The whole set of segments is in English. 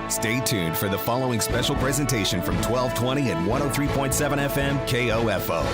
Stay tuned for the following special presentation from 1220 and 103.7 FM KOFO.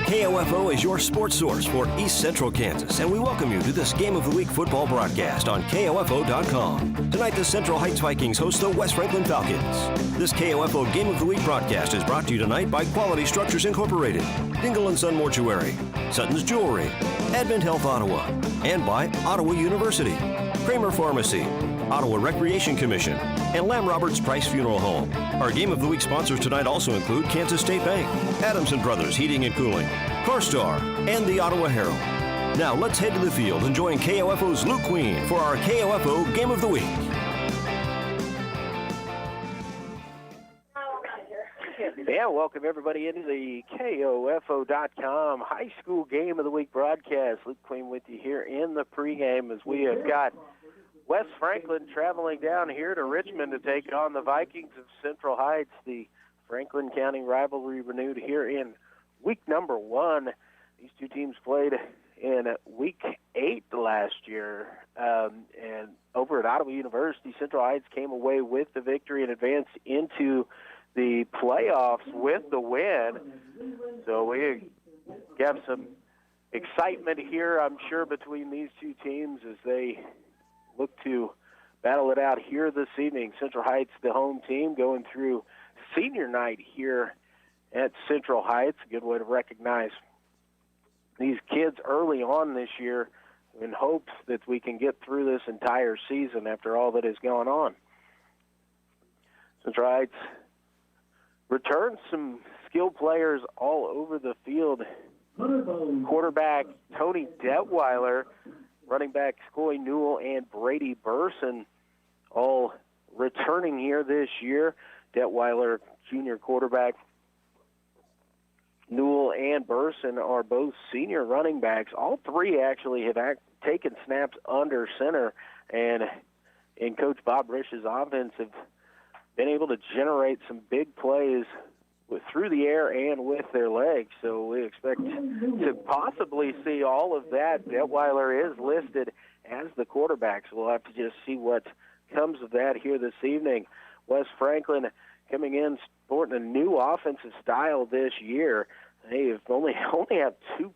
KOFO is your sports source for East Central Kansas, and we welcome you to this Game of the Week football broadcast on KOFO.com. Tonight, the Central Heights Vikings host the West Franklin Falcons. This KOFO Game of the Week broadcast is brought to you tonight by Quality Structures Incorporated, Dingle & Son Mortuary, Sutton's Jewelry, Advent Health Ottawa, and by Ottawa University, Kramer Pharmacy, Ottawa Recreation Commission, and Lamb Roberts Price Funeral Home. Our Game of the Week sponsors tonight also include Kansas State Bank, Adamson Brothers Heating and Cooling, CarStar, and the Ottawa Herald. Now let's head to the field and join KOFO's Luke Queen for our KOFO Game of the Week. Yeah, welcome everybody into the KOFO.com High School Game of the Week broadcast. Luke Queen with you here in the pregame as we have got West Franklin traveling down here to Richmond to take on the Vikings of Central Heights. The Franklin County rivalry renewed here in week number 1. These two teams played in week 8 last year. And over at Ottawa University, Central Heights came away with the victory and advanced into the playoffs with the win. So we have some excitement here, I'm sure, between these two teams as they look to battle it out here this evening. Central Heights, the home team, going through senior night here at Central Heights. A good way to recognize these kids early on this year in hopes that we can get through this entire season after all that has gone on. Central Heights returns some skilled players all over the field. Quarterback Tony Detweiler, running back Coy Newell, and Brady Burson all returning here this year. Detweiler, junior quarterback, Newell and Burson are both senior running backs. All three actually have taken snaps under center, and in Coach Bob Rish's offense have been able to generate some big plays through the air and with their legs. So we expect to possibly see all of that. Detweiler is listed as the quarterback, so we'll have to just see what comes of that here this evening. West Franklin coming in sporting a new offensive style this year. They have only have two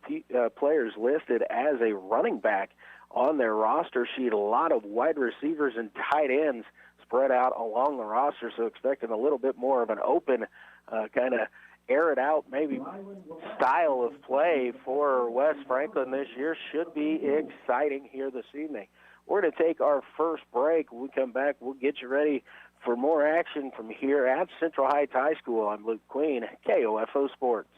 players listed as a running back on their roster sheet. A lot of wide receivers and tight ends spread out along the roster, so expecting a little bit more of an open kind of air it out maybe style of play for West Franklin this year. Should be exciting here this evening. We're going to take our first break. When we come back, we'll get you ready for more action from here at Central Heights High School. I'm Luke Queen, KOFO Sports.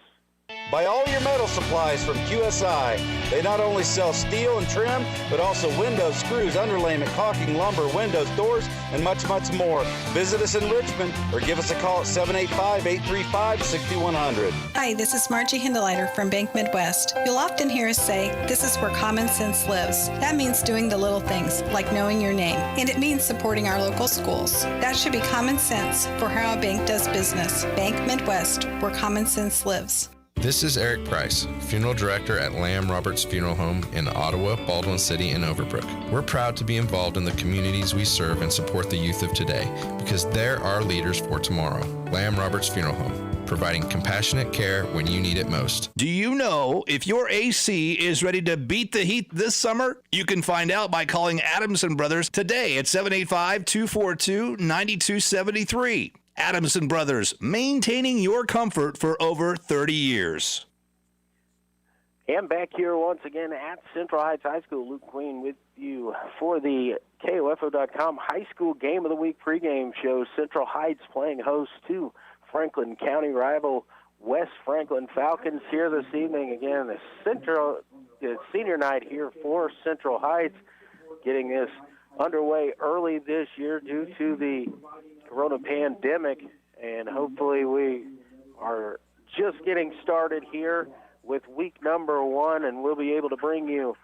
Buy all your metal supplies from QSI. They not only sell steel and trim, but also windows, screws, underlayment, caulking, lumber, windows, doors, and much, much more. Visit us in Richmond or give us a call at 785-835-6100. Hi, this is Margie Hindeleiter from Bank Midwest. You'll often hear us say, this is where common sense lives. That means doing the little things, like knowing your name. And it means supporting our local schools. That should be common sense for how a bank does business. Bank Midwest, where common sense lives. This is Eric Price, Funeral Director at Lamb Roberts Funeral Home in Ottawa, Baldwin City, and Overbrook. We're proud to be involved in the communities we serve and support the youth of today because they're our leaders for tomorrow. Lamb Roberts Funeral Home, providing compassionate care when you need it most. Do you know if your AC is ready to beat the heat this summer? You can find out by calling Adamson Brothers today at 785-242-9273. Adamson Brothers, maintaining your comfort for over 30 years. And back here once again at Central Heights High School, Luke Queen with you for the KOFO.com High School Game of the Week pregame show. Central Heights playing host to Franklin County rival West Franklin Falcons here this evening. Again, the senior night here for Central Heights, getting this underway early this year due to the Corona pandemic, and hopefully we are just getting started here with week number 1, and we'll be able to bring you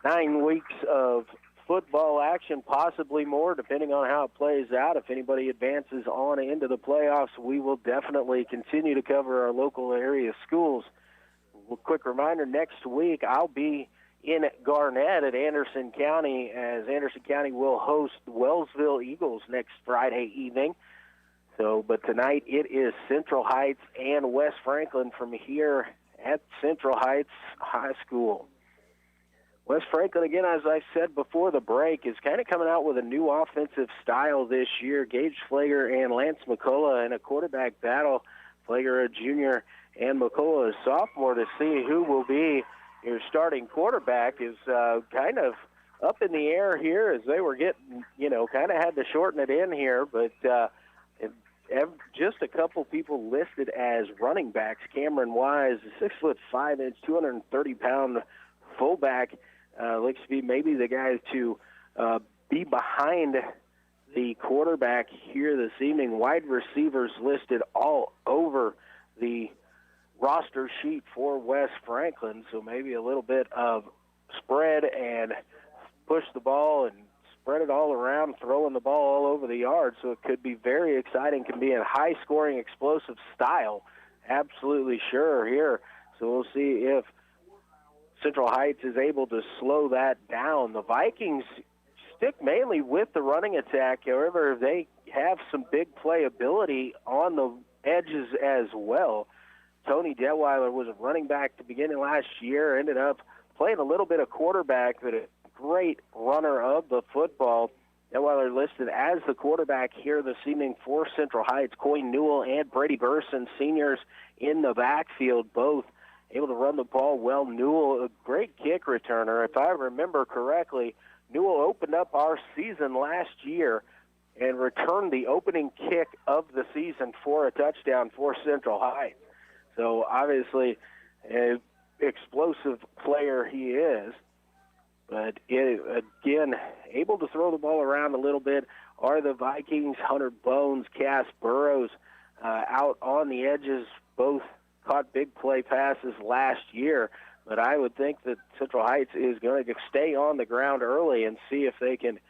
9 weeks of football action, possibly more, depending on how it plays out. If anybody advances on into the playoffs, we will definitely continue to cover our local area schools. Quick reminder, next week I'll be in Garnett at Anderson County, as Anderson County will host the Wellsville Eagles next Friday evening. But tonight it is Central Heights and West Franklin from here at Central Heights High School. West Franklin, again, as I said before the break, is kind of coming out with a new offensive style this year. Gage Flager and Lance McCullough in a quarterback battle. Flager, a junior, and McCullough, a sophomore, to see who will be your starting quarterback is kind of up in the air here, as they were getting, kind of had to shorten it in here, but just a couple people listed as running backs. Cameron Wise, 6'5", 230-pound fullback, looks to be maybe the guy to be behind the quarterback here this evening. Wide receivers listed all over the roster sheet for West Franklin, so maybe a little bit of spread and push the ball and spread it all around, throwing the ball all over the yard, so it could be very exciting, can be a high-scoring, explosive style. Absolutely sure here. So we'll see if Central Heights is able to slow that down. The Vikings stick mainly with the running attack. However, they have some big play ability on the edges as well. Tony Detweiler was a running back to begin last year, ended up playing a little bit of quarterback, but a great runner of the football. Detweiler listed as the quarterback here this evening for Central Heights. Coyne Newell and Brady Burson, seniors in the backfield, both able to run the ball well. Newell, a great kick returner. If I remember correctly, Newell opened up our season last year and returned the opening kick of the season for a touchdown for Central Heights. So obviously an explosive player he is. But again, able to throw the ball around a little bit are the Vikings. Hunter Bones, Cass Burrows out on the edges, both caught big play passes last year. But I would think that Central Heights is going to stay on the ground early and see if they can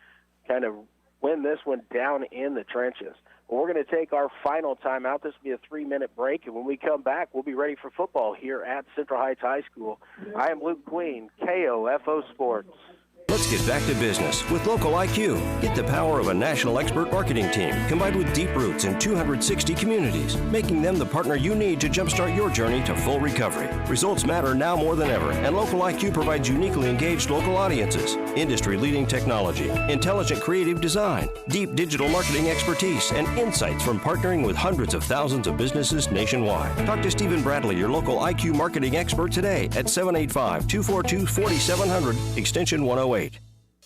kind of win this one down in the trenches. Well, we're going to take our final timeout. This will be a 3-minute break, and when we come back, we'll be ready for football here at Central Heights High School. I am Luke Queen, KOFO Sports. Let's get back to business with Local IQ. Get the power of a national expert marketing team combined with deep roots in 260 communities, making them the partner you need to jumpstart your journey to full recovery. Results matter now more than ever, and Local IQ provides uniquely engaged local audiences, industry-leading technology, intelligent creative design, deep digital marketing expertise, and insights from partnering with hundreds of thousands of businesses nationwide. Talk to Stephen Bradley, your local IQ marketing expert, today at 785-242-4700, extension 108.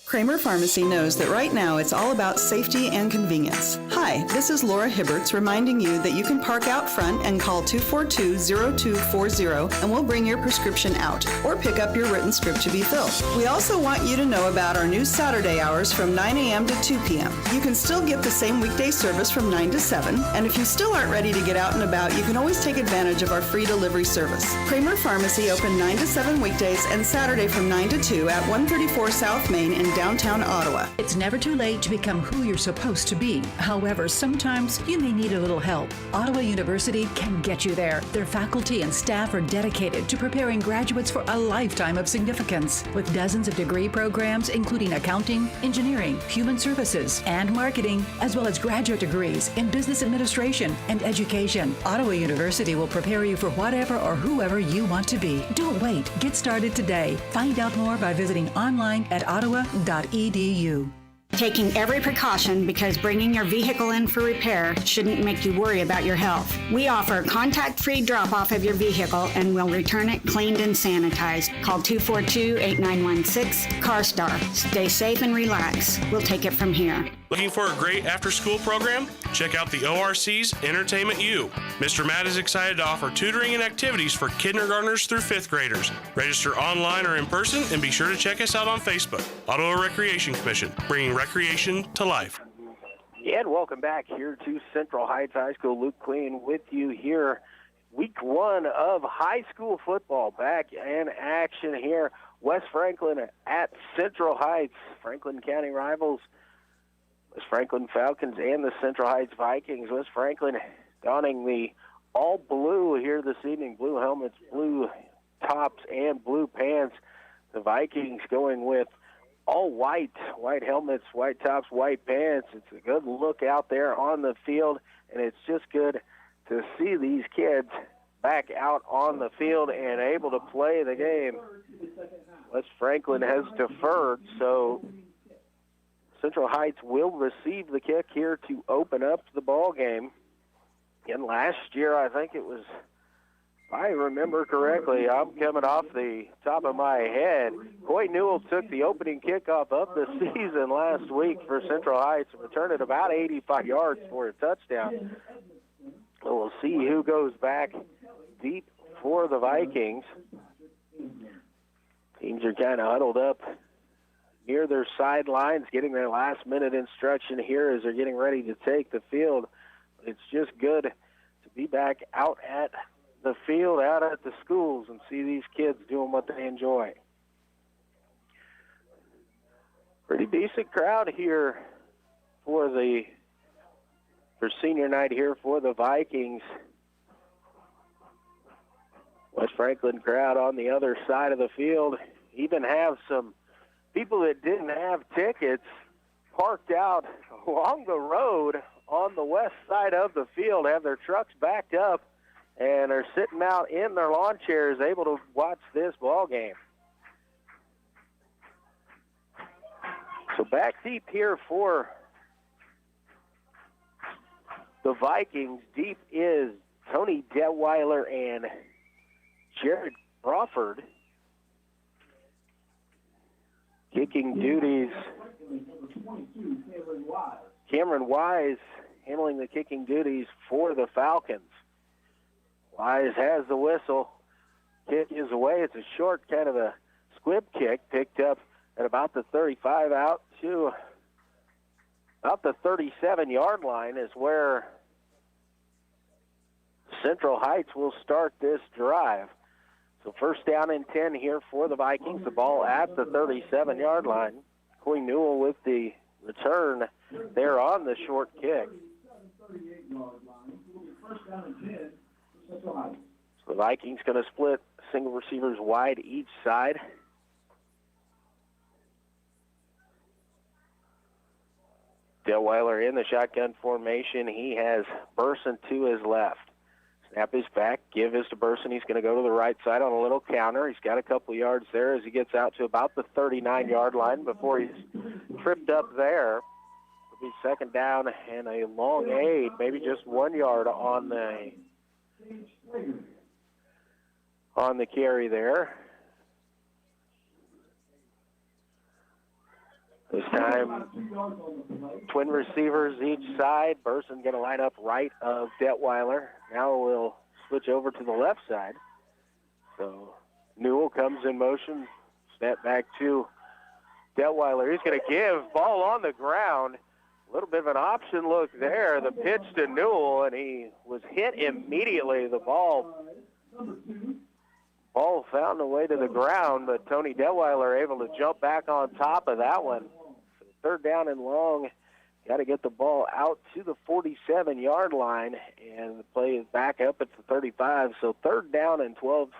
Kramer Pharmacy knows that right now it's all about safety and convenience. Hi, this is Laura Hibberts reminding you that you can park out front and call 242-0240 and we'll bring your prescription out or pick up your written script to be filled. We also want you to know about our new Saturday hours from 9 a.m. to 2 p.m. You can still get the same weekday service from 9 to 7, and if you still aren't ready to get out and about, you can always take advantage of our free delivery service. Kramer Pharmacy open 9 to 7 weekdays and Saturday from 9 to 2 at 134 South Main in downtown Ottawa. It's never too late to become who you're supposed to be. However, sometimes you may need a little help. Ottawa University can get you there. Their faculty and staff are dedicated to preparing graduates for a lifetime of significance. With dozens of degree programs, including accounting, engineering, human services, and marketing, as well as graduate degrees in business administration and education, Ottawa University will prepare you for whatever or whoever you want to be. Don't wait. Get started today. Find out more by visiting online at ottawa.edu. Taking every precaution because bringing your vehicle in for repair shouldn't make you worry about your health. We offer contact-free drop-off of your vehicle and we'll return it cleaned and sanitized. Call 242-8916 CarStar. Stay safe and relax. We'll take it from here. Looking for a great after-school program? Check out the ORC's Entertainment U. Mr. Matt is excited to offer tutoring and activities for kindergartners through 5th graders. Register online or in person and be sure to check us out on Facebook. Ottawa Recreation Commission, bringing recreation to life. And welcome back here to Central Heights High School. Luke Queen with you here. Week 1 of high school football back in action here. West Franklin at Central Heights. Franklin County rivals. West Franklin Falcons and the Central Heights Vikings. West Franklin donning the all blue here this evening. Blue helmets, blue tops, and blue pants. The Vikings going with all white helmets, white tops, white pants. It's a good look out there on the field, and it's just good to see these kids back out on the field and able to play the game. West Franklin has deferred, so Central Heights will receive the kick here to open up the ball game. And last year, I think it was, if I remember correctly, I'm coming off the top of my head, Coy Newell took the opening kickoff of the season last week for Central Heights and returned it about 85 yards for a touchdown. So we'll see who goes back deep for the Vikings. Teams are kind of huddled up near their sidelines, getting their last-minute instruction here as they're getting ready to take the field. It's just good to be back out at the field, out at the schools, and see these kids doing what they enjoy. Pretty decent crowd here for senior night here for the Vikings. West Franklin crowd on the other side of the field. Even have some people that didn't have tickets parked out along the road on the west side of the field, have their trucks backed up, and are sitting out in their lawn chairs able to watch this ball game. So back deep here for the Vikings. Deep is Tony Detweiler and Jared Crawford. Kicking duties, Cameron Wise handling the kicking duties for the Falcons. Wise has the whistle. Kick is away. It's a short kind of a squib kick, picked up at about the 35 out to about the 37-yard line is where Central Heights will start this drive. So first down and 10 here for the Vikings. The ball at the 37-yard line. Coy Newell with the return there on the short kick. So the Vikings going to split single receivers wide each side. Detweiler in the shotgun formation. He has Burson to his left. Snap is back, give is to Burson. He's going to go to the right side on a little counter. He's got a couple yards there as he gets out to about the 39-yard line before he's tripped up there. It'll be second down and a long aid, maybe just 1 yard on the carry there. This time, twin receivers each side. Burson going to line up right of Detweiler. Now we'll switch over to the left side. So Newell comes in motion. Snap back to Detweiler. He's going to give. Ball on the ground. A little bit of an option look there. The pitch to Newell, and he was hit immediately. The ball found a way to the ground, but Tony Detweiler able to jump back on top of that one. So third down and long. Got to get the ball out to the 47-yard line, and the play is back up at the 35. So third down and 12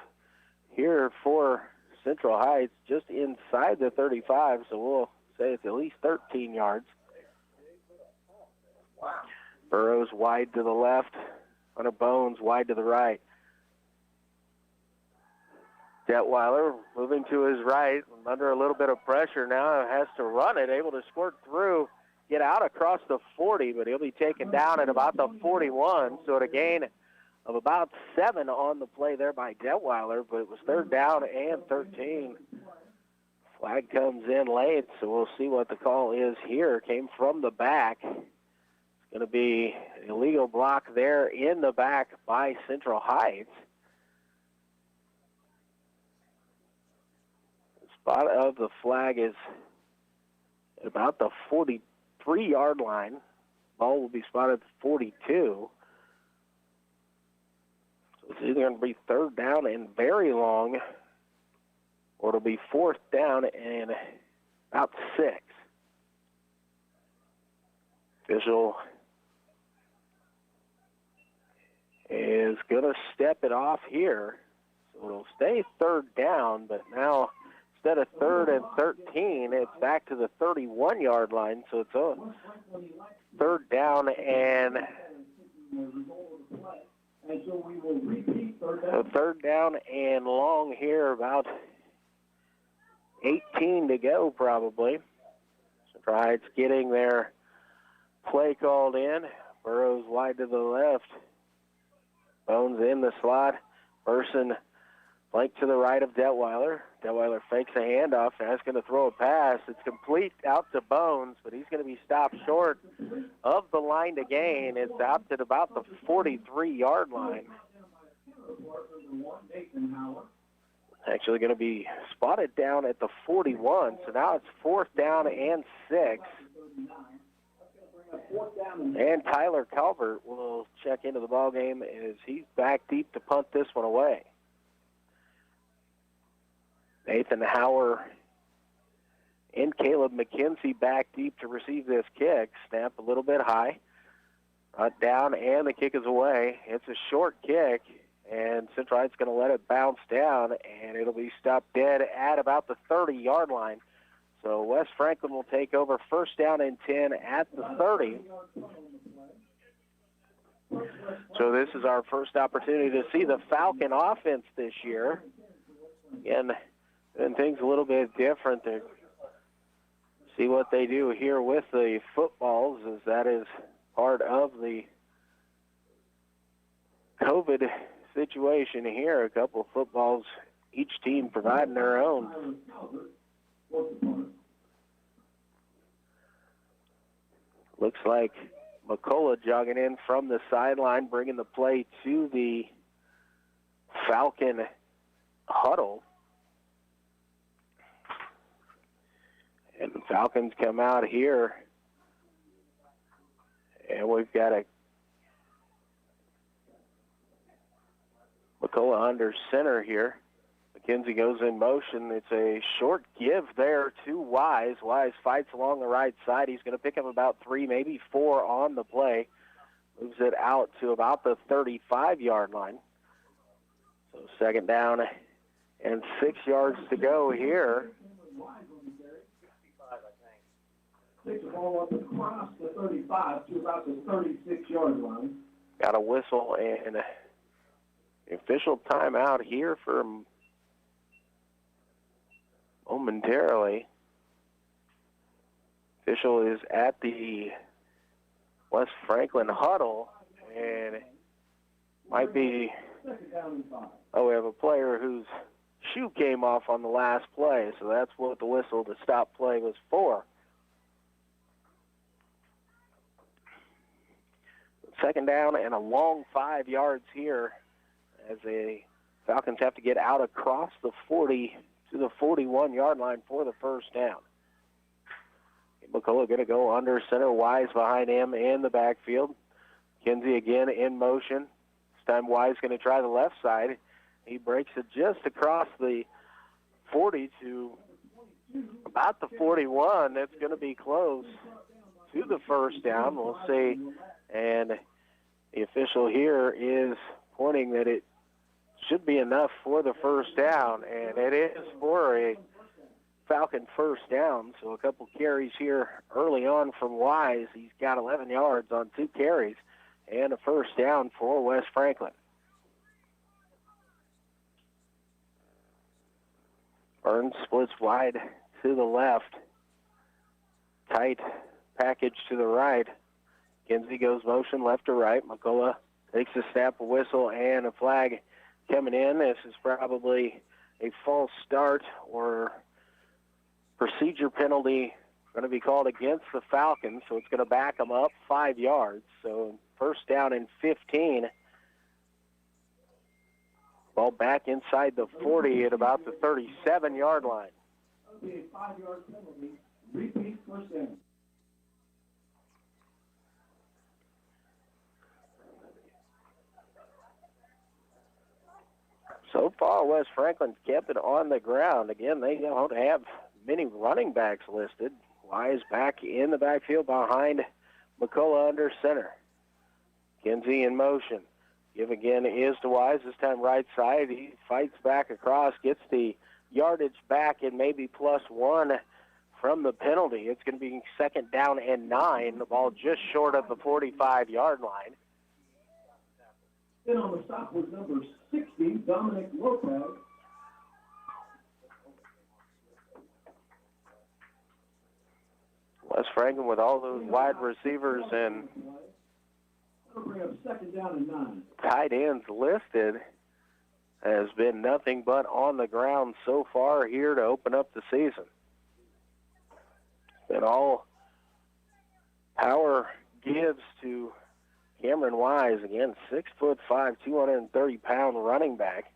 here for Central Heights, just inside the 35. So we'll say it's at least 13 yards. Burrows wide to the left. Hunter Bones wide to the right. Detweiler moving to his right, under a little bit of pressure now, has to run it, able to squirt through, get out across the 40, but he'll be taken down at about the 41, so at a gain of about 7 on the play there by Detweiler, but it was third down and 13. Flag comes in late, so we'll see what the call is here. Came from the back. It's going to be an illegal block there in the back by Central Heights. Spot of the flag is at about the 43-yard line. Ball will be spotted at the 42. So it's either going to be third down and very long, or it'll be fourth down and about 6. Official is going to step it off here. So it'll stay third down, but now instead of 3rd and 13, it's back to the 31-yard line. So it's a 3rd down and so 3rd down and long here, about 18 to go probably. Strides getting their play called in. Burrows wide to the left. Bones in the slot. Person flank to the right of Detweiler. Detweiler fakes a handoff. Now he's going to throw a pass. It's complete out to Bones, but he's going to be stopped short of the line to gain. It's out at about the 43-yard line. Actually going to be spotted down at the 41. So now it's 4th down and 6. And Tyler Calvert will check into the ballgame as he's back deep to punt this one away. Nathan Hauer and Caleb McKenzie back deep to receive this kick. Snap a little bit high. Down, and the kick is away. It's a short kick, and Centralite's going to let it bounce down, and it'll be stopped dead at about the 30-yard line. So West Franklin will take over 1st down and 10 at the 30. So this is our first opportunity to see the Falcon offense this year. Again, and things a little bit different to see what they do here with the footballs, as that is part of the COVID situation here. A couple of footballs, each team providing their own. Looks like McCullough jogging in from the sideline, bringing the play to the Falcon huddle. And the Falcons come out here, and we've got a McCullough under center here. McKenzie goes in motion. It's a short give there to Wise. Wise fights along the right side. He's going to pick up about 3, maybe 4 on the play. Moves it out to about the 35-yard line. So 2nd down and 6 yards to go here. Takes the ball up across the 35 to about the 36-yard line. Got a whistle and official timeout here for momentarily. Official is at the West Franklin huddle, and might be, we have a player whose shoe came off on the last play, so that's what the whistle to stop play was for. 2nd down and a long 5 yards here as the Falcons have to get out across the 40 to the 41-yard line for the 1st down. McCullough going to go under center. Wise behind him in the backfield. Kinsey again in motion. This time Wise going to try the left side. He breaks it just across the 40 to about the 41. That's going to be close to the 1st down. We'll see. And the official here is pointing that it should be enough for the 1st down, and it is for a Falcon 1st down. So a couple carries here early on from Wise. He's got 11 yards on 2 carries and a 1st down for West Franklin. Burns splits wide to the left. Tight package to the right. Kinsey goes motion left to right. McCullough takes a snap, a whistle, and a flag coming in. This is probably a false start or procedure penalty going to be called against the Falcons, so it's going to back them up 5 yards. So 1st down and 15. Ball back inside the 40 at about the 37-yard line. That'll be a 5-yard penalty. Repeat 1st down. So far, West Franklin's kept it on the ground. Again, they don't have many running backs listed. Wise back in the backfield behind McCullough under center. Kinsey in motion. Give again is to Wise, this time right side. He fights back across, gets the yardage back and maybe +1 from the penalty. It's going to be 2nd down and 9. The ball just short of the 45-yard line. Then on the stop was number 60, Dominic Lopez. Wes Franklin with all those wide receivers and That'll bring up 2nd down and 9. tight ends listed has been nothing but on the ground so far here to open up the season. And all power gives to Cameron Wise, again, 6'5", 230-pound running back.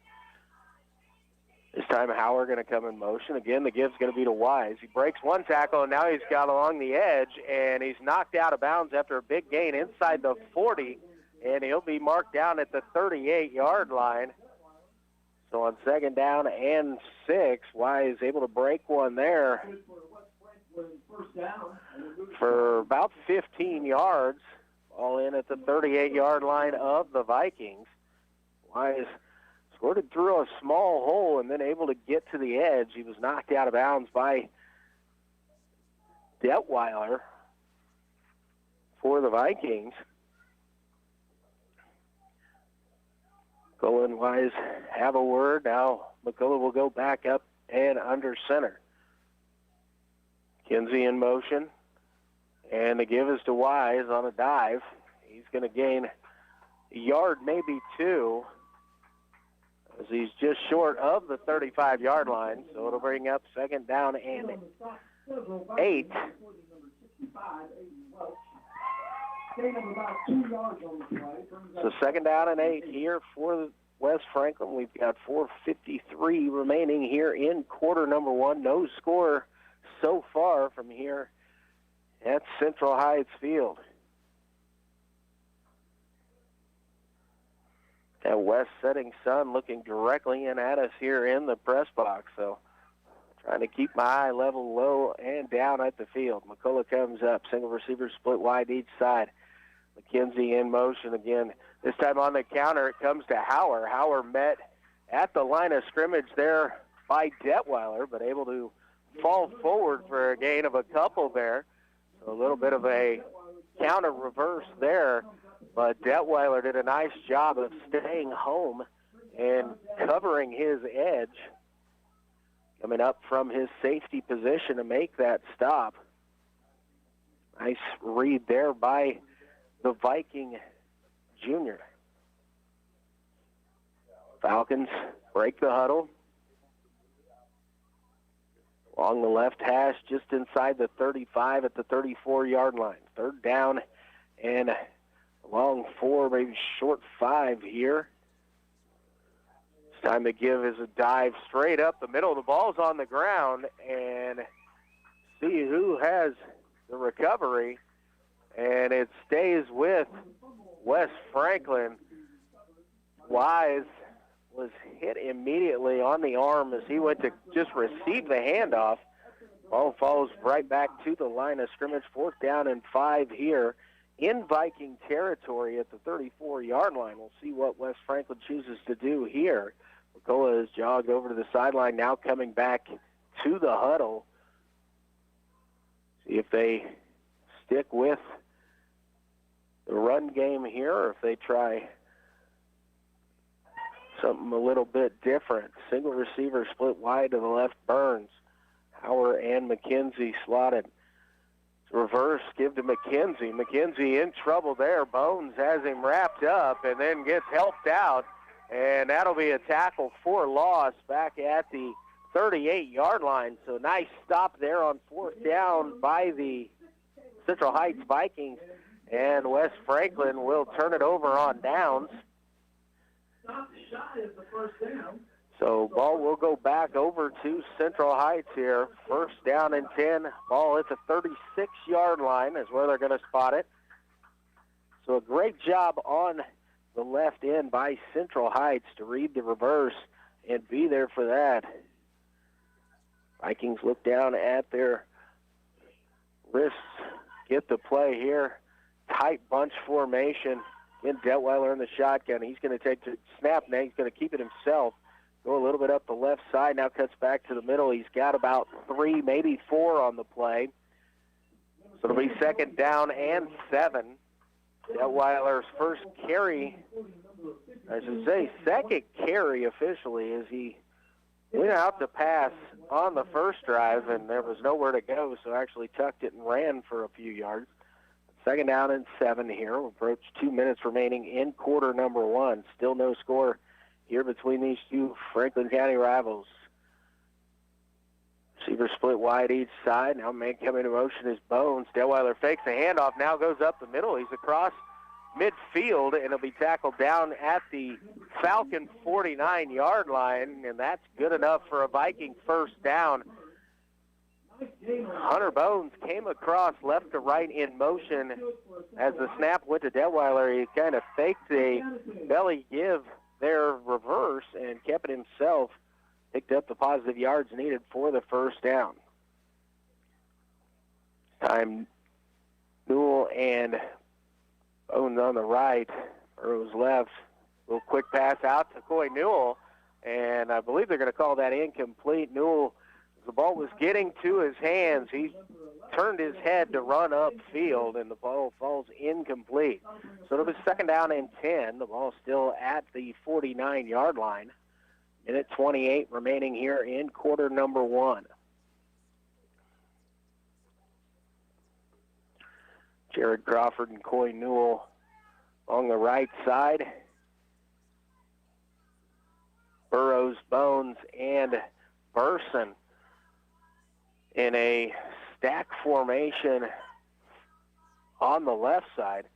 This time Howard going to come in motion. Again, the give's going to be to Wise. He breaks one tackle, and now he's got along the edge, and he's knocked out of bounds after a big gain inside the 40, and he'll be marked down at the 38-yard line. So on 2nd down and 6, Wise able to break one there for about 15 yards, all in at the 38-yard line of the Vikings. Wise squirted through a small hole and then able to get to the edge. He was knocked out of bounds by Detweiler for the Vikings. McCullough and Wise have a word. Now McCullough will go back up and under center. Kinsey in motion. And the give is to Wise on a dive. He's going to gain a yard, maybe 2, as he's just short of the 35-yard line. So it'll bring up 2nd down and 8. So 2nd down and 8 here for West Franklin. We've got 4:53 remaining here in quarter number 1. No score so far from here at Central Heights Field. That west setting sun looking directly in at us here in the press box. So trying to keep my eye level low and down at the field. McCullough comes up. Single receiver split wide each side. McKenzie in motion again. This time on the counter, it comes to Hauer. Hauer met at the line of scrimmage there by Detweiler, but able to fall forward for a gain of a couple there. So a little bit of a counter reverse there, but Detweiler did a nice job of staying home and covering his edge, coming up from his safety position to make that stop. Nice read there by the Viking junior. Falcons break the huddle. Along the left hash, just inside the 35 at the 34-yard line. 3rd down and long 4, maybe short 5 here. It's time to give is a dive straight up the middle. The ball's on the ground, and see who has the recovery. And it stays with West Franklin. Wise was hit immediately on the arm as he went to just receive the handoff. Ball falls right back to the line of scrimmage. 4th down and 5 here in Viking territory at the 34-yard line. We'll see what West Franklin chooses to do here. McCullough has jogged over to the sideline, now coming back to the huddle. See if they stick with the run game here or if they try something a little bit different. Single receiver split wide to the left, Burns. Howard and McKenzie slotted. Reverse, give to McKenzie. McKenzie in trouble there. Bones has him wrapped up and then gets helped out. And that'll be a tackle for loss back at the 38-yard line. So nice stop there on 4th down by the Central Heights Vikings. And West Franklin will turn it over on downs. So ball will go back over to Central Heights here. 1st down and 10. Ball at the 36-yard line is where they're going to spot it. So a great job on the left end by Central Heights to read the reverse and be there for that. Vikings look down at their wrists, get the play here. Tight bunch formation. In Detweiler in the shotgun. He's going to take the snap now. He's going to keep it himself. go a little bit up the left side, now cuts back to the middle. He's got about 3, maybe 4 on the play. So it'll be 2nd down and 7. Detweiler's first carry, I should say 2nd carry officially, as he went out to pass on the first drive, and there was nowhere to go, so actually tucked it and ran for a few yards. 2nd down and 7 here. We'll approach 2 minutes remaining in quarter number 1. Still no score here between these two Franklin County rivals. Receiver split wide each side. Now man coming to motion is Bones. Detweiler fakes a handoff. Now goes up the middle. He's across midfield, and he'll be tackled down at the Falcon 49-yard line, and that's good enough for a Viking first down. Hunter Bones came across left to right in motion as the snap went to Detweiler. He kind of faked a belly give there reverse and kept it himself. Picked up the positive yards needed for the first down. Time Newell and Bones on the right. Burrows left. A little quick pass out to Coy Newell, and I believe they're going to call that incomplete. Newell, the ball was getting to his hands. He turned his head to run upfield, and the ball falls incomplete. So it was 2nd down and 10. The ball still at the 49-yard line. Minute 28 remaining here in quarter number 1. Jared Crawford and Coy Newell on the right side. Burrows, Bones, and Burson in a stack formation on the left side.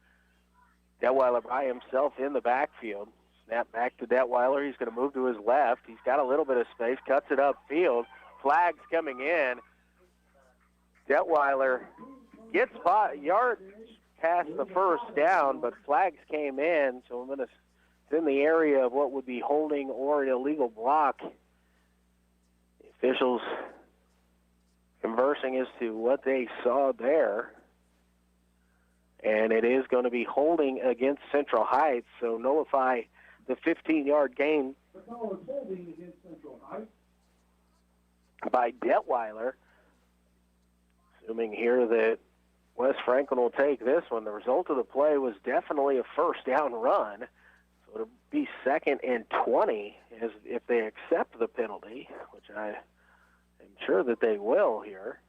Detweiler by himself in the backfield. Snap back to Detweiler. He's going to move to his left. He's got a little bit of space, cuts it upfield. Flags coming in. Detweiler gets yards past the first down, but flags came in, so it's in the area of what would be holding or an illegal block. The officials conversing as to what they saw there. And it is going to be holding against Central Heights, so nullify the 15-yard gain by Detweiler. Assuming here that West Franklin will take this one. The result of the play was definitely a first down run. So it'll be 2nd and 20 as if they accept the penalty, which I am sure that they will here.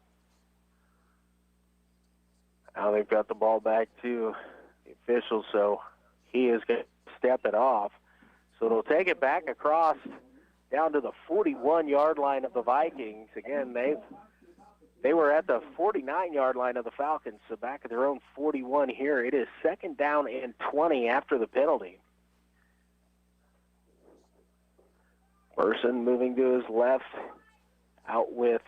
Now they've got the ball back to the official, so he is going to step it off. So they'll take it back across down to the 41-yard line of the Vikings. Again, they were at the 49-yard line of the Falcons, so back at their own 41 here. It is 2nd down and 20 after the penalty. Burson moving to his left, out with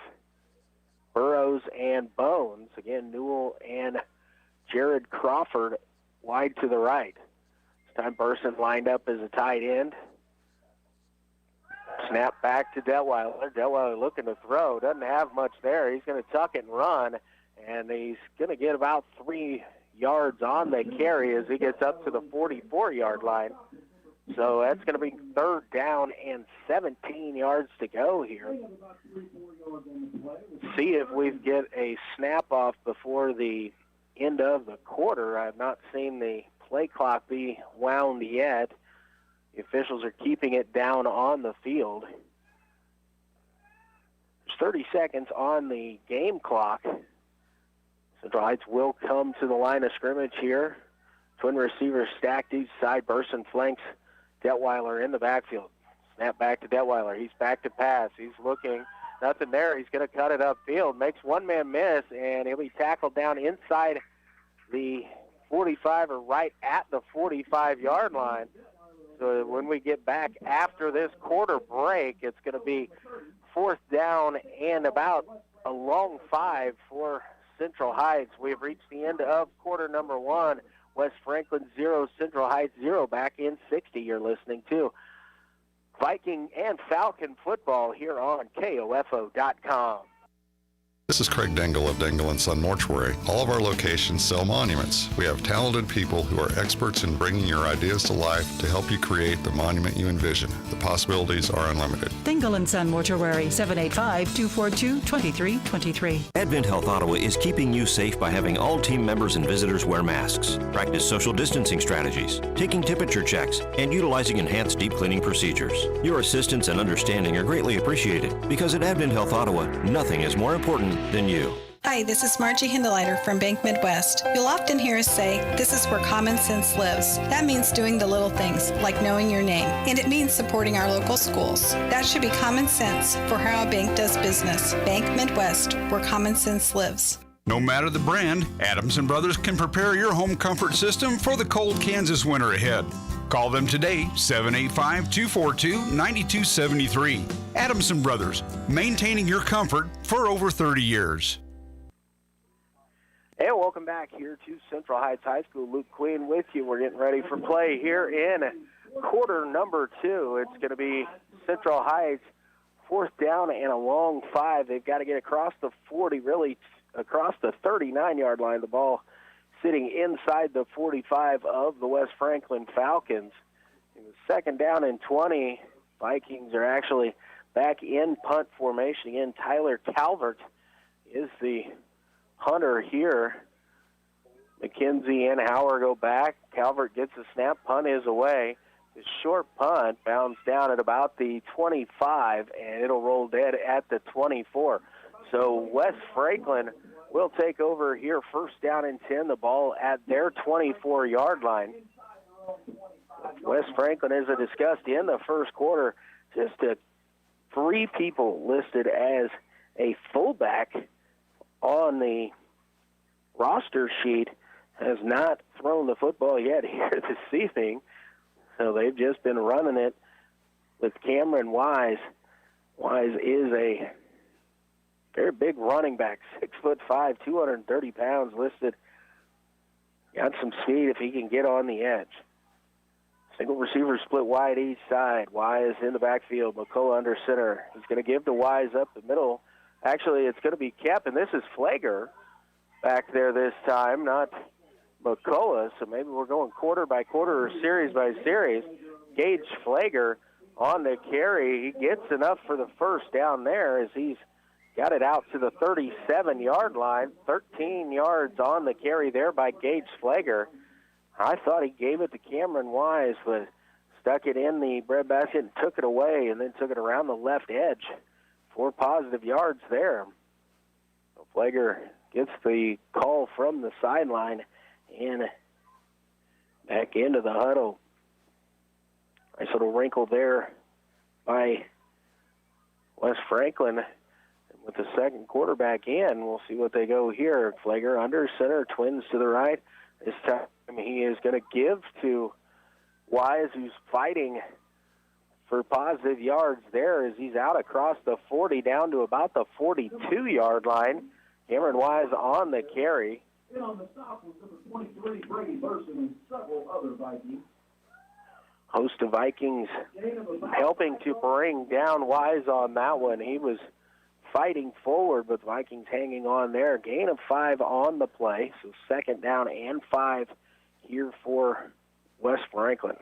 Burrows and Bones. Again, Newell and Jared Crawford wide to the right. This time Burson lined up as a tight end. Snap back to Detweiler. Detweiler looking to throw. Doesn't have much there. He's going to tuck it and run, and he's going to get about 3 yards on the carry as he gets up to the 44-yard line. So that's going to be 3rd down and 17 yards to go here. See if we get a snap off before the end of the quarter. I've not seen the play clock be wound yet. The officials are keeping it down on the field. There's 30 seconds on the game clock. Central Heights will come to the line of scrimmage here. Twin receivers stacked each side. Burson flanks Detweiler in the backfield. Snap back to Detweiler. He's back to pass. He's looking. Nothing there. He's going to cut it upfield. Makes one man miss, and he'll be tackled down inside the 45 or right at the 45-yard line. So when we get back after this quarter break, it's going to be 4th down and about a long 5 for Central Heights. We have reached the end of quarter number 1. West Franklin 0, Central Heights 0, back in 60. You're listening to Viking and Falcon football here on KOFO.com. This is Craig Dengel of Dengel & Son Mortuary. All of our locations sell monuments. We have talented people who are experts in bringing your ideas to life to help you create the monument you envision. The possibilities are unlimited. Dengel & Son Mortuary, 785-242-2323. Advent Health Ottawa is keeping you safe by having all team members and visitors wear masks, practice social distancing strategies, taking temperature checks, and utilizing enhanced deep cleaning procedures. Your assistance and understanding are greatly appreciated because at Advent Health Ottawa, nothing is more important than you. Hi, this is Margie Hindeleiter from Bank Midwest. You'll often hear us say, this is where common sense lives. That means doing the little things, like knowing your name. And it means supporting our local schools. That should be common sense for how a bank does business. Bank Midwest, where common sense lives. No matter the brand, Adams & Brothers can prepare your home comfort system for the cold Kansas winter ahead. Call them today, 785-242-9273. Adams & Brothers, maintaining your comfort for over 30 years. And welcome back here to Central Heights High School. Luke Queen with you. We're getting ready for play here in quarter number 2. It's going to be Central Heights, 4th down and a long 5. They've got to get across the 40, really across the 39-yard line. The ball sitting inside the 45 of the West Franklin Falcons. In the 2nd down and 20, Vikings are actually back in punt formation. Again, Tyler Calvert is the punter here. McKenzie and Hauer go back. Calvert gets a snap. Punt is away. The short punt bounced down at about the 25, and it'll roll dead at the 24. So West Franklin will take over here, 1st down and 10, the ball at their 24-yard line. West Franklin, as I discussed in the first quarter, just 3 people listed as a fullback on the roster sheet, has not thrown the football yet here this evening. So they've just been running it with Cameron Wise. Wise is a very big running back, 6'5", 230 pounds listed. Got some speed if he can get on the edge. Single receiver split wide each side. Wise in the backfield. McCullough under center. He's going to give to Wise up the middle. Actually, it's going to be Kep, and this is Flager back there this time, not McCullough. So maybe we're going quarter by quarter or series by series. Gage Flager on the carry. He gets enough for the 1st down there as he's got it out to the 37-yard line. 13 yards on the carry there by Gage Flager. I thought he gave it to Cameron Wise, but stuck it in the breadbasket and took it away, and then took it around the left edge. 4 positive yards there. So Flager gets the call from the sideline and back into the huddle. Nice little wrinkle there by West Franklin. With the second quarterback in, we'll see what they go here. Flager under center, twins to the right. This time he is going to give to Wise, who's fighting for positive yards there as he's out across the 40 down to about the 42-yard line. Cameron Wise on the carry. In on the stop was number 23, Brady Burson, and several other Vikings. Host of Vikings helping to bring down Wise on that one. He was fighting forward, but Vikings hanging on there. Gain of 5 on the play, so 2nd down and 5 here for West Franklin.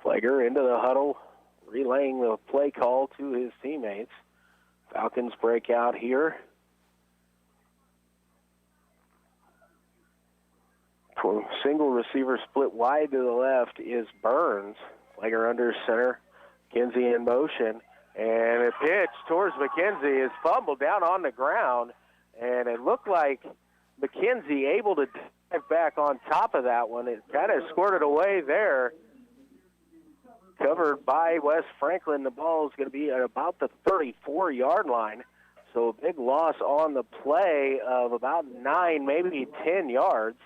Flager into the huddle, relaying the play call to his teammates. Falcons break out here. Single receiver split wide to the left is Burns. Flager under center. McKenzie in motion. And a pitch towards McKenzie is fumbled down on the ground. And it looked like McKenzie able to dive back on top of that one. It kind of squirted away there. Covered by West Franklin. The ball is going to be at about the 34-yard line. So a big loss on the play of about 9, maybe 10 yards.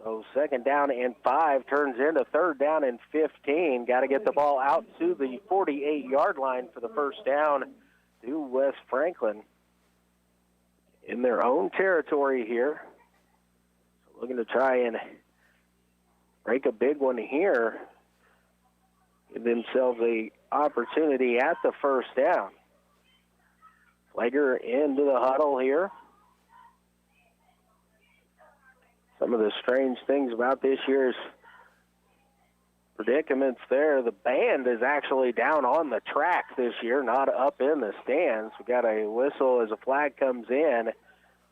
So 2nd down and 5 turns into 3rd down and 15. Got to get the ball out to the 48-yard line for the 1st down to West Franklin. In their own territory here. So looking to try and break a big one here. Give themselves a opportunity at the 1st down. Flager into the huddle here. Some of the strange things about this year's predicaments there, the band is actually down on the track this year, not up in the stands. We got a whistle as a flag comes in,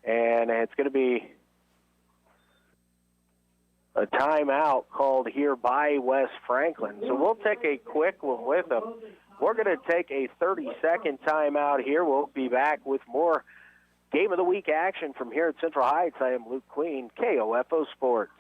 and it's going to be a timeout called here by West Franklin. So we'll take a quick one with them. We're going to take a 30-second timeout here. We'll be back with more Game of the Week action from here at Central Heights. I am Luke Queen, KOFO Sports.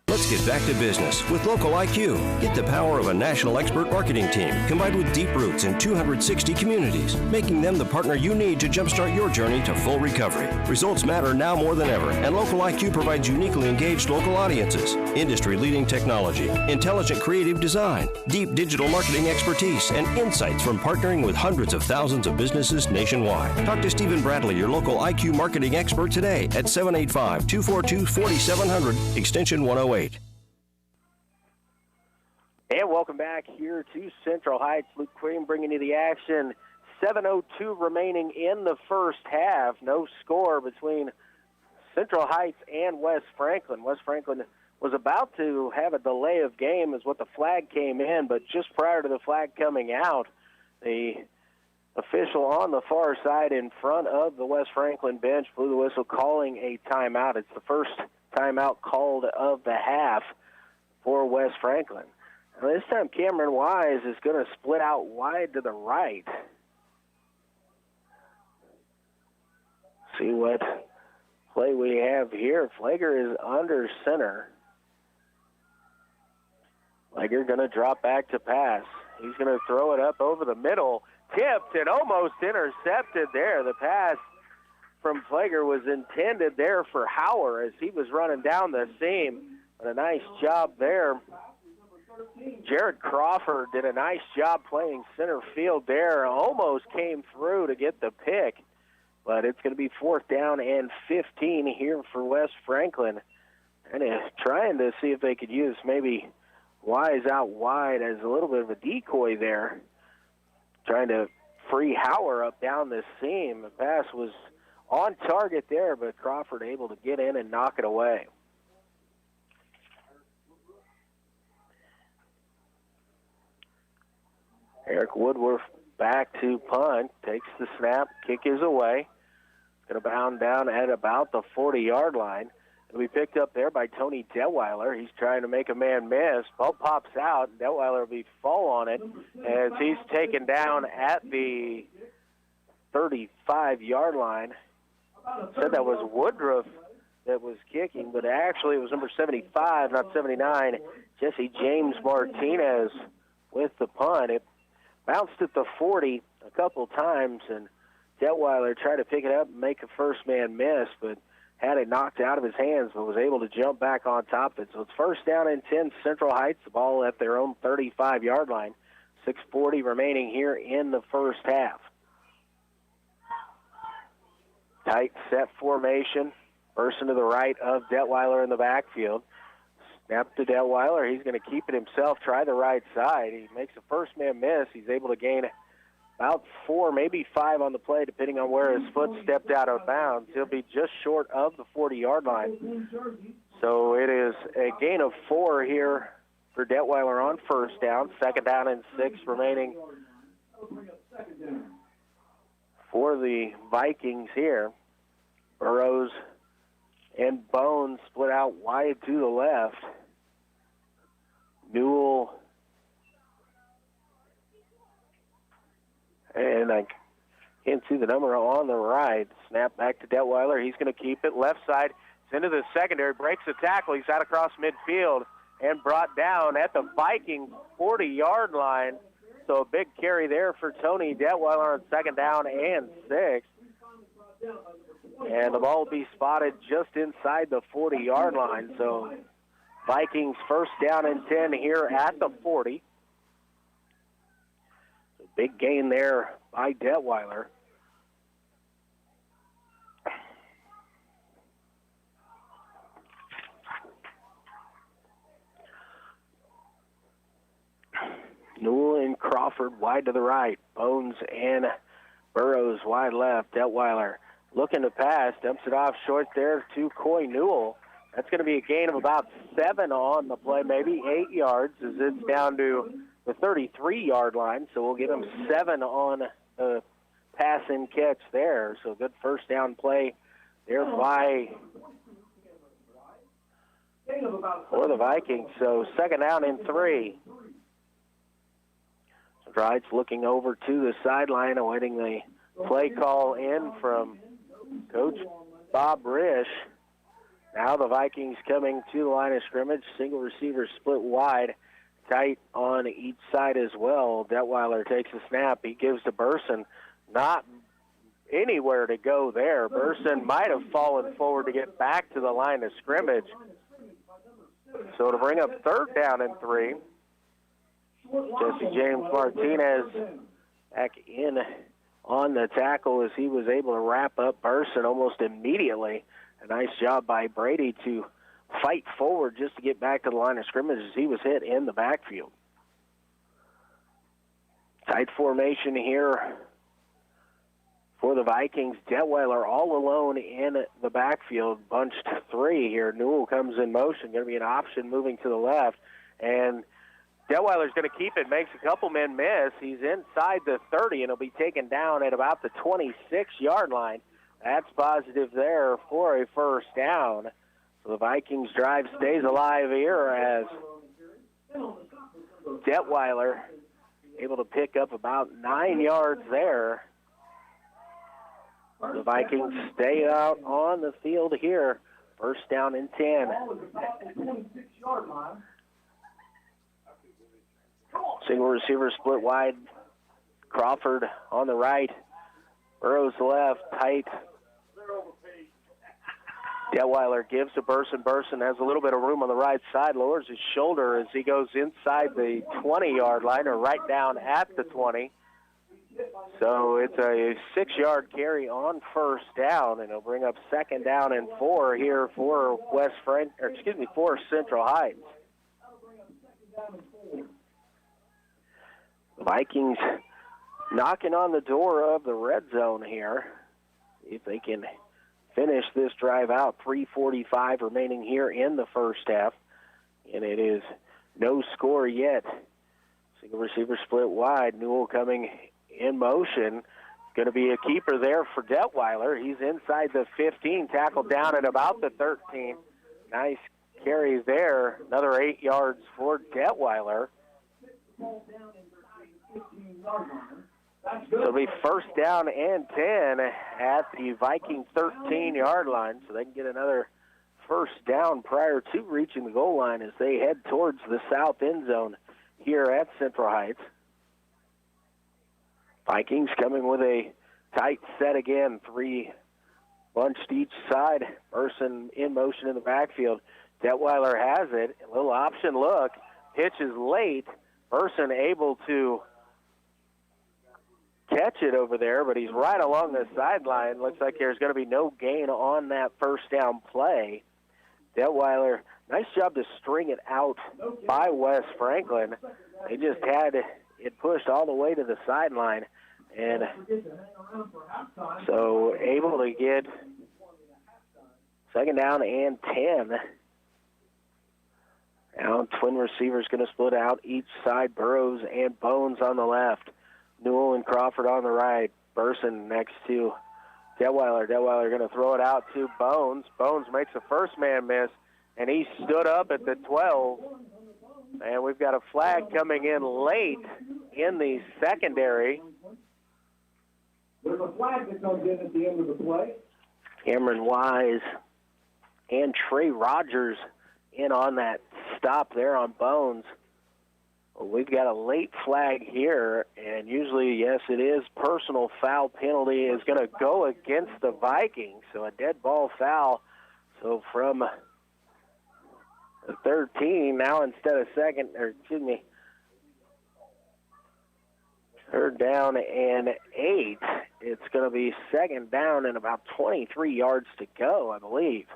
Let's get back to business with Local IQ. Get the power of a national expert marketing team combined with deep roots in 260 communities, making them the partner you need to jumpstart your journey to full recovery. Results matter now more than ever, and Local IQ provides uniquely engaged local audiences, industry-leading technology, intelligent creative design, deep digital marketing expertise, and insights from partnering with hundreds of thousands of businesses nationwide. Talk to Stephen Bradley, your local IQ marketing expert today at 785-242-4700, extension 108. And welcome back here to Central Heights. Luke Queen bringing you the action. 7:02 remaining in the first half. No score between Central Heights and West Franklin. West Franklin was about to have a delay of game as what the flag came in, but just prior to the flag coming out, the official on the far side in front of the West Franklin bench blew the whistle, calling a timeout. It's the first timeout called of the half for West Franklin. Now this time Cameron Wise is going to split out wide to the right. See what play we have here. Flager is under center. Flager going to drop back to pass. He's going to throw it up over the middle. Tipped and almost intercepted there. The pass from Flager was intended there for Hauer as he was running down the seam. But a nice job there. Jared Crawford did a nice job playing center field there. Almost came through to get the pick. But it's going to be 4th down and 15 here for West Franklin. And trying to see if they could use maybe Wise out wide as a little bit of a decoy there. Trying to free Hauer up down this seam. The pass was on target there, but Crawford able to get in and knock it away. Eric Woodworth back to punt, takes the snap, kick is away. Going to bound down at about the 40-yard line. It'll be picked up there by Tony Detweiler. He's trying to make a man miss. Ball pops out. Detweiler will be fall on it as he's taken down at the 35-yard line. Said that was Woodruff that was kicking, but actually it was number 75, not 79, Jesse James Martinez with the punt. It bounced at the 40 a couple times, and Detweiler tried to pick it up and make a first man miss, but had it knocked out of his hands, but was able to jump back on top of it. So it's 1st down and 10, Central Heights, the ball at their own 35-yard line. 6:40 remaining here in the first half. Tight set formation. Person to the right of Detweiler in the backfield. Snap to Detweiler. He's going to keep it himself, try the right side. He makes a first man miss. He's able to gain about 4, maybe 5 on the play, depending on where his foot stepped out of bounds. He'll be just short of the 40-yard line. So it is a gain of 4 here for Detweiler on 1st down. 2nd down and 6 remaining for the Vikings here. Burrows and Bones split out wide to the left. Newell and I can't see the number on the right. Snap back to Detweiler. He's going to keep it left side. It's into the secondary. Breaks the tackle. He's out across midfield and brought down at the Viking 40-yard line. So a big carry there for Tony Detweiler on 2nd down and 6. And the ball will be spotted just inside the 40-yard line. So Vikings 1st down and 10 here at the 40. Big gain there by Detweiler. Newell and Crawford wide to the right. Bones and Burrows wide left. Detweiler looking to pass. Dumps it off short there to Coy Newell. That's going to be a gain of about 7 on the play, maybe 8 yards, as it's down to the 33-yard line. So we'll give him 7 on the pass and catch there. So good first down play there by for the Vikings. So second down and 3. Strides looking over to the sideline, awaiting the play call in from Coach Bob Risch. Now the Vikings coming to the line of scrimmage. Single receiver split wide, tight on each side as well. Detweiler takes a snap. He gives to Burson. Not anywhere to go there. Burson might have fallen forward to get back to the line of scrimmage. So to bring up third down and 3, Jesse James Martinez back in on the tackle as he was able to wrap up Burson almost immediately. A nice job by Brady to fight forward just to get back to the line of scrimmage as he was hit in the backfield. Tight formation here for the Vikings. Detweiler all alone in the backfield, bunched 3 here. Newell comes in motion, going to be an option moving to the left, and Detweiler's going to keep it, makes a couple men miss. He's inside the 30, and he'll be taken down at about the 26-yard line. That's positive there for a first down. So the Vikings drive stays alive here as Detweiler able to pick up about 9 yards there. The Vikings stay out on the field here. First down and 10. Single receiver split wide. Crawford on the right. Burrows left, tight. Detweiler gives to Burson. Burson has a little bit of room on the right side, lowers his shoulder as he goes inside the 20-yard line, or right down at the 20. So it's a 6-yard carry on first down, and it'll bring up second down and 4 here for for Central Heights. The Vikings knocking on the door of the red zone here. If they can finish this drive out, 3:45 remaining here in the first half, and it is no score yet. Single receiver split wide. Newell coming in motion. Going to be a keeper there for Detweiler. He's inside the 15, tackled down at about the 13. Nice carry there. Another 8 yards for Detweiler. So it'll be first down and 10 at the Viking 13-yard line, so they can get another first down prior to reaching the goal line as they head towards the south end zone here at Central Heights. Vikings coming with a tight set again, 3 bunched each side. Burson in motion in the backfield. Detweiler has it. A little option look. Pitch is late. Burson able to catch it over there, but he's right along the sideline. Looks like there's going to be no gain on that first down play. Detweiler, nice job to string it out by Wes Franklin. They just had it pushed all the way to the sideline, and so able to get second down and 10. Now twin receivers going to split out each side, Burrows and Bones on the left. Newell and Crawford on the right. Burson next to Detweiler. Detweiler going to throw it out to Bones. Bones makes a first man miss, and he stood up at the 12. And we've got a flag coming in late in the secondary. There's a flag that comes in at the end of the play. Cameron Wise and Trey Rogers in on that stop there on Bones. We've got a late flag here, and usually, yes, it is personal foul penalty is going to go against the Vikings, so a dead ball foul. So from the 13, now instead of third down and 8, it's going to be second down and about 23 yards to go, I believe.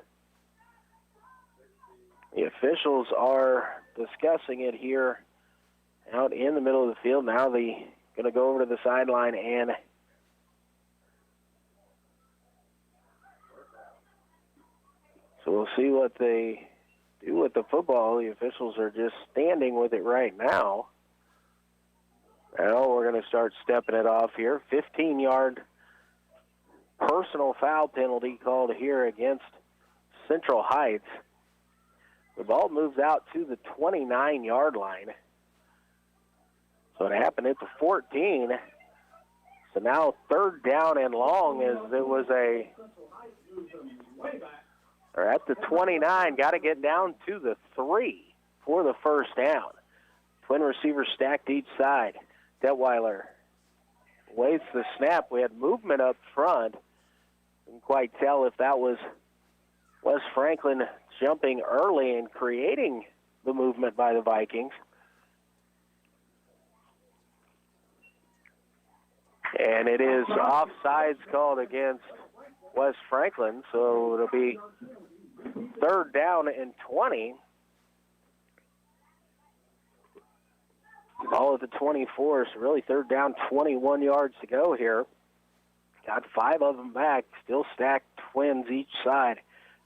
The officials are discussing it here out in the middle of the field. Now they're going to go over to the sideline and So we'll see what they do with the football. The officials are just standing with it right now. Now we're going to start stepping it off here. 15-yard personal foul penalty called here against Central Heights. The ball moves out to the 29-yard line. So it happened at the 14. So now third down and long as it was or at the 29, got to get down to the 3 for the first down. Twin receivers stacked each side. Detweiler waits the snap. We had movement up front. Didn't quite tell if that was Wes Franklin jumping early and creating the movement by the Vikings. And it is offsides called against Wes Franklin, so it'll be third down and 20. Ball at the 24, so really third down, 21 yards to go here. Got 5 of them back, still stacked Twins each side.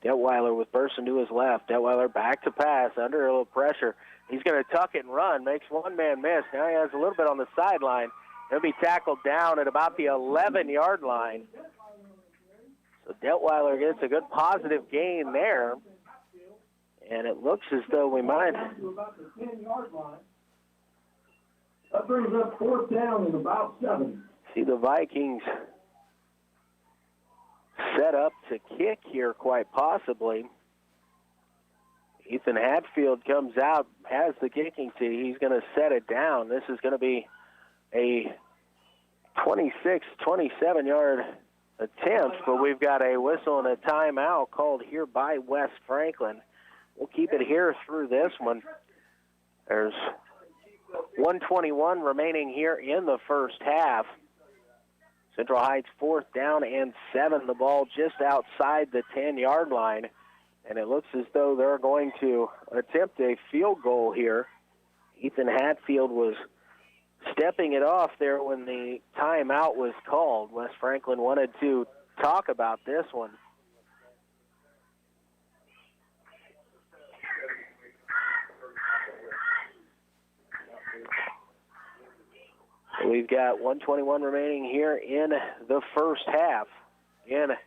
Detweiler with Burson to his left. Detweiler back to pass, under a little pressure. He's going to tuck it and run, makes one man miss. Now he has a little bit on the sideline. He'll be tackled down at about the 11-yard line. So Detweiler gets a good positive gain there. And it looks as though we might. That brings up fourth down in about 7. See the Vikings set up to kick here quite possibly. Ethan Hatfield comes out, has the kicking tee. He's going to set it down. This is going to be a 26, 27-yard attempt, but we've got a whistle and a timeout called here by Wes Franklin. We'll keep it here through this one. There's 1:21 remaining here in the first half. Central Heights fourth down and 7. The ball just outside the 10-yard line, and it looks as though they're going to attempt a field goal here. Ethan Hatfield was stepping it off there when the timeout was called. Wes Franklin wanted to talk about this one. We've got 1:21 remaining here in the first half. Again,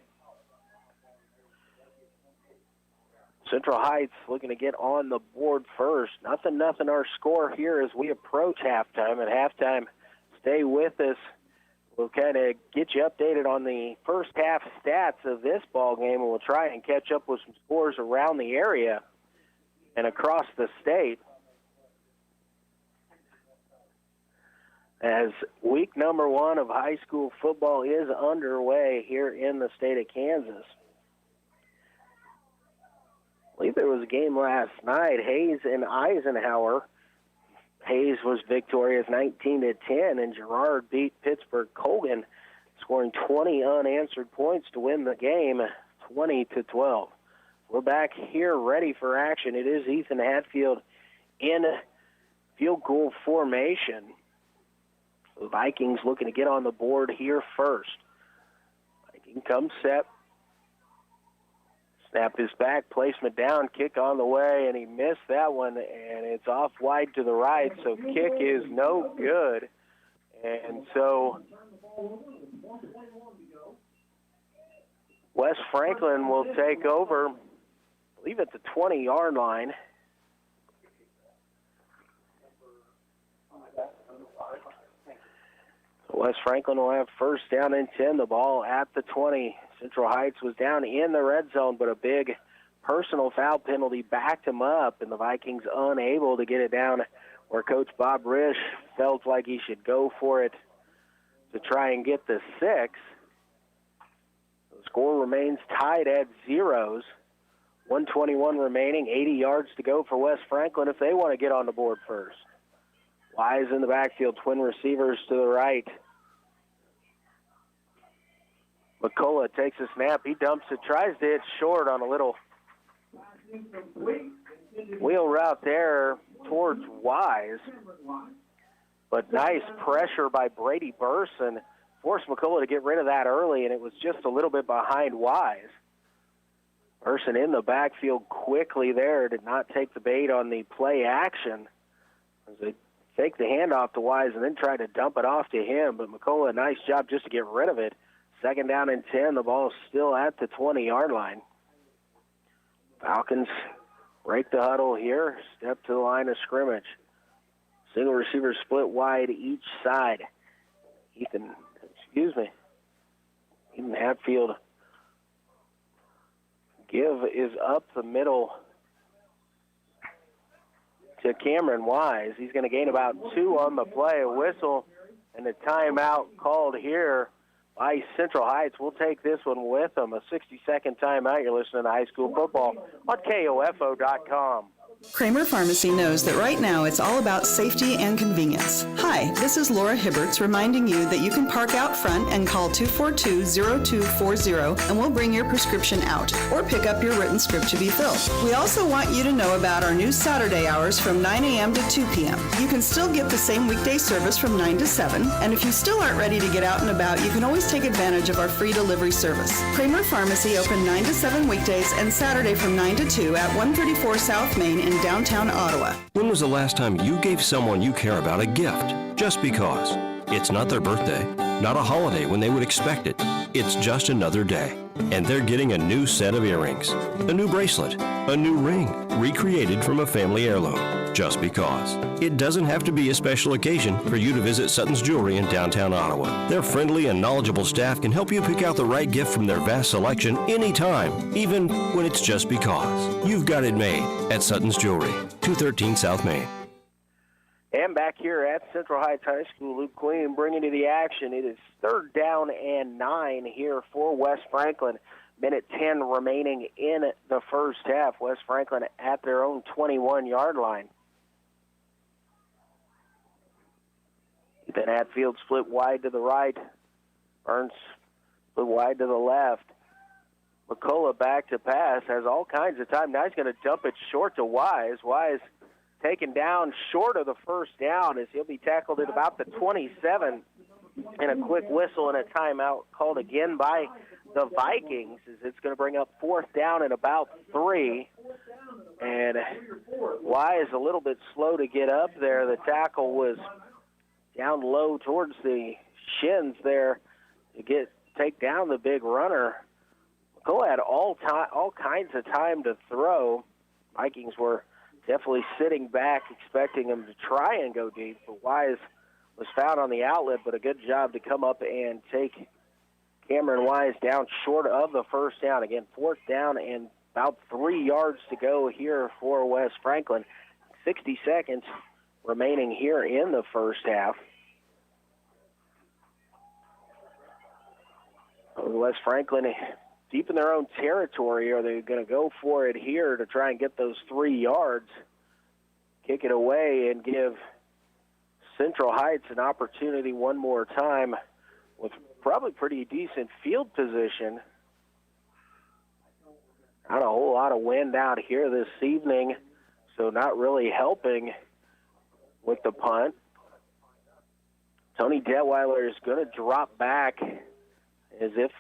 Central Heights looking to get on the board first. Nothing our score here as we approach halftime. At halftime, stay with us. We'll kind of get you updated on the first half stats of this ball game, and we'll try and catch up with some scores around the area and across the state. As week number 1 of high school football is underway here in the state of Kansas. I believe there was a game last night, Hayes and Eisenhower. Hayes was victorious 19-10, and Girard beat Pittsburgh Colgan, scoring 20 unanswered points to win the game, 20-12. We're back here ready for action. It is Ethan Hatfield in field goal formation. The Vikings looking to get on the board here first. Viking comes set. Snap is back, placement down, kick on the way, and he missed that one, and it's off wide to the right, so kick is no good. And so Wes Franklin will take over, I believe at the 20-yard line. Wes Franklin will have first down and 10, the ball at the 20. Central Heights was down in the red zone, but a big personal foul penalty backed him up, and the Vikings unable to get it down where Coach Bob Risch felt like he should go for it to try and get the 6. The score remains tied at 0. 1:21 remaining, 80 yards to go for Wes Franklin if they want to get on the board first. Wise in the backfield, twin receivers to the right. McCullough takes a snap. He dumps it, tries to hit short on a little wheel route there towards Wise. But nice pressure by Brady Burson forced McCullough to get rid of that early, and it was just a little bit behind Wise. Person in the backfield quickly there did not take the bait on the play action. As they take the handoff to Wise and then try to dump it off to him. But McCullough, a nice job just to get rid of it. 2nd down and 10. The ball is still at the 20-yard line. Falcons break the huddle here, step to the line of scrimmage. Single receiver split wide each side. Ethan Hatfield give is up the middle to Cameron Wise. He's going to gain about 2 on the play. A whistle and a timeout called here by Central Heights. We'll take this one with them. A 60-second timeout. You're listening to high school football on KOFO.com. Kramer Pharmacy knows that right now it's all about safety and convenience. Hi, this is Laura Hibberts reminding you that you can park out front and call 242-0240 and we'll bring your prescription out or pick up your written script to be filled. We also want you to know about our new Saturday hours from 9 a.m. to 2 p.m. You can still get the same weekday service from 9 to 7, and if you still aren't ready to get out and about, you can always take advantage of our free delivery service. Kramer Pharmacy open 9 to 7 weekdays and Saturday from 9 to 2 at 134 South Main in downtown Ottawa. When was the last time you gave someone you care about a gift just because? It's not their birthday, not a holiday when they would expect it. It's just another day. And they're getting a new set of earrings, a new bracelet, a new ring, recreated from a family heirloom, just because. It doesn't have to be a special occasion for you to visit Sutton's Jewelry in downtown Ottawa. Their friendly and knowledgeable staff can help you pick out the right gift from their vast selection anytime, even when it's just because. You've got it made at Sutton's Jewelry, 213 South Main. And back here at Central Heights High School, Luke Queen bringing you the action. It is 3rd down and 9 here for West Franklin. Minute 10 remaining in the first half. West Franklin at their own 21-yard line. Ethan Hatfield split wide to the right. Burns split wide to the left. McCullough back to pass. Has all kinds of time. Now he's going to dump it short to Wise. Wise taken down short of the first down as he'll be tackled at about the 27. And a quick whistle and a timeout called again by the Vikings as it's going to bring up 4th down and about 3. And Wise a little bit slow to get up there. The tackle was down low towards the shins there to take down the big runner. McCullough had all kinds of time to throw. Vikings were definitely sitting back, expecting him to try and go deep, but Wise was found on the outlet, but a good job to come up and take Cameron Wise down short of the first down. Again, 4th down and about 3 yards to go here for West Franklin. 60 seconds remaining here in the first half. West Franklin deep in their own territory. Are they going to go for it here to try and get those 3 yards, kick it away, and give Central Heights an opportunity one more time with probably pretty decent field position? Not a whole lot of wind out here this evening, so not really helping with the punt. Tony Detweiler is going to drop back as if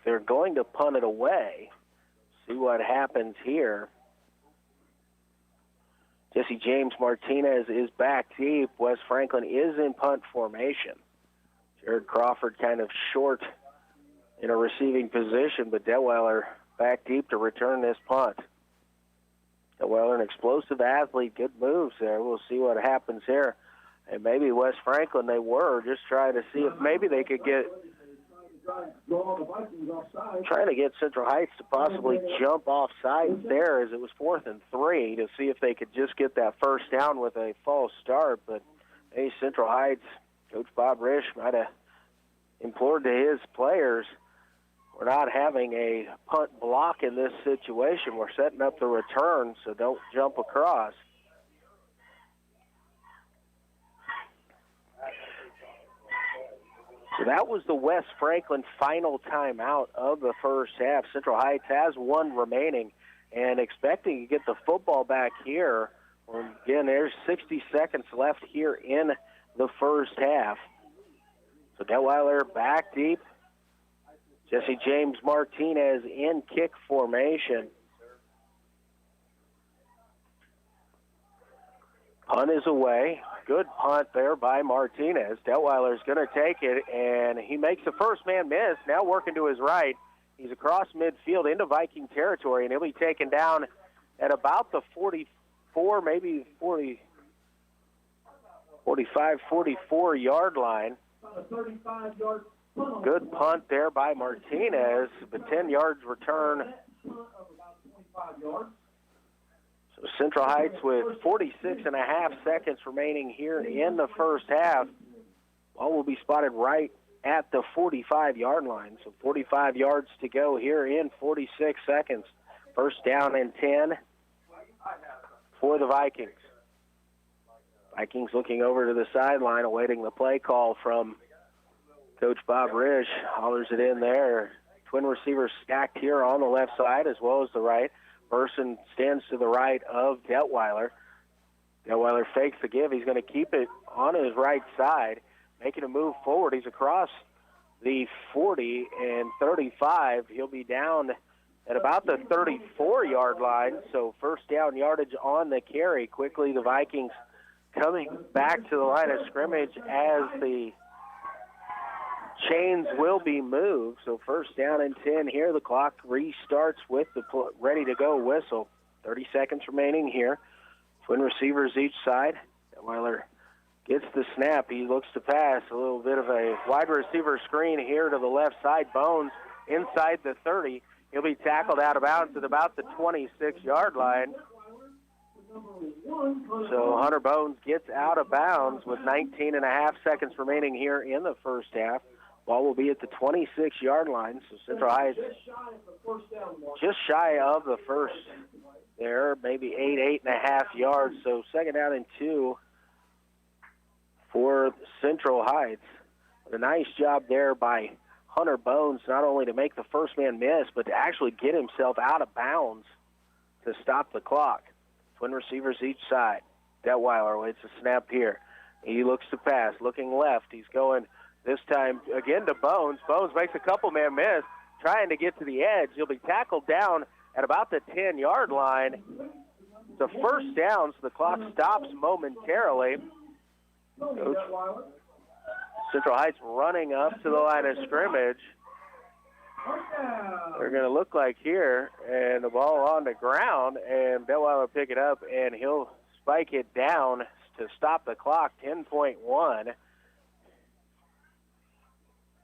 they're going to punt it away. See what happens here. Jesse James Martinez is back deep. West Franklin is in punt formation. Jared Crawford kind of short in a receiving position, but Detweiler back deep to return this punt. Detweiler, an explosive athlete, good moves there. We'll see what happens here. And maybe West Franklin, they were just trying to see if maybe they could get trying to get Central Heights to possibly jump off sides there as it was 4th and 3 to see if they could just get that first down with a false start. But hey, Central Heights, Coach Bob Risch might have implored to his players, we're not having a punt block in this situation. We're setting up the return, so don't jump across. So that was the West Franklin final timeout of the first half. Central Heights has one remaining and expecting to get the football back here. Again, there's 60 seconds left here in the first half. So Detweiler back deep Jesse James Martinez in kick formation. Punt is away. Good punt there by Martinez. Detweiler's going to take it, and he makes the first man miss. Now working to his right. He's across midfield into Viking territory, and he'll be taken down at about the 44, maybe 40, 45, 44-yard line. 35-yard punt. Good punt there by Martinez, but 10 yards return. So Central Heights with 46 and a half seconds remaining here in the first half. Ball will be spotted right at the 45-yard line. So 45 yards to go here in 46 seconds. First down and 10 for the Vikings. Vikings looking over to the sideline, awaiting the play call from Coach Bob Risch. Hollers it in there. Twin receivers stacked here on the left side as well as the right. Burson stands to the right of Detweiler. Detweiler fakes the give. He's going to keep it on his right side, making a move forward. He's across the 40 and 35. He'll be down at about the 34-yard line, so first down yardage on the carry. Quickly, the Vikings coming back to the line of scrimmage as the chains will be moved. So first down and 10 here. The clock restarts with the ready-to-go whistle. 30 seconds remaining here. Twin receivers each side. Detweiler gets the snap. He looks to pass. A little bit of a wide receiver screen here to the left side. Bones inside the 30. He'll be tackled out of bounds at about the 26-yard line. So Hunter Bones gets out of bounds with 19 and a half seconds remaining here in the first half. Ball will be at the 26-yard line. So Central Heights just shy of the first there, maybe 8.5 yards. So second down and 2 for Central Heights. A nice job there by Hunter Bones, not only to make the first man miss, but to actually get himself out of bounds to stop the clock. Twin receivers each side. Detweiler waits a snap here. He looks to pass, looking left. He's going this time again to Bones. Bones makes a couple man miss, trying to get to the edge. He'll be tackled down at about the 10-yard line. The first down, so the clock stops momentarily. Central Heights running up to the line of scrimmage. They're going to look like here, and the ball on the ground, and Detweiler will pick it up, and he'll spike it down to stop the clock, 10.1.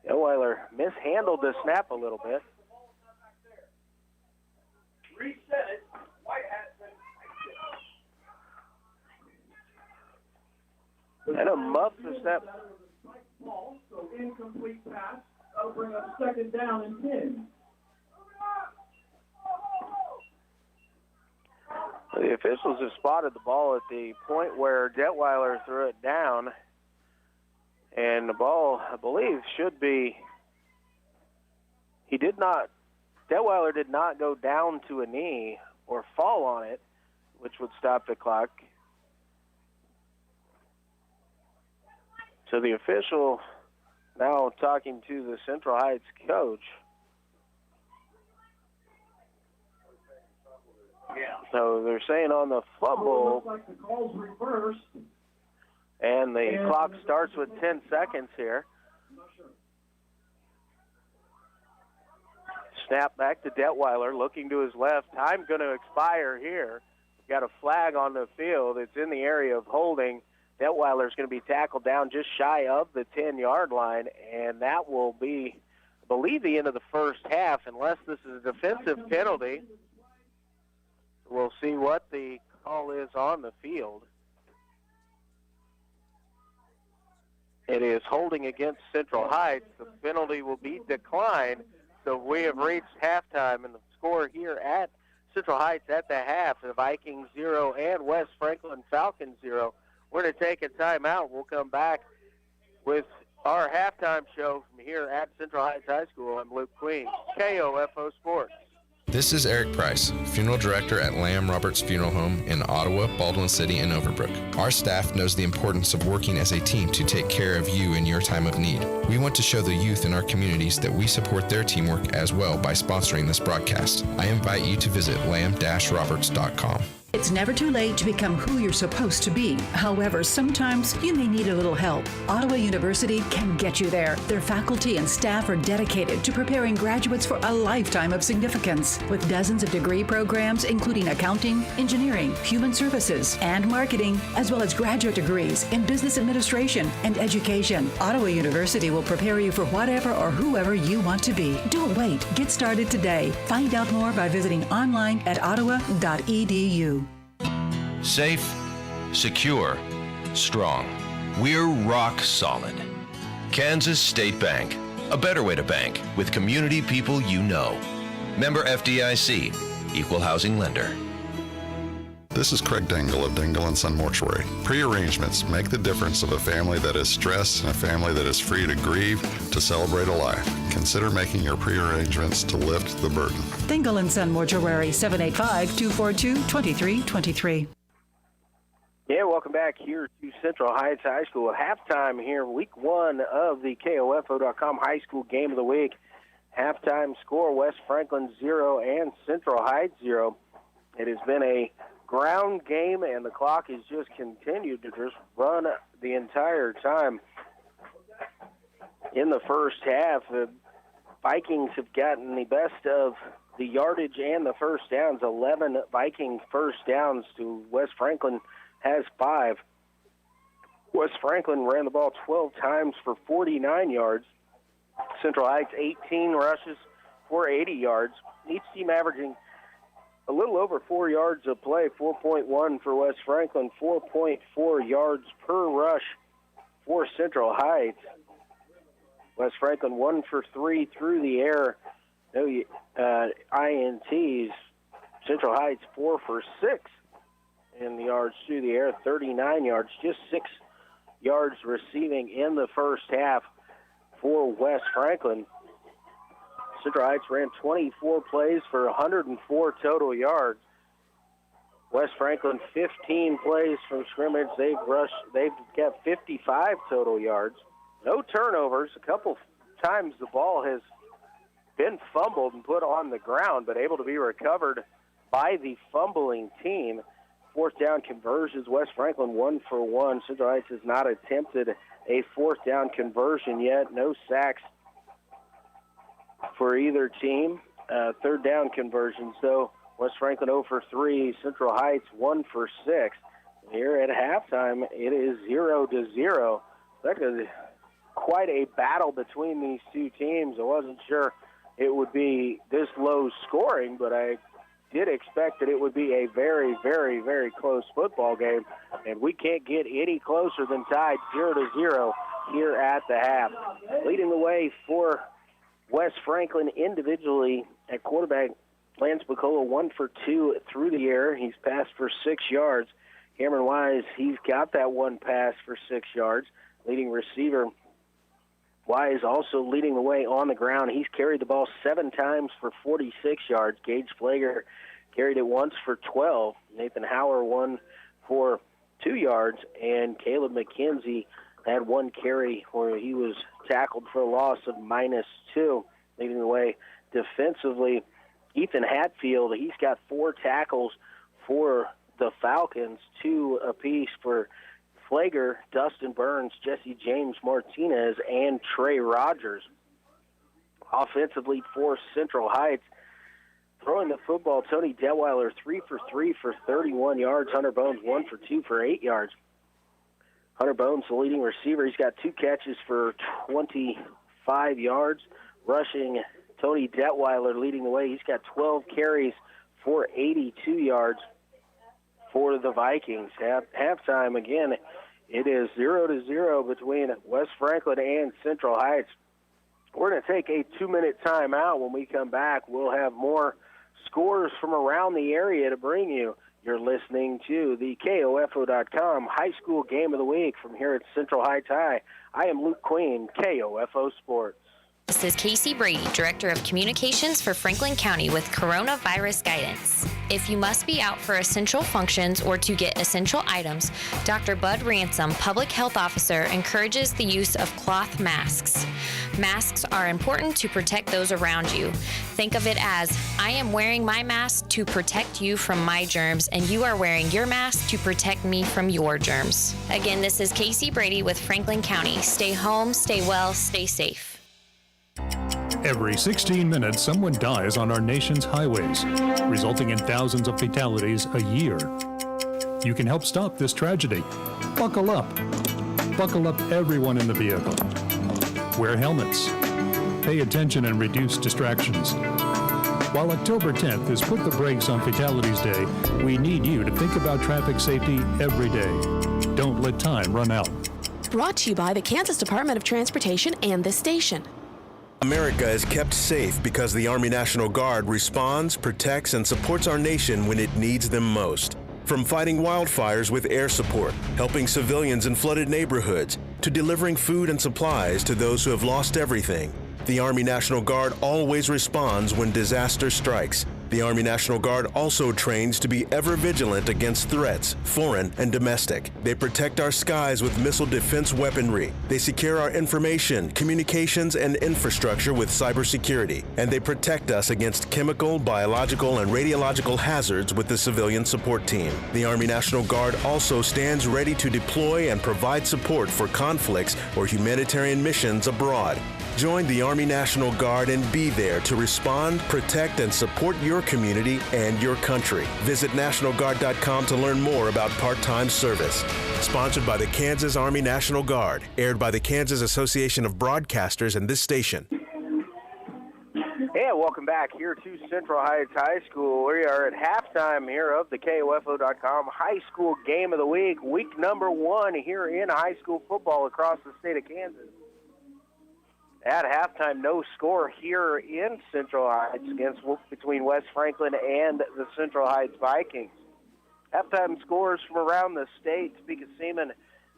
Detweiler mishandled the snap a little bit. Reset it. White hat. And a muff the snap. So incomplete pass. That'll bring up second down and 10. The officials have spotted the ball at the point where Detweiler threw it down. And the ball, I believe, should be... Detweiler did not go down to a knee or fall on it, which would stop the clock. So the official now talking to the Central Heights coach. Yeah. So they're saying on the fumble, Looks like the call's reversed. and the clock starts with 10 seconds here. I'm not sure. Snap back to Detweiler, looking to his left. Time going to expire here. Got a flag on the field. It's in the area of holding. Detweiler's going to be tackled down just shy of the 10-yard line, and that will be, I believe, the end of the first half, unless this is a defensive penalty. We'll see what the call is on the field. It is holding against Central Heights. The penalty will be declined. So we have reached halftime, and the score here at Central Heights at the half, the Vikings 0 and West Franklin Falcons 0. We're going to take a timeout. We'll come back with our halftime show from here at Central Heights High School. I'm Luke Queen, KOFO Sports. This is Eric Price, Funeral Director at Lamb Roberts Funeral Home in Ottawa, Baldwin City, and Overbrook. Our staff knows the importance of working as a team to take care of you in your time of need. We want to show the youth in our communities that we support their teamwork as well by sponsoring this broadcast. I invite you to visit lamb-roberts.com. It's never too late to become who you're supposed to be. However, sometimes you may need a little help. Ottawa University can get you there. Their faculty and staff are dedicated to preparing graduates for a lifetime of significance. With dozens of degree programs, including accounting, engineering, human services, and marketing, as well as graduate degrees in business administration and education, Ottawa University will prepare you for whatever or whoever you want to be. Don't wait. Get started today. Find out more by visiting online at ottawa.edu. Safe, secure, strong. We're rock solid. Kansas State Bank. A better way to bank with community people you know. Member FDIC. Equal housing lender. This is Craig Dingle of Dingle & Son Mortuary. Pre-arrangements make the difference of a family that is stressed and a family that is free to grieve, to celebrate a life. Consider making your pre-arrangements to lift the burden. Dingle & Son Mortuary, 785-242-2323. Yeah, welcome back here to Central Heights High School. Halftime here, week one of the KOFO.com High School Game of the Week. Halftime score, West Franklin 0 and Central Heights 0. It has been a ground game, and the clock has just continued to just run the entire time. In the first half, the Vikings have gotten the best of the yardage and the first downs. 11 Viking first downs to West Franklin has 5. West Franklin ran the ball 12 times for 49 yards. Central Heights 18 rushes for 80 yards. Each team averaging a little over 4 yards of play, 4.1 for West Franklin, 4.4 yards per rush for Central Heights. West Franklin 1 for 3 through the air. No INTs. Central Heights 4 for 6 in the yards through the air, 39 yards, just 6 yards receiving in the first half for West Franklin. Central Heights ran 24 plays for 104 total yards. West Franklin 15 plays from scrimmage. They've got 55 total yards. No turnovers. A couple times the ball has been fumbled and put on the ground, but able to be recovered by the fumbling team. Fourth down conversions, West Franklin 1 for 1. Central Heights has not attempted a fourth down conversion yet. No sacks for either team. Third down conversions, though. West Franklin 0 for 3. Central Heights 1 for 6. Here at halftime, it is 0-0. That is quite a battle between these two teams. I wasn't sure it would be this low scoring, but I did expect that it would be a very, very, very close football game, and we can't get any closer than tied 0-0 here at the half. Leading the way for West Franklin individually at quarterback, Lance Picola 1 for 2 through the air. He's passed for 6 yards. Cameron Wise, he's got that one pass for 6 yards. Leading receiver, Wise also leading the way on the ground. He's carried the ball 7 times for 46 yards. Gage Flager carried it once for 12. Nathan Hauer 1 for 2 yards. And Caleb McKenzie had 1 carry where he was tackled for a loss of -2. Leading the way defensively, Ethan Hatfield, he's got 4 tackles for the Falcons, 2 apiece for Flager, Dustin Burns, Jesse James Martinez, and Trey Rogers. Offensively for Central Heights, throwing the football, Tony Detweiler 3 for 3 for 31 yards. Hunter Bones 1 for 2 for 8 yards. Hunter Bones, the leading receiver, he's got 2 catches for 25 yards. Rushing, Tony Detweiler leading the way. He's got 12 carries for 82 yards for the Vikings. Halftime, again, it is 0-0 between West Franklin and Central Heights. We're going to take a 2-minute timeout. When we come back, we'll have more scores from around the area to bring you. You're listening to the KOFO.com High School Game of the Week from here at Central Heights High. I am Luke Queen, KOFO Sports. This is Casey Brady, Director of Communications for Franklin County with Coronavirus Guidance. If you must be out for essential functions or to get essential items, Dr. Bud Ransom, Public Health Officer, encourages the use of cloth masks. Masks are important to protect those around you. Think of it as, I am wearing my mask to protect you from my germs, and you are wearing your mask to protect me from your germs. Again, this is Casey Brady with Franklin County. Stay home, stay well, stay safe. Every 16 minutes, someone dies on our nation's highways, resulting in thousands of fatalities a year. You can help stop this tragedy. Buckle up. Buckle up everyone in the vehicle. Wear helmets. Pay attention and reduce distractions. While October 10th is Put the Brakes on Fatalities Day, we need you to think about traffic safety every day. Don't let time run out. Brought to you by the Kansas Department of Transportation and this station. America is kept safe because the Army National Guard responds, protects, and supports our nation when it needs them most. From fighting wildfires with air support, helping civilians in flooded neighborhoods, to delivering food and supplies to those who have lost everything, the Army National Guard always responds when disaster strikes. The Army National Guard also trains to be ever vigilant against threats, foreign and domestic. They protect our skies with missile defense weaponry. They secure our information, communications, and infrastructure with cybersecurity. And they protect us against chemical, biological, and radiological hazards with the civilian support team. The Army National Guard also stands ready to deploy and provide support for conflicts or humanitarian missions abroad. Join the Army National Guard and be there to respond, protect, and support your community and your country. Visit NationalGuard.com to learn more about part-time service. Sponsored by the Kansas Army National Guard. Aired by the Kansas Association of Broadcasters and this station. Yeah, welcome back here to Central Heights High School. We are at halftime here of the KOFO.com High School Game of the Week. Week number 1 here in high school football across the state of Kansas. At halftime, no score here in Central Heights between West Franklin and the Central Heights Vikings. Halftime scores from around the state. Topeka Seaman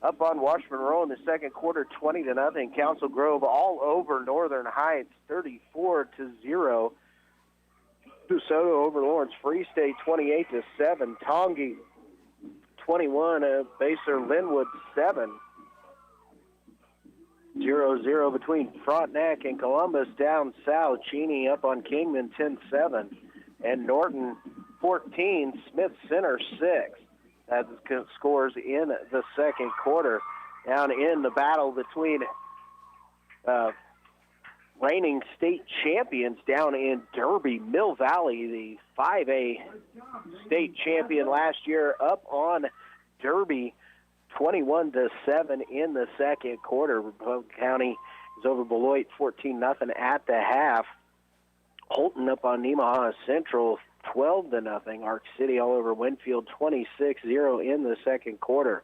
up on Washburn Row in the second quarter, 20-0. Council Grove all over Northern Heights, 34-0. DeSoto over Lawrence Free State, 28-7. Tongi, 21. Baser Linwood, 7. 0-0 between Frontenac and Columbus down south. Cheney up on Kingman 10-7. And Norton 14, Smith Center 6. That's scores in the second quarter. Down in the battle between reigning state champions down in Derby, Mill Valley, the 5A state champion last year, up on Derby 21-7 in the second quarter. Republic County is over Beloit 14-0 at the half. Holton up on Nemaha Central 12-0. Ark City all over Winfield 26-0 in the second quarter.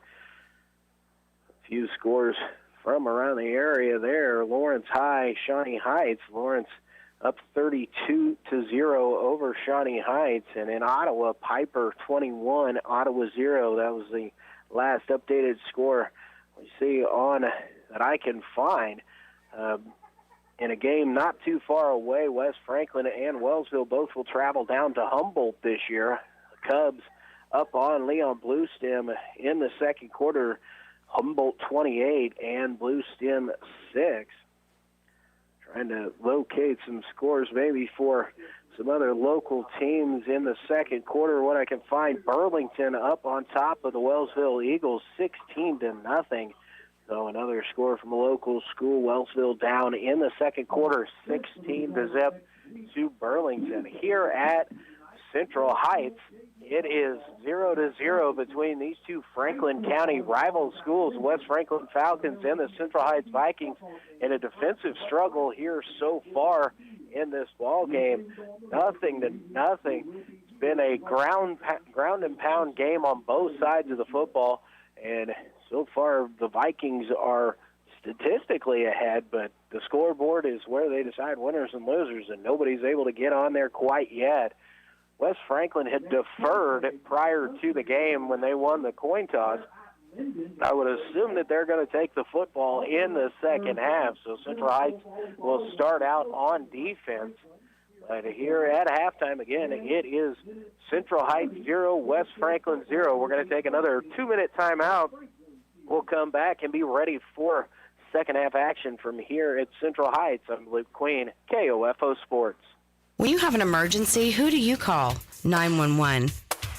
A few scores from around the area there. Lawrence High, Shawnee Heights. Lawrence up 32-0 over Shawnee Heights. And in Ottawa, Piper 21, Ottawa 0. That was the last updated score we see on that I can find. In a game not too far away, West Franklin and Wellsville both will travel down to Humboldt this year. The Cubs up on Leon Bluestem in the second quarter, Humboldt 28 and Bluestem 6. Trying to locate some scores maybe for some other local teams in the second quarter. What I can find, Burlington up on top of the Wellsville Eagles 16-0. So another score from a local school. Wellsville down in the second quarter, 16-0 to Burlington. Here at Central Heights, it is 0-0 between these two Franklin County rival schools, West Franklin Falcons and the Central Heights Vikings, in a defensive struggle here so far in this ball game. 0-0. It's been a ground and pound game on both sides of the football, and so far the Vikings are statistically ahead, but the scoreboard is where they decide winners and losers, and nobody's able to get on there quite yet. West Franklin had deferred prior to the game when they won the coin toss, I would assume that they're going to take the football in the second half. So Central Heights will start out on defense. But here at halftime, again, it is Central Heights 0, West Franklin 0. We're going to take another 2-minute timeout. We'll come back and be ready for second half action from here at Central Heights. I'm Luke Queen, KOFO Sports. When you have an emergency, who do you call? 911.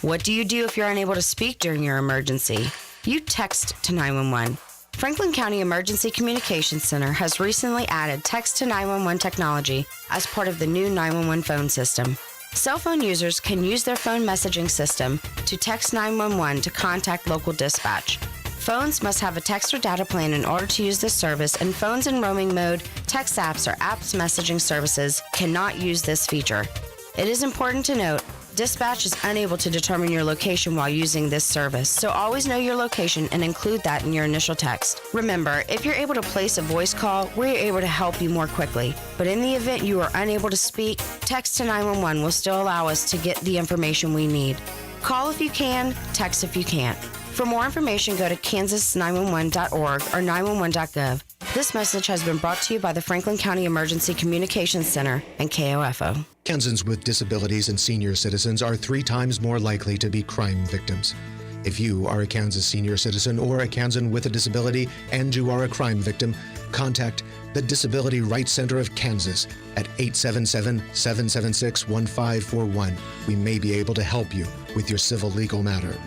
What do you do if you're unable to speak during your emergency? You text to 911. Franklin County Emergency Communications Center has recently added text to 911 technology as part of the new 911 phone system. Cell phone users can use their phone messaging system to text 911 to contact local dispatch. Phones must have a text or data plan in order to use this service, and phones in roaming mode, text apps, or apps messaging services cannot use this feature. It is important to note, dispatch is unable to determine your location while using this service, so always know your location and include that in your initial text. Remember, if you're able to place a voice call, we're able to help you more quickly. But in the event you are unable to speak, text to 911 will still allow us to get the information we need. Call if you can, text if you can't. For more information, go to kansas911.org or 911.gov. This message has been brought to you by the Franklin County Emergency Communications Center and KOFO. Kansans with disabilities and senior citizens are 3 times more likely to be crime victims. If you are a Kansas senior citizen or a Kansan with a disability and you are a crime victim, contact the Disability Rights Center of Kansas at 877-776-1541. We may be able to help you with your civil legal matter.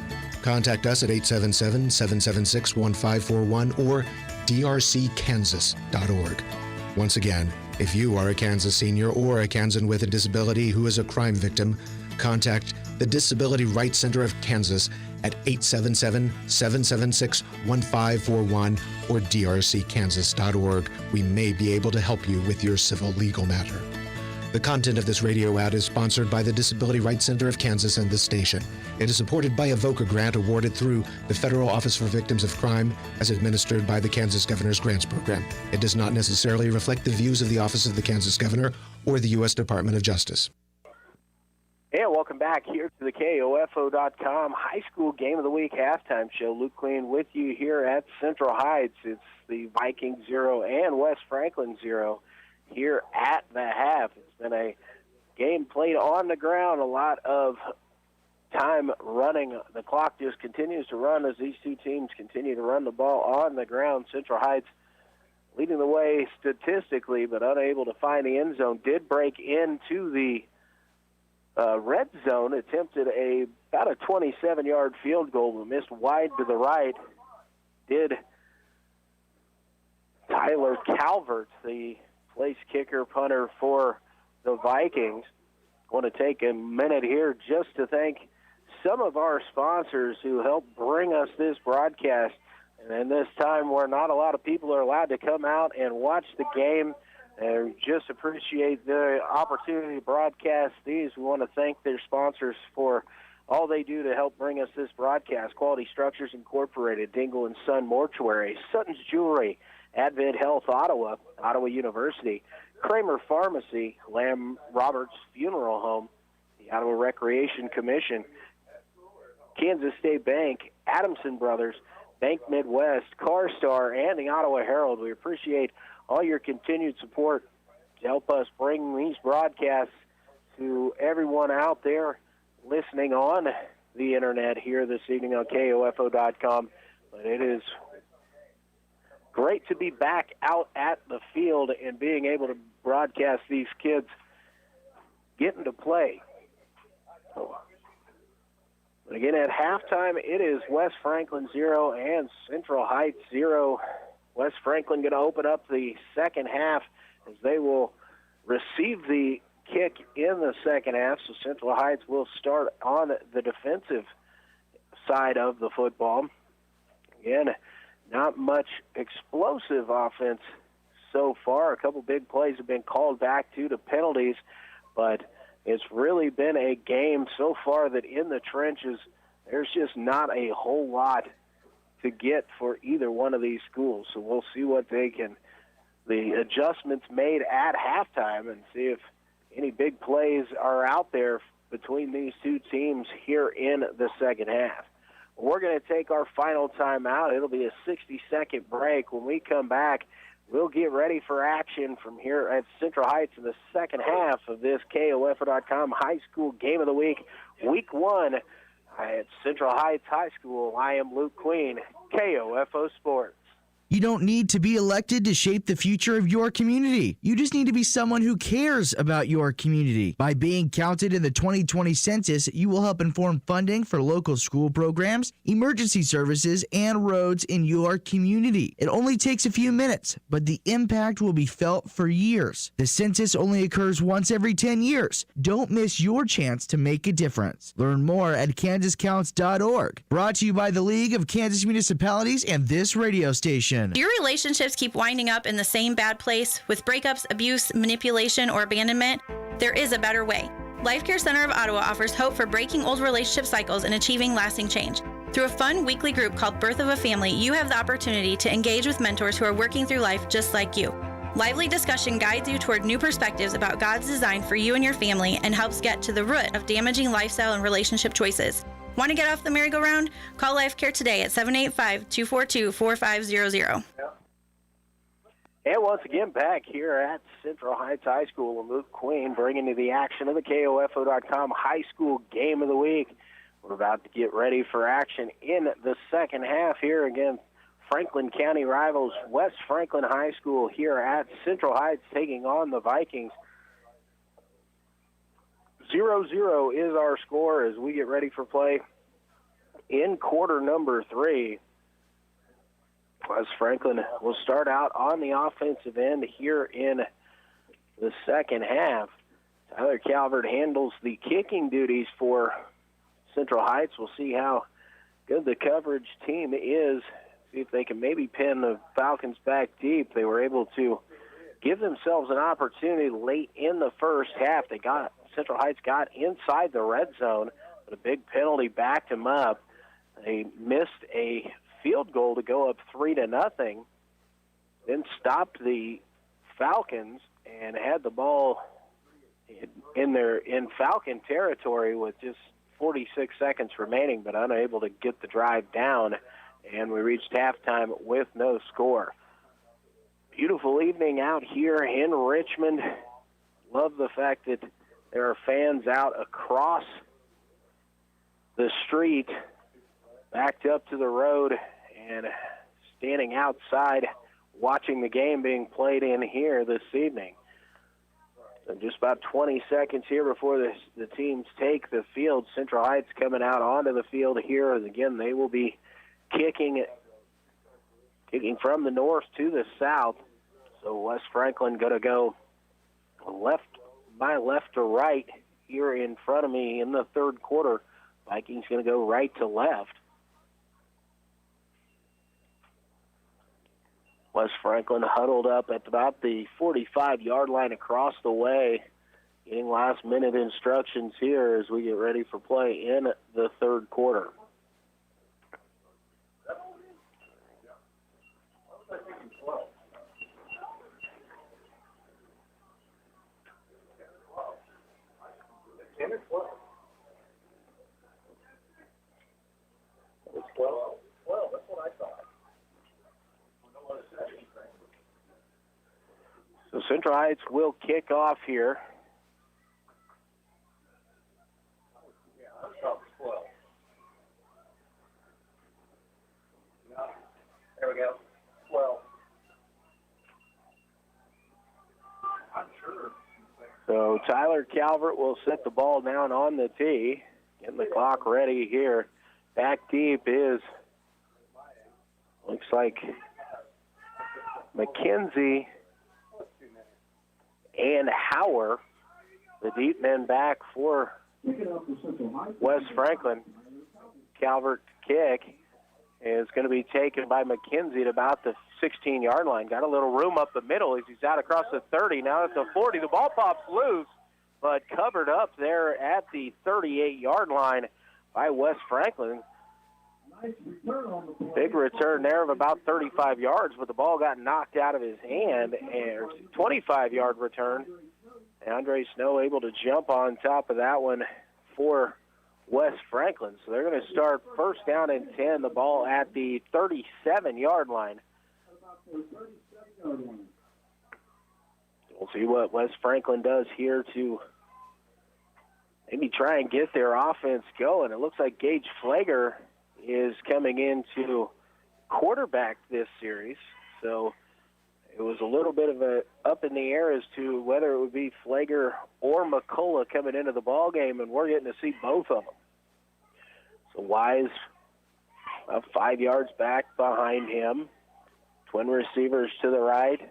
Contact us at 877-776-1541 or drckansas.org. Once again, if you are a Kansas senior or a Kansan with a disability who is a crime victim, contact the Disability Rights Center of Kansas at 877-776-1541 or drckansas.org. We may be able to help you with your civil legal matter. The content of this radio ad is sponsored by the Disability Rights Center of Kansas and this station. It is supported by a VOCA grant awarded through the Federal Office for Victims of Crime as administered by the Kansas Governor's Grants Program. It does not necessarily reflect the views of the Office of the Kansas Governor or the U.S. Department of Justice. And welcome back here to the KOFO.com High School Game of the Week halftime show. Luke Queen with you here at Central Heights. It's the Vikings 0 and West Franklin 0 here at the half. It's been a game played on the ground, a lot of time running. The clock just continues to run as these two teams continue to run the ball on the ground. Central Heights leading the way statistically, but unable to find the end zone. Did break into the red zone, attempted about a 27-yard field goal, but missed wide to the right. Did Tyler Calvert, the place kicker punter for the Vikings. I want to take a minute here just to thank some of our sponsors who helped bring us this broadcast. And in this time where not a lot of people are allowed to come out and watch the game, and just appreciate the opportunity to broadcast these. We want to thank their sponsors for all they do to help bring us this broadcast. Quality Structures Incorporated, Dingle & Son Mortuary, Sutton's Jewelry, Advent Health Ottawa, Ottawa University, Kramer Pharmacy, Lamb Roberts Funeral Home, the Ottawa Recreation Commission, Kansas State Bank, Adamson Brothers, Bank Midwest, CarStar, and the Ottawa Herald. We appreciate all your continued support to help us bring these broadcasts to everyone out there listening on the internet here this evening on KOFO.com. But it is great to be back out at the field and being able to broadcast these kids getting to play. But again, at halftime, it is West Franklin 0 and Central Heights 0. West Franklin going to open up the second half as they will receive the kick in the second half. So Central Heights will start on the defensive side of the football. Again, not much explosive offense so far. A couple big plays have been called back due to penalties, but it's really been a game so far that in the trenches, there's just not a whole lot to get for either one of these schools. So we'll see what they can, the adjustments made at halftime, and see if any big plays are out there between these two teams here in the second half. We're going to take our final timeout. It'll be a 60-second break. When we come back, we'll get ready for action from here at Central Heights in the second half of this KOFO.com High School Game of the Week, Week 1 at Central Heights High School. I am Luke Queen, KOFO Sports. You don't need to be elected to shape the future of your community. You just need to be someone who cares about your community. By being counted in the 2020 census, you will help inform funding for local school programs, emergency services, and roads in your community. It only takes a few minutes, but the impact will be felt for years. The census only occurs once every 10 years. Don't miss your chance to make a difference. Learn more at kansascounts.org. Brought to you by the League of Kansas Municipalities and this radio station. Do your relationships keep winding up in the same bad place with breakups, abuse, manipulation, or abandonment? There is a better way. Life Care Center of Ottawa offers hope for breaking old relationship cycles and achieving lasting change. Through a fun weekly group called Birth of a Family, you have the opportunity to engage with mentors who are working through life just like you. Lively discussion guides you toward new perspectives about God's design for you and your family and helps get to the root of damaging lifestyle and relationship choices. Want to get off the merry-go-round? Call Life Care today at 785-242-4500. And once again, back here at Central Heights High School with Luke Queen, bringing you the action of the KOFO.com High School Game of the Week. We're about to get ready for action in the second half here against Franklin County rivals West Franklin High School here at Central Heights taking on the Vikings. 0-0 is our score as we get ready for play in quarter number 3. West Franklin will start out on the offensive end here in the second half. Tyler Calvert handles the kicking duties for Central Heights. We'll see how good the coverage team is, see if they can maybe pin the Falcons back deep. They were able to give themselves an opportunity late in the first half. Central Heights got inside the red zone, but a big penalty backed them up. They missed a field goal to go up 3-0, then stopped the Falcons and had the ball in Falcon territory with just 46 seconds remaining, but unable to get the drive down, and we reached halftime with no score. Beautiful evening out here in Richmond. Love the fact that there are fans out across the street, backed up to the road, and standing outside watching the game being played in here this evening. So just about 20 seconds here before the teams take the field. Central Heights coming out onto the field here. And again, they will be kicking from the north to the south. So West Franklin going to go left to right here in front of me in the third quarter. Vikings going to go right to left. West Franklin huddled up at about the 45-yard line across the way, getting last-minute instructions here as we get ready for play in the third quarter. So Central Heights will kick off here. There we go. 12. So Tyler Calvert will set the ball down on the tee, getting the clock ready here. Back deep is, looks like McKenzie and Hauer, the deep men back for West Franklin. Calvert kick is going to be taken by McKenzie at about the 16-yard line. Got a little room up the middle as he's out across the 30. Now at the 40. The ball pops loose, but covered up there at the 38-yard line by West Franklin. Big return there of about 35 yards, but the ball got knocked out of his hand. And 25-yard return. Andre Snow able to jump on top of that one for West Franklin. So they're going to start first down and 10, the ball at the 37-yard line. We'll see what West Franklin does here to maybe try and get their offense going. It looks like Gage Flager is coming in to quarterback this series. So it was a little bit of a up in the air as to whether it would be Flager or McCullough coming into the ball game, and we're getting to see both of them. So Wise 5 yards back behind him. Twin receivers to the right.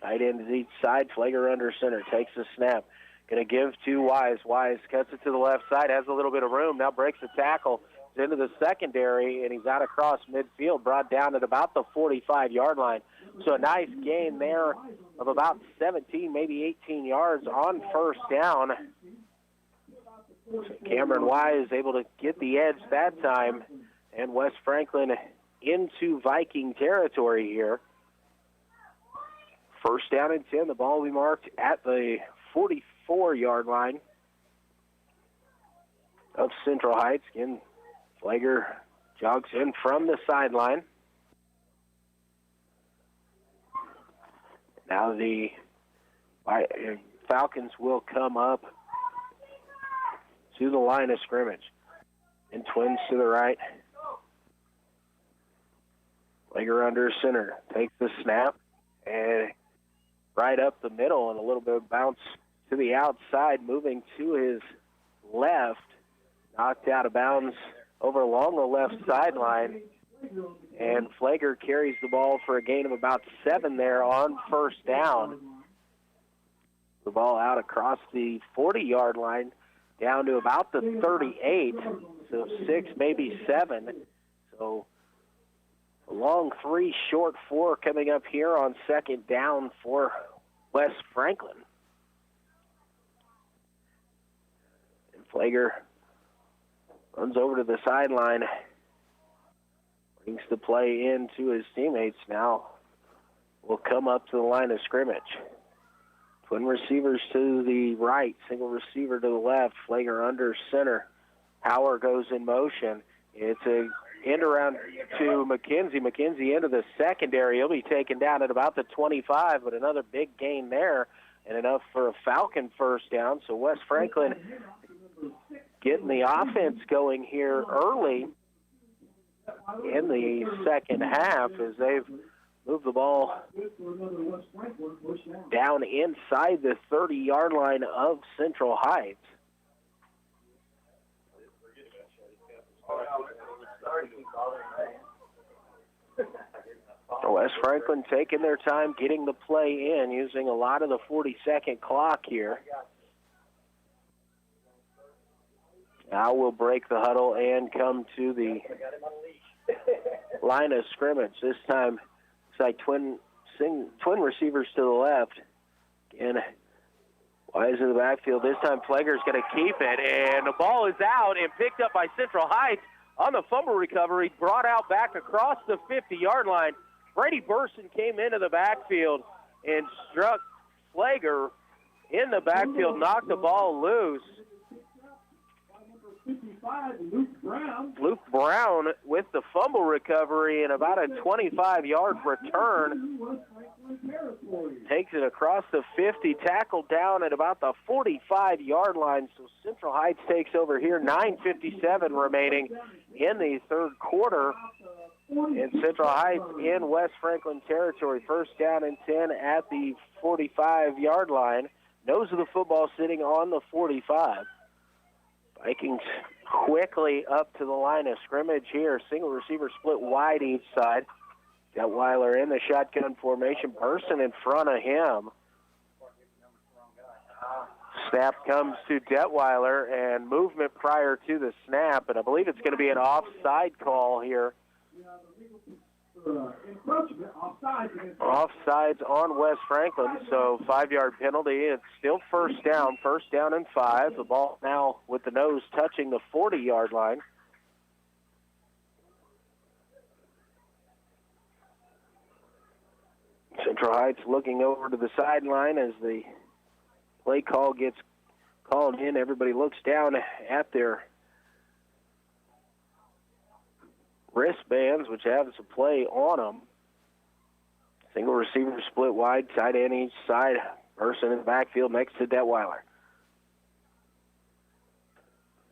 Tight ends each side. Flager under center. Takes the snap. Going to give to Wise. Wise cuts it to the left side. Has a little bit of room. Now breaks the tackle. He's into the secondary, and he's out across midfield. Brought down at about the 45-yard line. So a nice gain there of about 17, maybe 18 yards on first down. So Cameron Wise able to get the edge that time, and West Franklin into Viking territory here. First down and 10. The ball will be marked at the 44-yard line of Central Heights. Again, Flager jogs in from the sideline. Now the Falcons will come up to the line of scrimmage. And Twins to the right. Flager under center. Takes the snap and right up the middle, and a little bit of bounce to the outside, moving to his left. Knocked out of bounds over along the left sideline. And Flager carries the ball for a gain of about 7 there on first down. The ball out across the 40-yard line down to about the 38. So 6, maybe 7. So a long 3, short 4 coming up here on second down for West Franklin. And Flager runs over to the sideline. Brings the play in to his teammates now. Will come up to the line of scrimmage. Twin receivers to the right, single receiver to the left. Flager under center. Hauer goes in motion. It's a end around to McKenzie. McKenzie into the secondary. He'll be taken down at about the 25, but another big gain there, and enough for a Falcon first down. So West Franklin getting the offense going here early in the second half as they've moved the ball down inside the 30-yard line of Central Heights. West Franklin taking their time getting the play in, using a lot of the 40-second clock here. Now we'll break the huddle and come to the line of scrimmage. This time, it's like twin receivers to the left. And Wise in the backfield. This time, Flager's going to keep it. And the ball is out and picked up by Central Heights on the fumble recovery. Brought out back across the 50-yard line. Brady Burson came into the backfield and struck Flager in the backfield, knocked the ball loose. Luke Brown with the fumble recovery and about a 25-yard return. Takes it across the 50, tackled down at about the 45-yard line. So Central Heights takes over here. 9:57 remaining in the third quarter. And Central Heights in West Franklin territory. First down and 10 at the 45-yard line. Nose of the football sitting on the 45. Vikings quickly up to the line of scrimmage here. Single receiver split wide each side. Detweiler in the shotgun formation. Burson in front of him. Snap comes to Detweiler, and movement prior to the snap. And I believe it's going to be an offside call here. Offsides on West Franklin, so 5-yard penalty. It's still first down and 5. The ball now with the nose touching the 40-yard line. Central Heights looking over to the sideline as the play call gets called in. Everybody looks down at their wristbands, which have some play on them. Single receiver split wide, tight end each side. Person in the backfield next to Detweiler.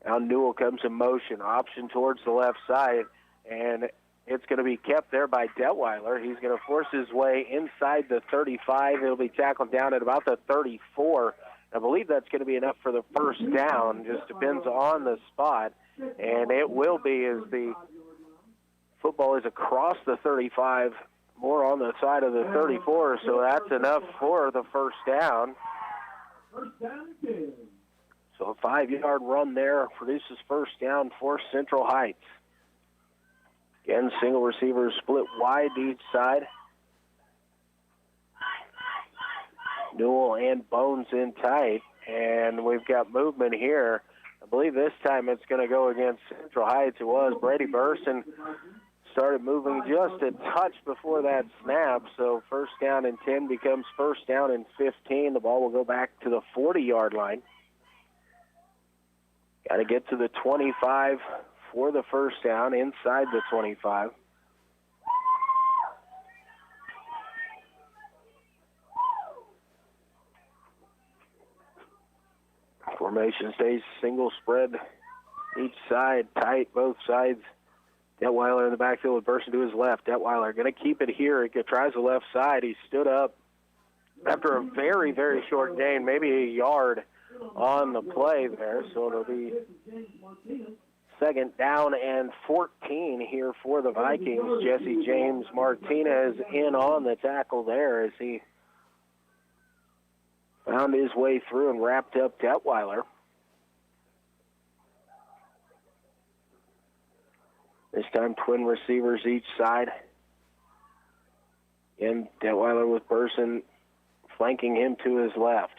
Now Newell comes in motion, option towards the left side, and it's going to be kept there by Detweiler. He's going to force his way inside the 35. He'll be tackled down at about the 34. I believe that's going to be enough for the first down. Just depends on the spot, and it will be as the football is across the 35, more on the side of the 34, so that's enough for the first down. So a 5-yard run there produces first down for Central Heights. Again, single receivers split wide each side. Newell and Bones in tight, and we've got movement here. I believe this time it's going to go against Central Heights. It was Brady Burson started moving just a touch before that snap, so first down and 10 becomes first down and 15. The ball will go back to the 40-yard line. Got to get to the 25 for the first down, inside the 25. Formation stays single spread each side, tight both sides. Detweiler in the backfield with Burson to his left. Detweiler going to keep it here. He tries the left side. He stood up after a very, very short gain, maybe a yard on the play there. So it'll be second down and 14 here for the Vikings. Jesse James Martinez in on the tackle there as he found his way through and wrapped up Detweiler. This time, twin receivers each side. And Detweiler with Burson flanking him to his left.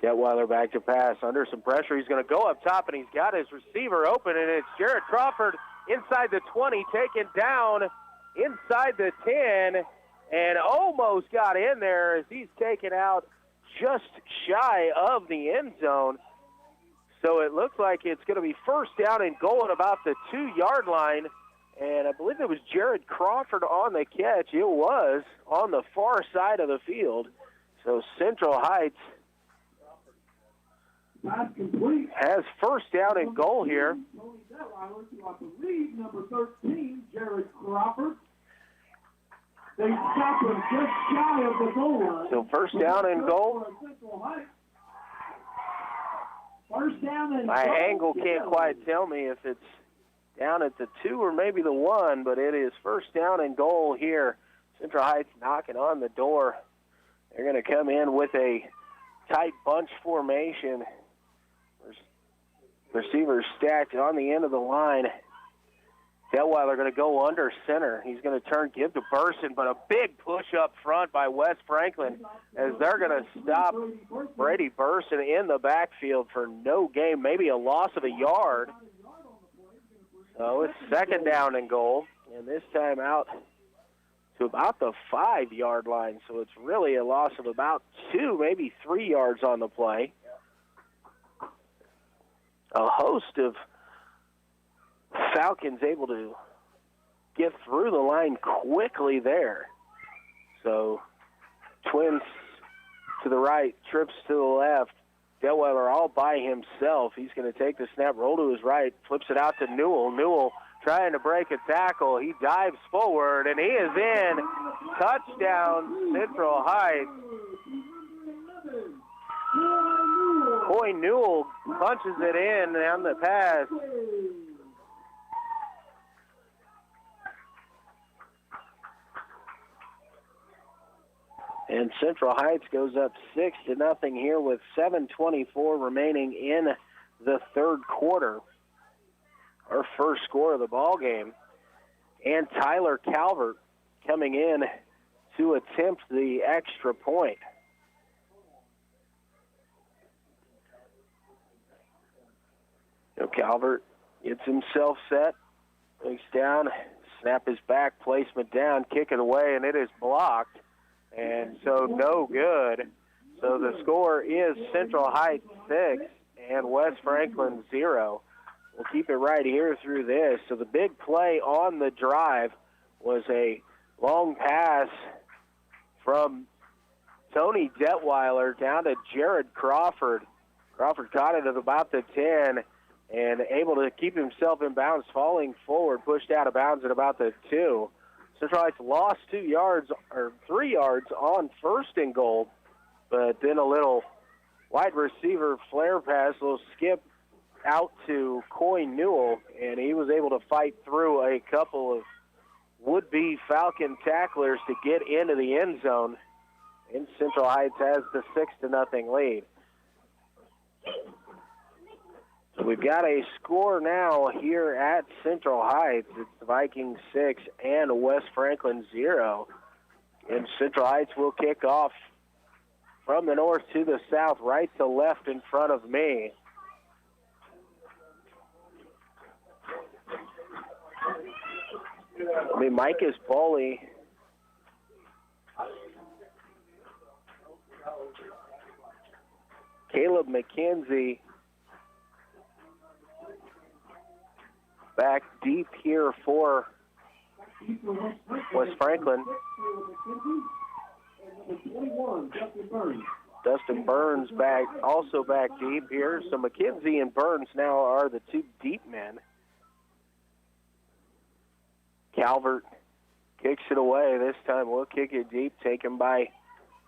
Detweiler back to pass. Under some pressure, he's going to go up top, and he's got his receiver open, and it's Jared Crawford inside the 20, taken down inside the 10, and almost got in there as he's taken out just shy of the end zone. So it looks like it's going to be first down and goal at about the 2-yard line. And I believe it was Jared Crawford on the catch. It was on the far side of the field. So Central Heights has first down and goal here. Number 13, Jared Crawford. They stop him just shy of the goal line. So first down and goal. First down and My goal. angle can't quite tell me if it's down at the 2 or maybe the 1, but it is first down and goal here. Central Heights knocking on the door. They're going to come in with a tight bunch formation. Receivers stacked on the end of the line. Detweiler going to go under center. He's going to turn, give to Burson, but a big push up front by Wes Franklin as they're going to stop Brady Burson in the backfield for no gain, maybe a loss of a yard. So it's second down and goal, and this time out to about the 5-yard line. So it's really a loss of about 2, maybe 3 yards on the play. A host of Falcons able to get through the line quickly there. So Twins to the right, trips to the left. Detweiler all by himself. He's going to take the snap, roll to his right, flips it out to Newell. Newell trying to break a tackle. He dives forward, and he is in. Touchdown, Central Heights. Coy Newell punches it in on the pass. And Central Heights goes up 6-0 here with 7:24 remaining in the third quarter. Our first score of the ball game. And Tyler Calvert coming in to attempt the extra point. Calvert gets himself set, looks down, snap is back, placement down, kick it away, and it is blocked. And so no good. So the score is Central Heights 6 and West Franklin 0. We'll keep it right here through this. So the big play on the drive was a long pass from Tony Detweiler down to Jared Crawford. Crawford caught it at about the 10 and able to keep himself in bounds, falling forward, pushed out of bounds at about the 2. Central Heights lost 3 yards on first and goal, but then a little wide receiver flare pass, a little skip out to Coy Newell, and he was able to fight through a couple of would-be Falcon tacklers to get into the end zone. And Central Heights has the 6-0 lead. So we've got a score now here at Central Heights. It's the Vikings 6 and West Franklin 0. And Central Heights will kick off from the north to the south, right to left in front of me. Micah's Foley. Caleb McKenzie back deep here for West Franklin. Dustin Burns also back deep here. So McKenzie and Burns now are the 2 deep men. Calvert kicks it away. This time we'll kick it deep, taken by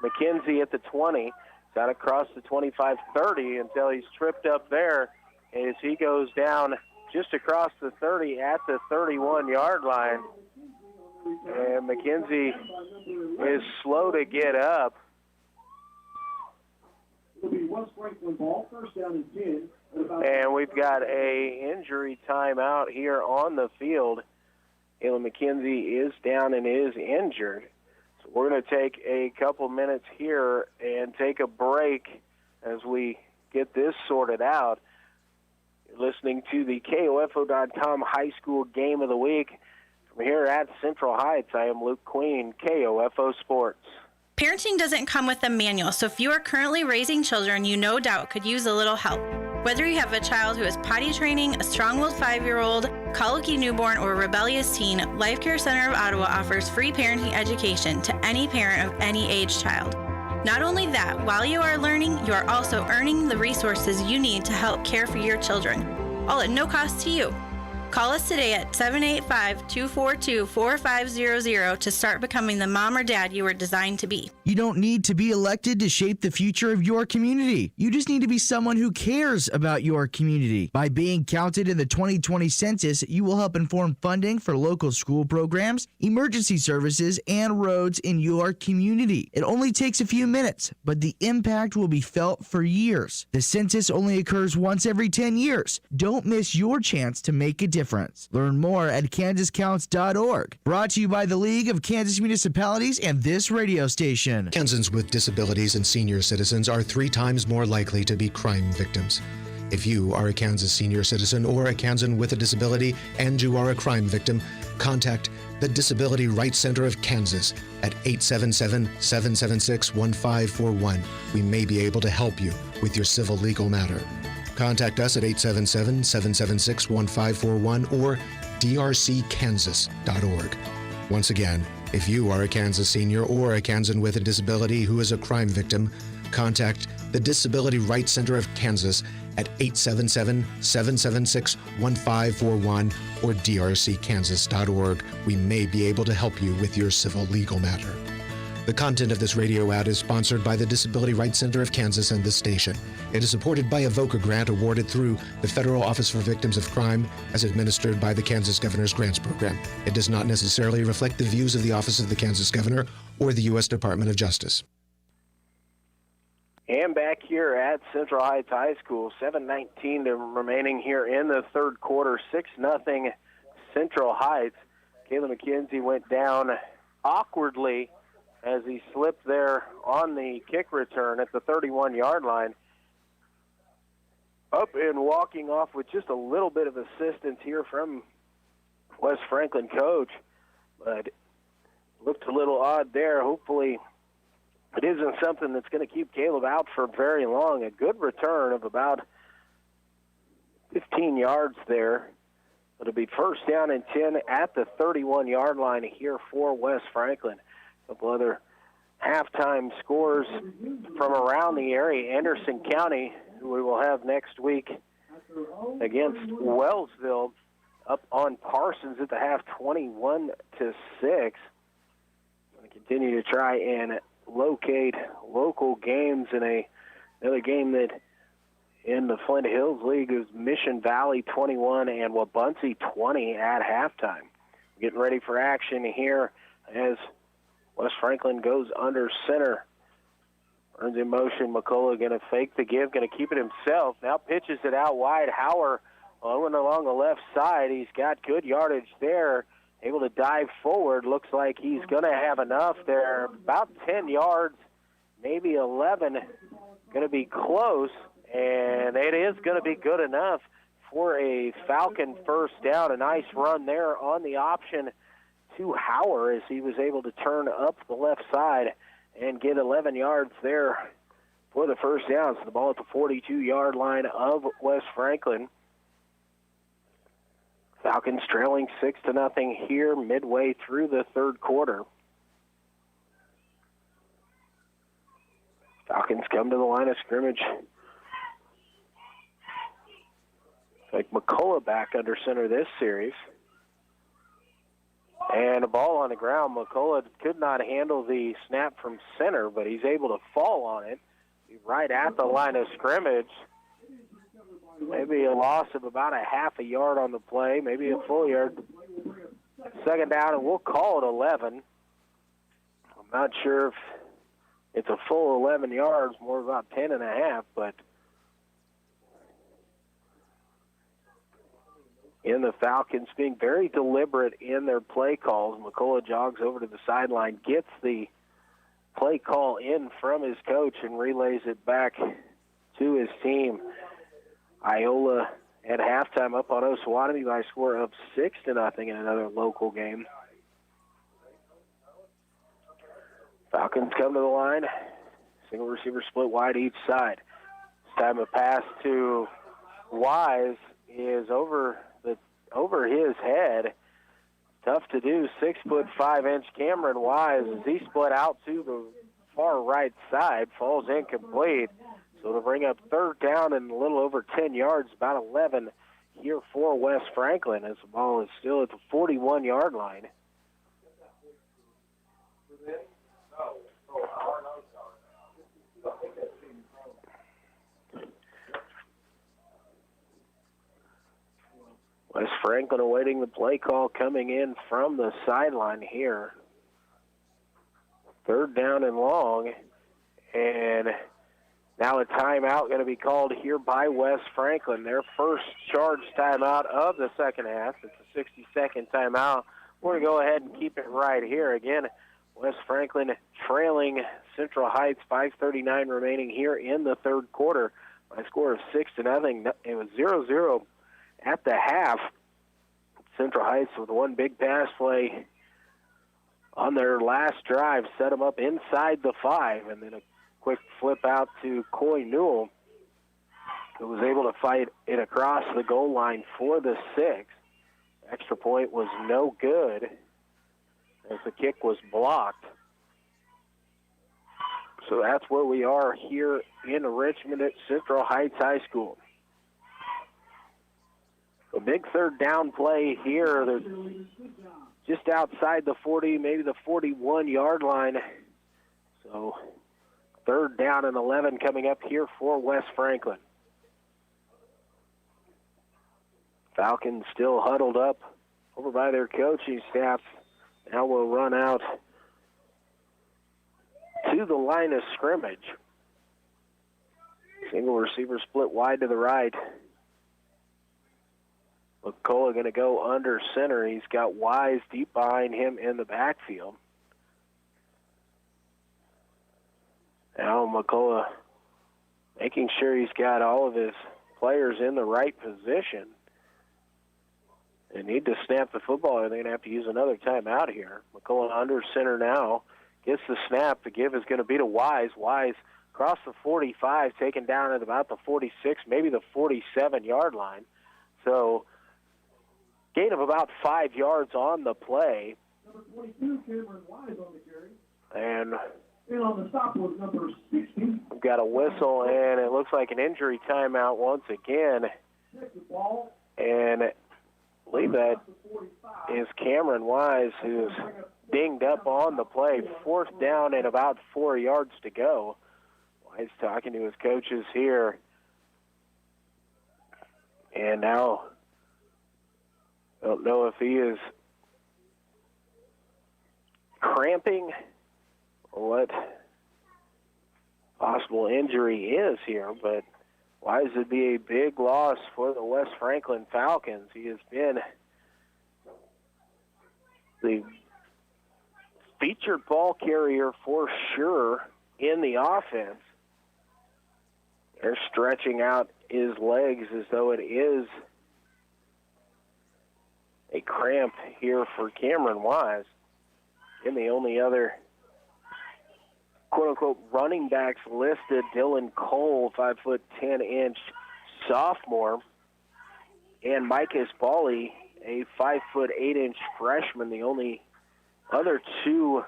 McKenzie at the 20. Got across the 25-30 until he's tripped up there as he goes down just across the 30 at the 31-yard line. And McKenzie is slow to get up. And we've got a injury timeout here on the field. Caleb McKenzie is down and is injured. So we're going to take a couple minutes here and take a break as we get this sorted out. You're listening to the KOFO.com High School Game of the Week. From here at Central Heights, I am Luke Queen, KOFO Sports. Parenting doesn't come with a manual, so if you are currently raising children, you no doubt could use a little help. Whether you have a child who is potty training, a strong-willed 5-year-old, colicky newborn, or a rebellious teen, Life Care Center of Ottawa offers free parenting education to any parent of any age child. Not only that, while you are learning, you are also earning the resources you need to help care for your children, all at no cost to you. Call us today at 785-242-4500 to start becoming the mom or dad you were designed to be. You don't need to be elected to shape the future of your community. You just need to be someone who cares about your community. By being counted in the 2020 census, you will help inform funding for local school programs, emergency services, and roads in your community. It only takes a few minutes, but the impact will be felt for years. The census only occurs once every 10 years. Don't miss your chance to make a difference. Learn more at kansascounts.org. Brought to you by the League of Kansas Municipalities and this radio station. Kansans with disabilities and senior citizens are 3 times more likely to be crime victims. If you are a Kansas senior citizen or a Kansan with a disability and you are a crime victim, contact the Disability Rights Center of Kansas at 877-776-1541. We may be able to help you with your civil legal matter. Contact us at 877-776-1541 or drckansas.org. Once again, if you are a Kansas senior or a Kansan with a disability who is a crime victim, contact the Disability Rights Center of Kansas at 877-776-1541 or drckansas.org. We may be able to help you with your civil legal matter. The content of this radio ad is sponsored by the Disability Rights Center of Kansas and this station. It is supported by a VOCA grant awarded through the Federal Office for Victims of Crime as administered by the Kansas Governor's Grants Program. It does not necessarily reflect the views of the Office of the Kansas Governor or the U.S. Department of Justice. And back here at Central Heights High School, 7:19 remaining here in the third quarter, 6-0 Central Heights. Caleb McKenzie went down awkwardly as he slipped there on the kick return at the 31-yard line. Up and walking off with just a little bit of assistance here from West Franklin coach, but looked a little odd there. Hopefully it isn't something that's going to keep Caleb out for very long. A good return of about 15 yards there. It'll be first down and 10 at the 31-yard line here for West Franklin. A couple other halftime scores from around the area. Anderson County, who we will have next week against Wellsville, up on Parsons at the half, 21-6. Going to continue to try and locate local games in another game that in the Flint Hills League is Mission Valley 21 and Wabaunsee 20 at halftime. Getting ready for action here as West Franklin goes under center. Burns in motion. McCullough going to fake the give, going to keep it himself. Now pitches it out wide. Hauer going along the left side. He's got good yardage there. Able to dive forward. Looks like he's going to have enough there. About 10 yards, maybe 11. Going to be close. And it is going to be good enough for a Falcon first down. A nice run there on the option to Hauer as he was able to turn up the left side and get 11 yards there for the first down. So the ball at the 42-yard line of West Franklin. Falcons trailing 6-0 here midway through the third quarter. Falcons come to the line of scrimmage. Like McCullough back under center this series. And a ball on the ground. McCullough could not handle the snap from center, but he's able to fall on it. Right at the line of scrimmage. Maybe a loss of about a half a yard on the play, maybe a full yard. Second down, and we'll call it 11. I'm not sure if it's a full 11 yards, more about 10 and a half, but in the Falcons being very deliberate in their play calls. McCullough jogs over to the sideline, gets the play call in from his coach, and relays it back to his team. Iola at halftime up on Osawatomie by a score of 6-0 in another local game. Falcons come to the line. Single receiver split wide each side. This time a pass to Wise is over his head. Tough to do. 6'5" Cameron Wise as he split out to the far right side, falls incomplete. So to bring up third down and a little over 10 yards, about 11 here for West Franklin as the ball is still at the 41-yard line. West Franklin awaiting the play call coming in from the sideline here. Third down and long. And now a timeout going to be called here by West Franklin. Their first charge timeout of the second half. It's a 60-second timeout. We're going to go ahead and keep it right here. Again, West Franklin trailing Central Heights, 5:39 remaining here in the third quarter by a score of 6-0. It was 0-0 at the half. Central Heights with one big pass play on their last drive, set them up inside the 5, and then a quick flip out to Coy Newell, who was able to fight it across the goal line for the 6. Extra point was no good as the kick was blocked. So that's where we are here in Richmond at Central Heights High School. A big third down play here. They're just outside the 40, maybe the 41-yard line. So third down and 11 coming up here for West Franklin. Falcons still huddled up over by their coaching staff. Now we'll run out to the line of scrimmage. Single receiver split wide to the right. McCullough going to go under center. He's got Wise deep behind him in the backfield. Now McCullough making sure he's got all of his players in the right position. They need to snap the football, or they're going to have to use another timeout here. McCullough under center now. Gets the snap. The give is going to be to Wise. Wise across the 45, taken down at about the 46, maybe the 47-yard line. So gain of about 5 yards on the play. Number 22, Cameron Wise on the carry. And on the stop was number 60. we've got a whistle, and it looks like an injury timeout once again. And I believe that is Cameron Wise, who's dinged up on the play. 4th down and about 4 yards to go. Wise talking to his coaches here. And now, I don't know if he is cramping or what possible injury is here, but Wise would be a big loss for the West Franklin Falcons. He has been the featured ball carrier for sure in the offense. They're stretching out his legs as though it is a cramp here for Cameron Wise. And the only other quote-unquote running backs listed, Dylan Cole, 5'10" sophomore, and Micah Bawley, a 5'8" freshman. The only other 2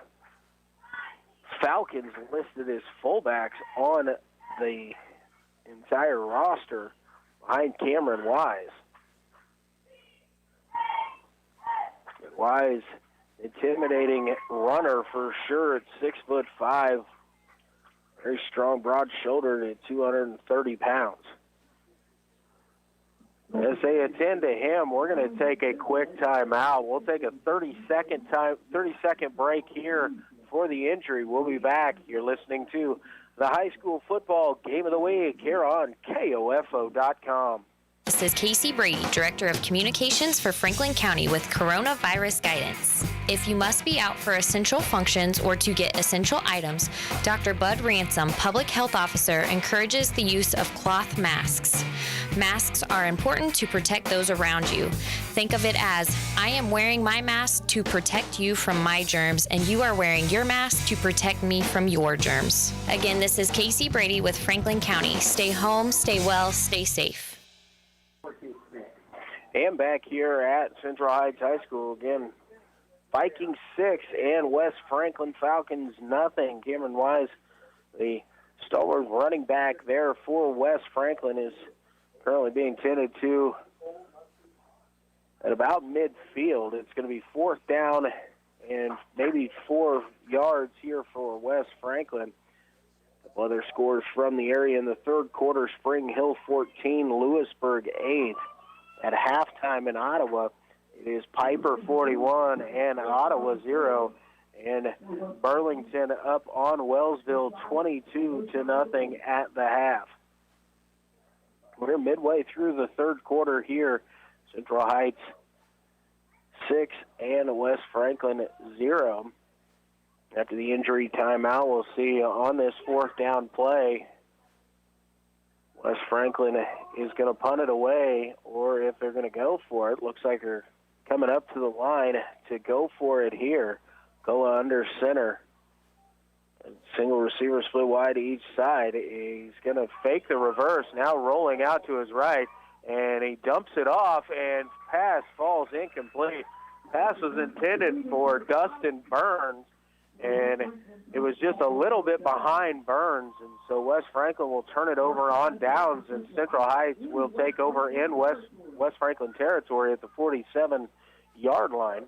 Falcons listed as fullbacks on the entire roster behind Cameron Wise. Wise, intimidating runner for sure at 6'5", very strong, broad-shouldered at 230 pounds. As they attend to him, we're going to take a quick timeout. We'll take a 30-second break here for the injury. We'll be back. You're listening to the high school football game of the week here on KOFO.com. This is Casey Brady, Director of Communications for Franklin County with Coronavirus Guidance. If you must be out for essential functions or to get essential items, Dr. Bud Ransom, Public Health Officer, encourages the use of cloth masks. Masks are important to protect those around you. Think of it as, I am wearing my mask to protect you from my germs, and you are wearing your mask to protect me from your germs. Again, this is Casey Brady with Franklin County. Stay home, stay well, stay safe. And back here at Central Heights High School, again, Vikings 6 and West Franklin Falcons nothing. Cameron Wise, the stalwart running back there for West Franklin, is currently being tended to at about midfield. It's going to be 4th down and maybe 4 yards here for West Franklin. A couple other scores from the area in the third quarter: Spring Hill 14, Lewisburg 8. At halftime in Ottawa, it is Piper 41 and Ottawa 0. And Burlington up on Wellsville 22-0 at the half. We're midway through the third quarter here. Central Heights 6 and West Franklin 0. After the injury timeout, we'll see on this 4th down play, West Franklin is going to punt it away, or if they're going to go for it, looks like they're coming up to the line to go for it here. Go under center. Single receiver split wide to each side. He's going to fake the reverse, now rolling out to his right, and he dumps it off, and pass falls incomplete. Pass was intended for Dustin Burns, and it was just a little bit behind Burns, and so West Franklin will turn it over on downs, and Central Heights will take over in West Franklin territory at the 47-yard line.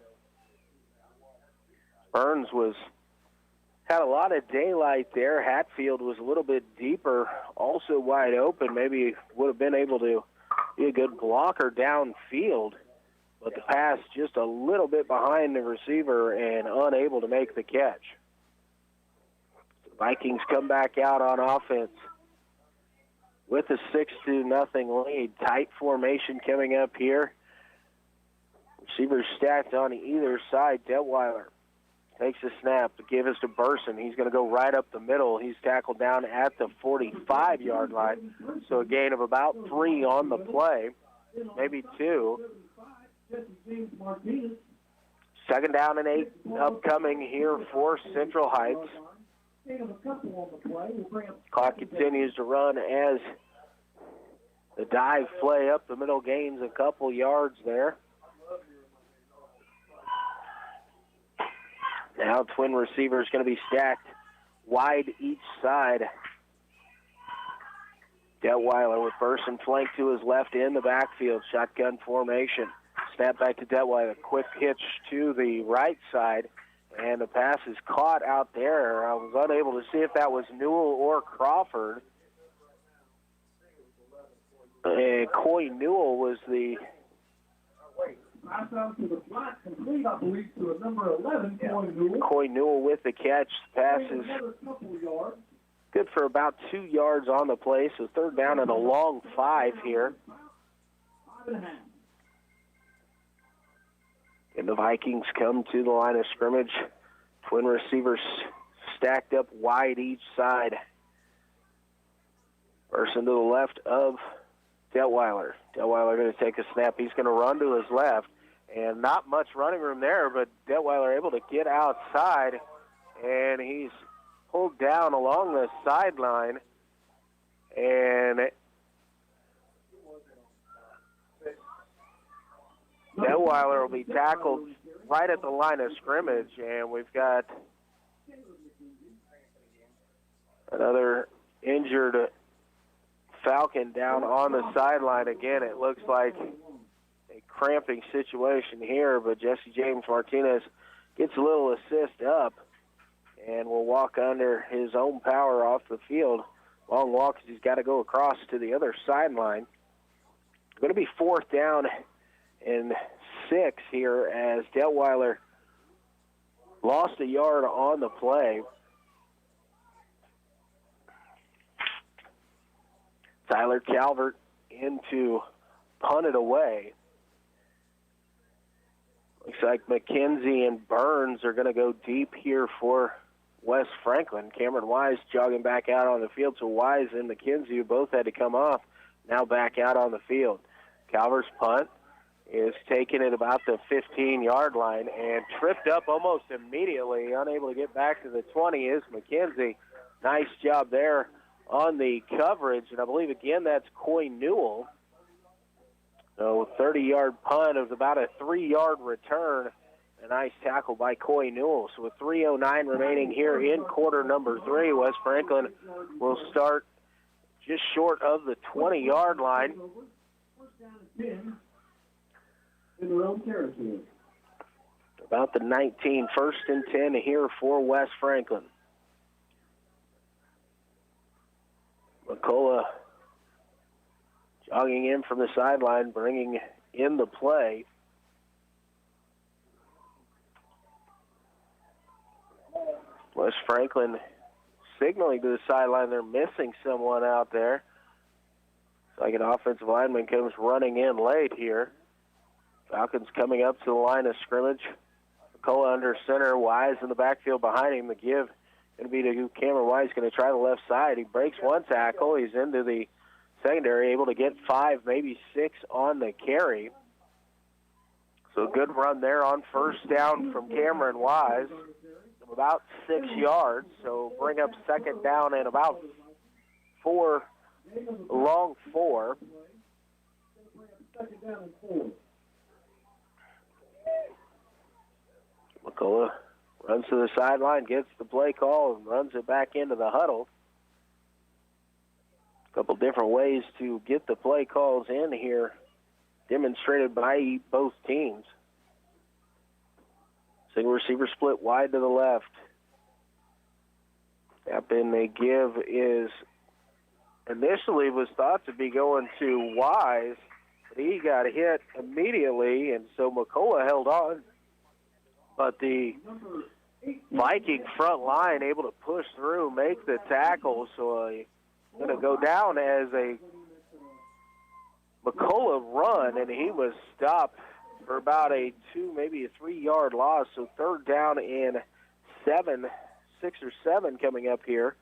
Burns had a lot of daylight there. Hatfield was a little bit deeper, also wide open. Maybe would have been able to be a good blocker downfield, but the pass just a little bit behind the receiver and unable to make the catch. The Vikings come back out on offense with a 6-0 lead. Tight formation coming up here. Receivers stacked on either side. Detweiler takes a snap to give us to Burson. He's going to go right up the middle. He's tackled down at the 45-yard line. So a gain of about 3 on the play, maybe 2. 2nd down and 8 upcoming here for Central Heights. Clock continues to run as The dive play up the middle gains a couple yards there. Now twin receivers going to be stacked wide each side. Detweiler with Burson flanked to his left in the backfield. Shotgun formation. Snap back to Detweiler. Quick pitch to the right side. And the pass is caught out there. I was unable to see if that was Newell or Crawford. And Coy Newell was the... Pass out to the flat, complete, I believe, to a number 11, Coy Newell. Coy Newell with the catch. Pass is good for about 2 yards on the play, so third down and a long 5 here. 5.5. And the Vikings come to the line of scrimmage. Twin receivers stacked up wide each side. Person to the left of Detweiler. Detweiler going to take a snap. He's going to run to his left. And not much running room there, but Detweiler able to get outside. And he's pulled down along the sideline. And Detweiler will be tackled right at the line of scrimmage. And we've got another injured Falcon down on the sideline again. It looks like a cramping situation here, but Jesse James Martinez gets a little assist up and will walk under his own power off the field. Long walk because he's got to go across to the other sideline. Going to be fourth down and 6 here as Detweiler lost a yard on the play. Tyler Calvert in to punt it away. Looks like McKenzie and Burns are going to go deep here for West Franklin. Cameron Wise jogging back out on the field. So Wise and McKenzie, who both had to come off, now back out on the field. Calvert's punt is taken at about the 15-yard line and tripped up almost immediately. Unable to get back to the 20 is McKenzie. Nice job there on the coverage, and I believe, again, that's Coy Newell. So 30-yard punt of about a 3-yard return. A nice tackle by Coy Newell. So with 3:09 remaining here in quarter number 3, West Franklin will start just short of the 20-yard line. In their own territory. About the 19, 1st and 10 here for West Franklin. McCullough jogging in from the sideline, bringing in the play. West Franklin signaling to the sideline they're missing someone out there. It's like an offensive lineman comes running in late here. Falcons coming up to the line of scrimmage. McCullough under center, Wise in the backfield behind him. The give going to be to Cameron Wise, going to try the left side. He breaks one tackle. He's into the secondary, able to get 5, maybe 6 on the carry. So good run there on first down from Cameron Wise. About 6 yards, so bring up second down and about 4, long 4. McCullough runs to the sideline, gets the play call, and runs it back into the huddle. A couple different ways to get the play calls in here, demonstrated by both teams. Single receiver split wide to the left. Snap in the give is initially was thought to be going to Wise, but he got hit immediately, and so McCullough held on. But the Viking front line able to push through, make the tackle, so going to go down as a McCullough run, and he was stopped for about a 2, maybe a 3-yard loss. So third down and 6 or 7 coming up here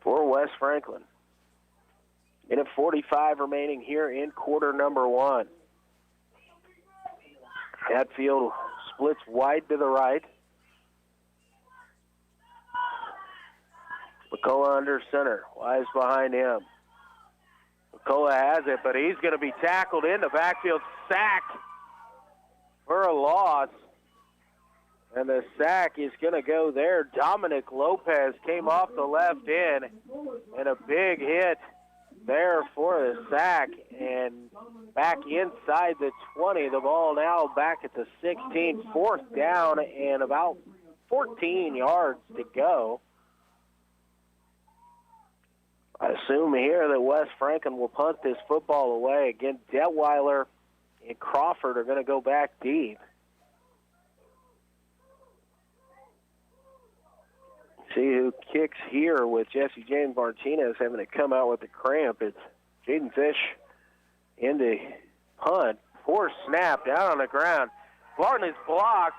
for West Franklin. Minute 45 remaining here in quarter number 1. Hatfield splits wide to the right. McCullough under center. Wise behind him. McCullough has it, but he's going to be tackled in the backfield, sacked for a loss. And the sack is going to go there. Dominic Lopez came off the left end, and a big hit there for the sack. And back inside the 20, the ball now back at the 16, 4th down and about 14 yards to go. I assume here that Wes Franklin will punt this football away. Again, Detweiler and Crawford are going to go back deep. See who kicks here with Jesse James Martinez having to come out with a cramp. It's Jaden Fish in the punt. Poor snap down on the ground. Barton is blocked,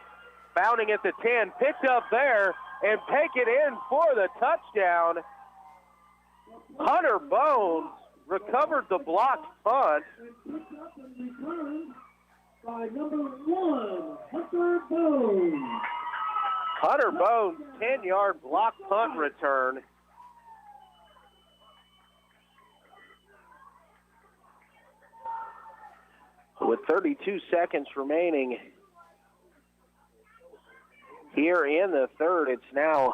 bounding at the 10, picked up there, and take it in for the touchdown. Hunter Bones recovered the blocked punt. By number 1, Hunter Bones. Hunter Bones, 10-yard block punt return. With 32 seconds remaining here in the third, it's now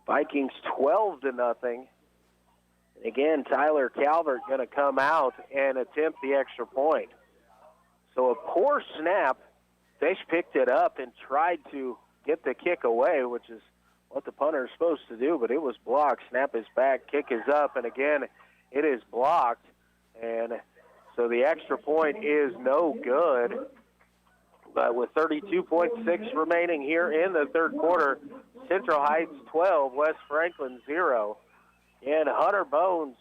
Vikings 12-0. Again, Tyler Calvert going to come out and attempt the extra point. So a poor snap. Fish picked it up and tried to get the kick away, which is what the punter is supposed to do, but it was blocked. Snap is back, kick is up, and again, it is blocked. And so the extra point is no good. But with 32.6 remaining here in the third quarter, Central Heights 12, West Franklin 0. And Hunter Bones,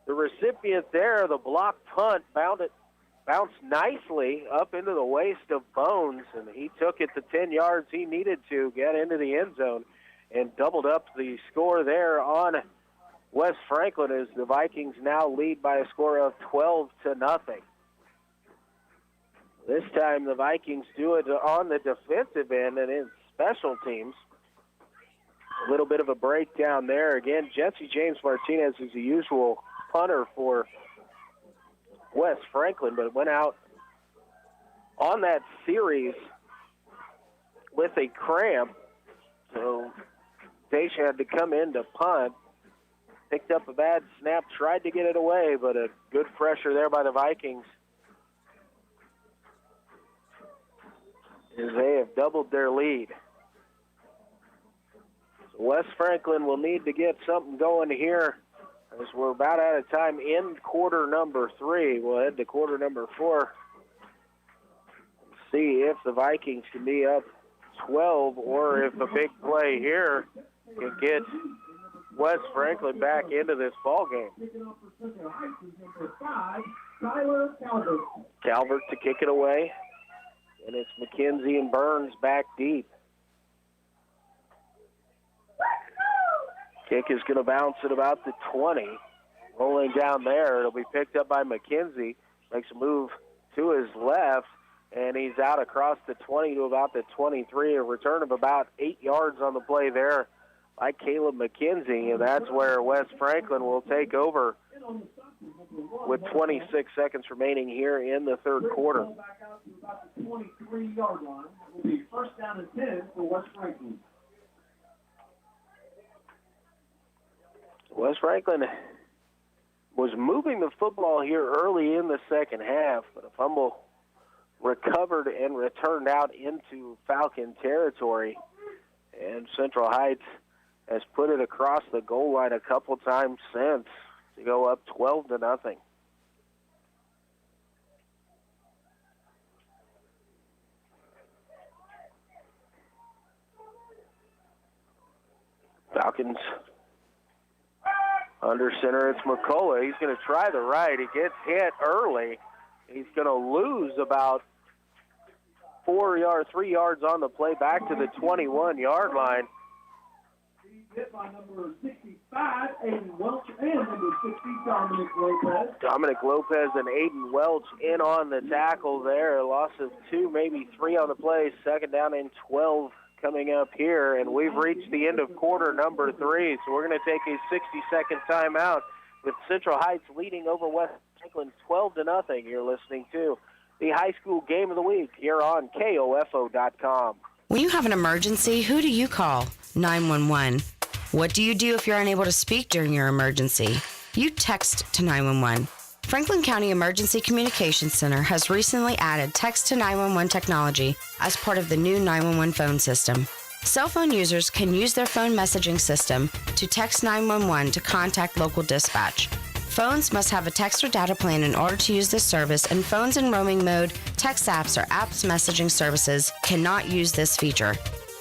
the recipient there, the block punt, bounced nicely up into the waist of Bones, and he took it the 10 yards he needed to get into the end zone and doubled up the score there on West Franklin as the Vikings now lead by a score of 12-0. This time the Vikings do it on the defensive end and in special teams. A little bit of a breakdown there. Again, Jesse James Martinez is the usual punter for West Franklin, but went out on that series with a cramp. So Daisha had to come in to punt. Picked up a bad snap, tried to get it away, but a good pressure there by the Vikings as they have doubled their lead. So West Franklin will need to get something going here as we're about out of time in quarter number 3. We'll head to quarter number 4. See if the Vikings can be up 12 or if a big play here can get West Franklin back into this ball game. Calvert to kick it away, and it's McKenzie and Burns back deep. Kick is going to bounce at about the 20. Rolling down there, it'll be picked up by McKenzie. Makes a move to his left, and he's out across the 20 to about the 23. A return of about 8 yards on the play there by Caleb McKenzie, and that's where West Franklin will take over with 26 seconds remaining here in the third quarter. First down and 10 for West Franklin. West Franklin was moving the football here early in the second half, but a fumble recovered and returned out into Falcon territory. And Central Heights has put it across the goal line a couple times since to go up 12-0. Falcons under center, it's McCullough. He's going to try the right. He gets hit early. He's going to lose about 3 yards on the play back to the 21-yard line. Hit by number 65, Aiden Welch, and number 60, Dominic Lopez. Dominic Lopez and Aiden Welch in on the tackle there. A loss of 2, maybe 3 on the play. Second down and 12 coming up here, and we've reached the end of quarter number 3, so we're going to take a 60-second timeout. with Central Heights leading over West Franklin 12-0. You're listening to the high school game of the week here on KOFO.com. When you have an emergency, who do you call? 911. What do you do if you're unable to speak during your emergency? You text to 911. Franklin County Emergency Communications Center has recently added text to 911 technology as part of the new 911 phone system. Cell phone users can use their phone messaging system to text 911 to contact local dispatch. Phones must have a text or data plan in order to use this service, and phones in roaming mode, text apps, or apps messaging services cannot use this feature.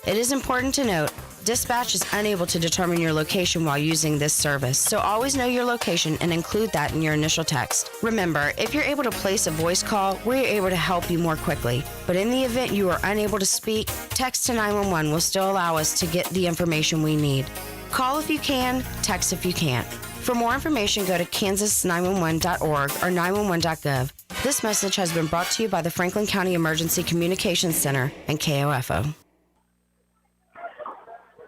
It is important to note, dispatch is unable to determine your location while using this service, so always know your location and include that in your initial text. Remember, if you're able to place a voice call, we're able to help you more quickly. But in the event you are unable to speak, text to 911 will still allow us to get the information we need. Call if you can, text if you can't. For more information, go to kansas911.org or 911.gov. This message has been brought to you by the Franklin County Emergency Communications Center and KOFO.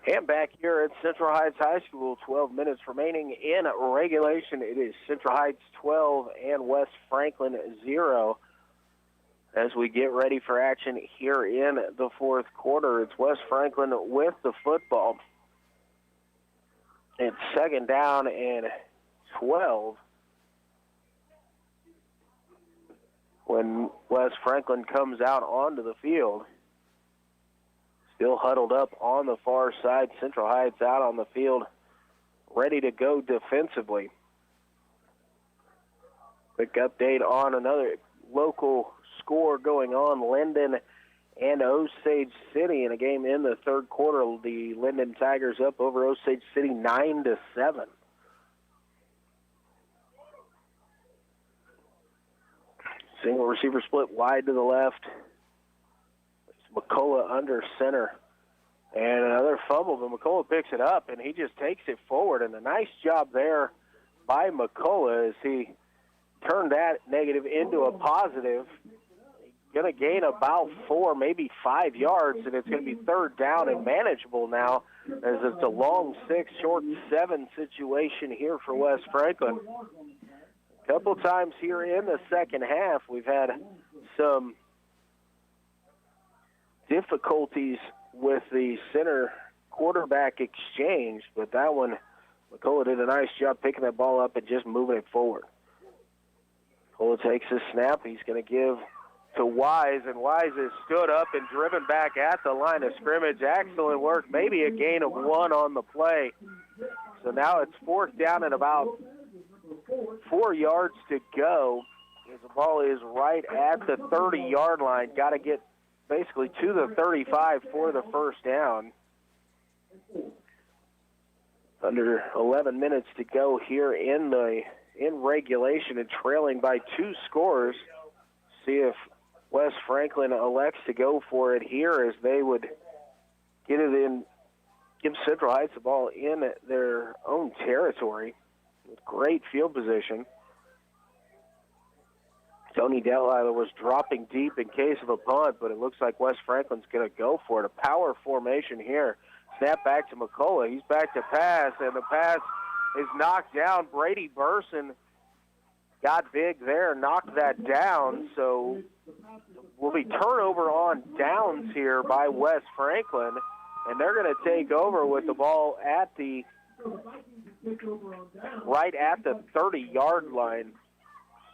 And back here at Central Heights High School, 12 minutes remaining in regulation. It is Central Heights 12 and West Franklin 0. As we get ready for action here in the fourth quarter, it's West Franklin with the football. It's second down and 12 when West Franklin comes out onto the field. Still huddled up on the far side. Central Heights out on the field, ready to go defensively. Quick update on another local score going on. Linden and Osage City in a game in the third quarter. The Linden Tigers up over Osage City 9-7. Single receiver split wide to the left. McCullough under center. And another fumble, but McCullough picks it up, and he just takes it forward. And a nice job there by McCullough as he turned that negative into a positive. Going to gain about 4, maybe 5 yards, and it's going to be third down and manageable now as it's a long 6, short 7 situation here for West Franklin. A couple times here in the second half, we've had some difficulties with the center quarterback exchange, but that one, McCullough did a nice job picking that ball up and just moving it forward. McCullough takes his snap. He's going to give to Wise, and Wise is stood up and driven back at the line of scrimmage. Excellent work, maybe a gain of 1 on the play. So now it's fourth down and about 4 yards to go. As the ball is right at the 30-yard line. Got to get basically to the 35 for the first down. Under 11 minutes to go here in regulation and trailing by 2 scores. See if West Franklin elects to go for it here as they would get it in, give Central Heights the ball in their own territory with great field position. Tony Detweiler was dropping deep in case of a punt, but it looks like West Franklin's going to go for it. A power formation here. Snap back to McCullough. He's back to pass, and the pass is knocked down. Brady Burson got big there, knocked that down. So will be turnover on downs here by West Franklin, and they're going to take over with the ball at the right at the 30-yard line.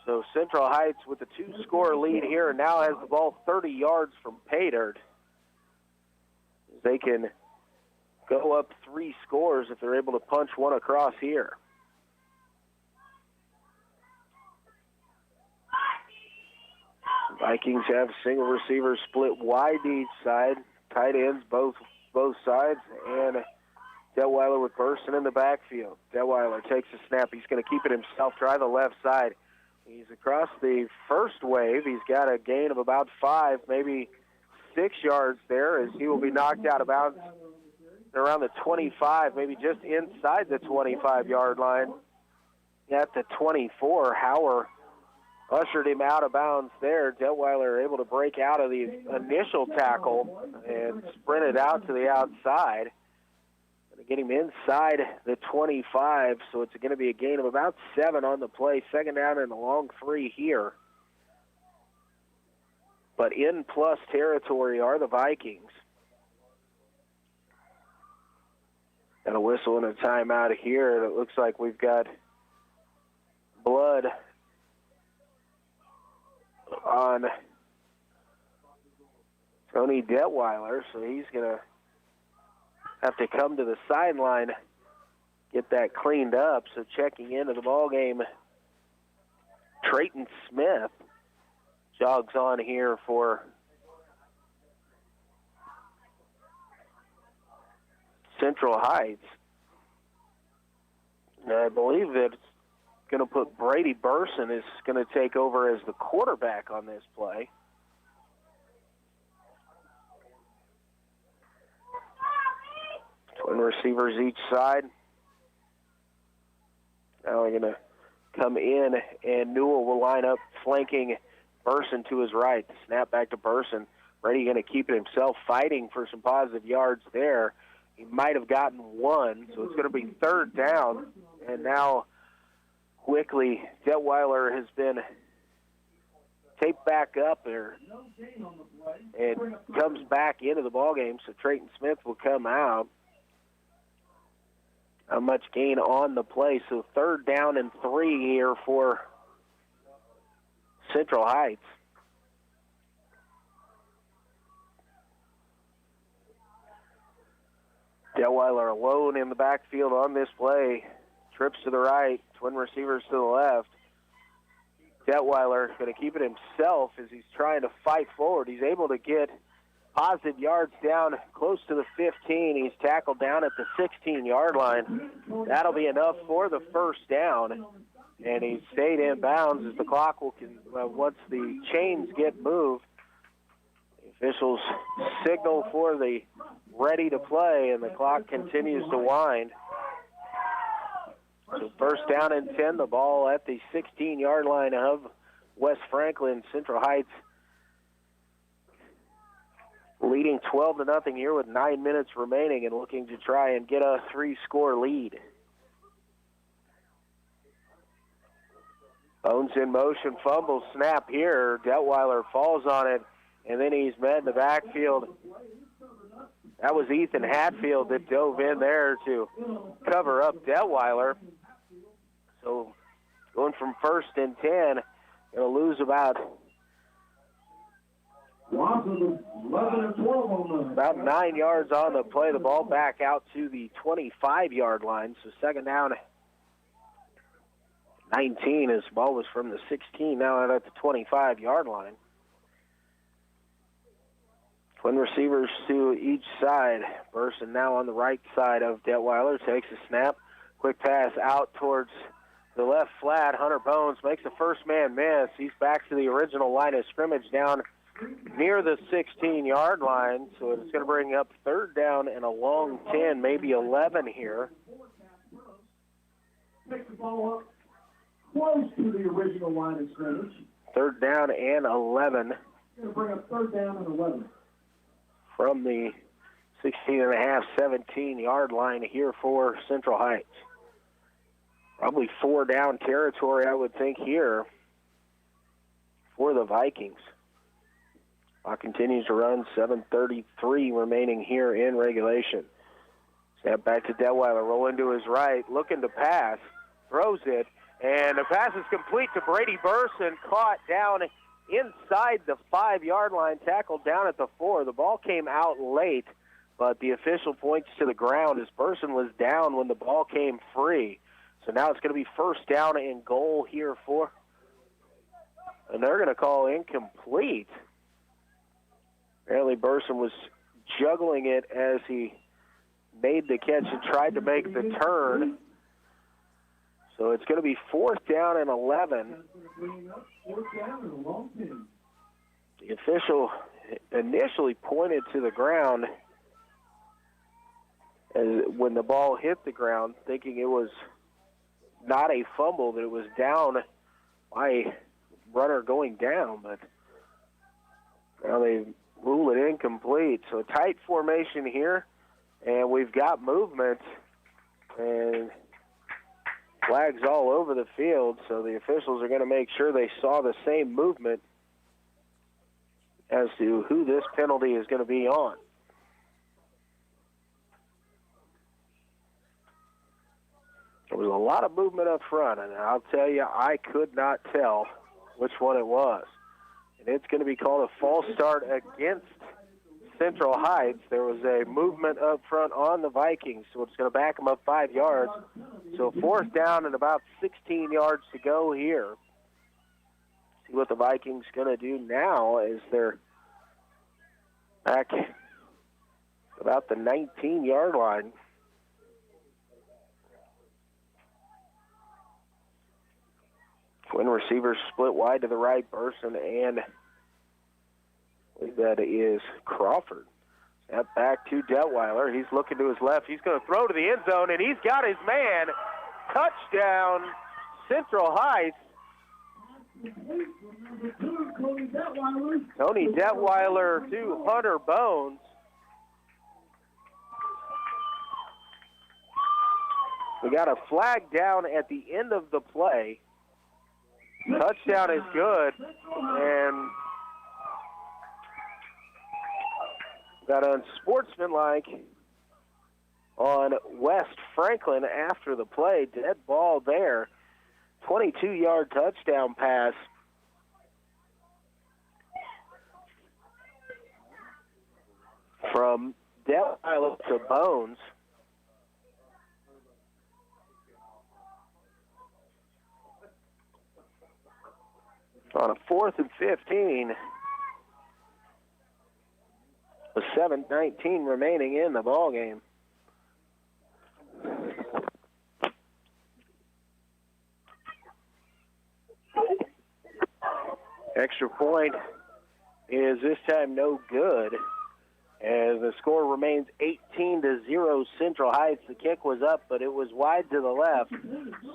So Central Heights with a 2-score lead here and now has the ball 30 yards from pay dirt. They can go up 3 scores if they're able to punch one across here. Vikings have single receivers split wide each side. Tight ends both sides, and Detweiler with Burson in the backfield. Detweiler takes a snap. He's going to keep it himself, try the left side. He's across the first wave. He's got a gain of about 5, maybe 6 yards there as he will be knocked out of bounds around the 25, maybe just inside the 25-yard line. At the 24, Hauer ushered him out of bounds there. Detweiler able to break out of the initial tackle and sprint it out to the outside. Get him inside the 25, so it's going to be a gain of about 7 on the play. Second down and a long 3 here. But in plus territory are the Vikings. And a whistle and a timeout here. It looks like we've got blood on Tony Detweiler, so he's going to have to come to the sideline, get that cleaned up. So checking into the ball game, Trayton Smith jogs on here for Central Heights. And I believe that it's going to put Brady Burson is going to take over as the quarterback on this play. Twin receivers each side. Now we're going to come in, and Newell will line up flanking Burson to his right. The snap back to Burson. Brady going to keep it himself, fighting for some positive yards there. He might have gotten 1, so it's going to be third down. And now, quickly, Detweiler has been taped back up there and comes back into the ballgame, so Trayton Smith will come out. Not much gain on the play, so third down and 3 here for Central Heights. Detweiler alone in the backfield on this play. Trips to the right, twin receivers to the left. Detweiler going to keep it himself as he's trying to fight forward. He's able to get positive yards down close to the 15. He's tackled down at the 16-yard line. That'll be enough for the first down. And he stayed in bounds as the clock will, once the chains get moved, the officials signal for the ready to play, and the clock continues to wind. So first down and 10, the ball at the 16-yard line of West Franklin. Central Heights leading 12-0 here with 9 minutes remaining and looking to try and get a 3-score lead. Bones in motion, fumble, snap here. Detweiler falls on it, and then he's met in the backfield. That was Ethan Hatfield that dove in there to cover up Detweiler. So going from first and 10, going to lose about 9 yards on the play. The ball back out to the 25-yard line. So second down, 19 as the ball was from the 16, now out at the 25-yard line. Twin receivers to each side. Burson now on the right side of Detweiler, takes a snap. Quick pass out towards the left flat. Hunter Bones makes the first man miss. He's back to the original line of scrimmage down near the 16-yard line. So it's going to bring up third down and a long 10, maybe 11 here. Pick the ball up close to the original line of scrimmage. Third down and 11. Going to bring up third down and 11. From the 16.5, 17-yard line here for Central Heights. Probably 4 down territory, I would think, here for the Vikings. Clock continues to run, 7:33 remaining here in regulation. Snap back to Detweiler, rolling to his right, looking to pass, throws it, and the pass is complete to Brady Burson, caught down inside the 5-yard line, tackled down at the 4. The ball came out late, but the official points to the ground as Burson was down when the ball came free. So now it's going to be first down and goal here for, and they're going to call incomplete. Apparently Burson was juggling it as he made the catch and tried to make the turn. So it's going to be fourth down and 11. The official initially pointed to the ground as when the ball hit the ground, thinking it was not a fumble, that it was down by runner going down, but now they rule it incomplete. So a tight formation here And we've got movement and flags all over the field, so the officials are going to make sure they saw the same movement as to who this penalty is going to be on. There was a lot of movement up front, and I'll tell you, I could not tell which one it was. And it's going to be called a false start against Central Heights. There was a movement up front on the Vikings, so it's going to back them up 5 yards. So 4th down and about 16 yards to go here. See what the Vikings going to do now as they're back about the 19-yard line. Twin receivers split wide to the right, Burson, and I believe that is Crawford. Snap back to Detweiler. He's looking to his left. He's going to throw to the end zone, and he's got his man. Touchdown, Central Heights. Tony Detweiler to Hunter Bones. We got a flag down at the end of the play. Touchdown is good, and got unsportsmanlike on West Franklin after the play. Dead ball there. 22-yard touchdown pass. From Detweiler to Bones. On a 4th and 15, with 7:19 remaining in the ball game. Extra point is this time no good, as the score remains 18-0 Central Heights. The kick was up, but it was wide to the left.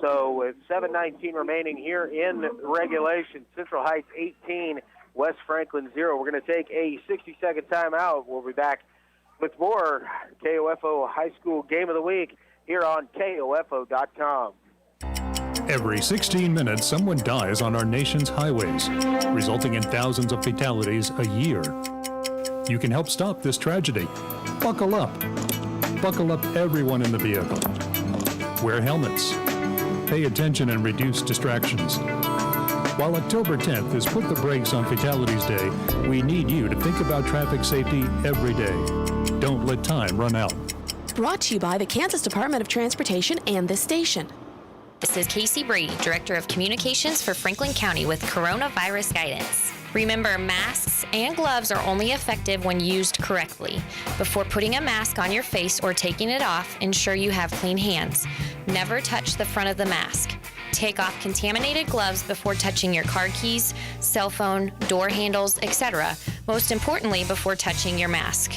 So with 7:19 remaining here in regulation, Central Heights 18, West Franklin 0. We're going to take a 60-second timeout. We'll be back with more KOFO High School Game of the Week here on KOFO.com. Every 16 minutes, someone dies on our nation's highways, resulting in thousands of fatalities a year. You can help stop this tragedy. Buckle up. Buckle up, everyone in the vehicle. Wear helmets. Pay attention and reduce distractions. While October 10th is Put the Brakes on Fatalities Day, we need you to think about traffic safety every day. Don't let time run out. Brought to you by the Kansas Department of Transportation and this station. This is Casey Brady, Director of Communications for Franklin County with Coronavirus Guidance. Remember, masks and gloves are only effective when used correctly. Before putting a mask on your face or taking it off, ensure you have clean hands. Never touch the front of the mask. Take off contaminated gloves before touching your car keys, cell phone, door handles, etc. Most importantly, before touching your mask.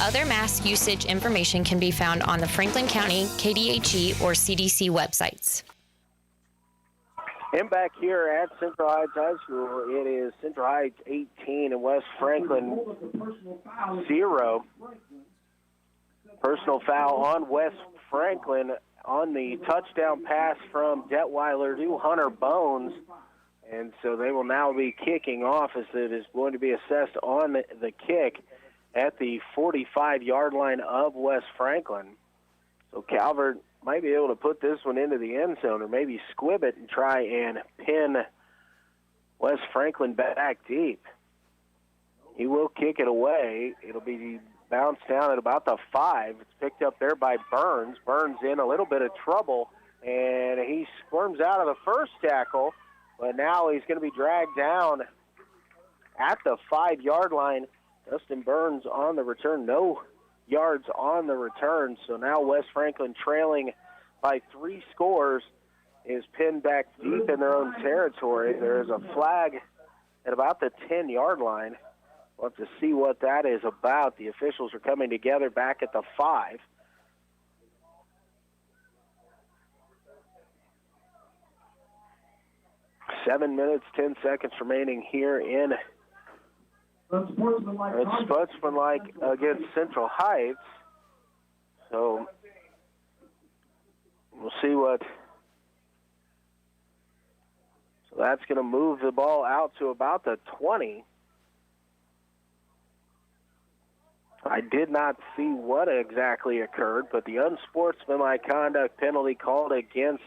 Other mask usage information can be found on the Franklin County, KDHE, or CDC websites. And back here at Central Heights High School, it is Central Heights 18 and West Franklin 0. Personal foul on West Franklin on the touchdown pass from Detweiler to Hunter Bones. And so they will now be kicking off, as it is going to be assessed on the kick at the 45-yard line of West Franklin. So Calvert might be able to put this one into the end zone, or maybe squib it and try and pin West Franklin back deep. He will kick it away. It'll be bounced down at about the 5. It's picked up there by Burns. Burns in a little bit of trouble, and he squirms out of the first tackle, but now he's going to be dragged down at the 5-yard line. Dustin Burns on the return, no yards on the return. So now West Franklin, trailing by 3 scores, is pinned back deep in their own territory. There is a flag at about the 10-yard line. We'll have to see what that is about. The officials are coming together back at the 5. Seven minutes, 10 seconds remaining here in Unsportsmanlike against Central Heights. So we'll see what. So that's going to move the ball out to about the 20. I did not see what exactly occurred, but the unsportsmanlike conduct penalty called against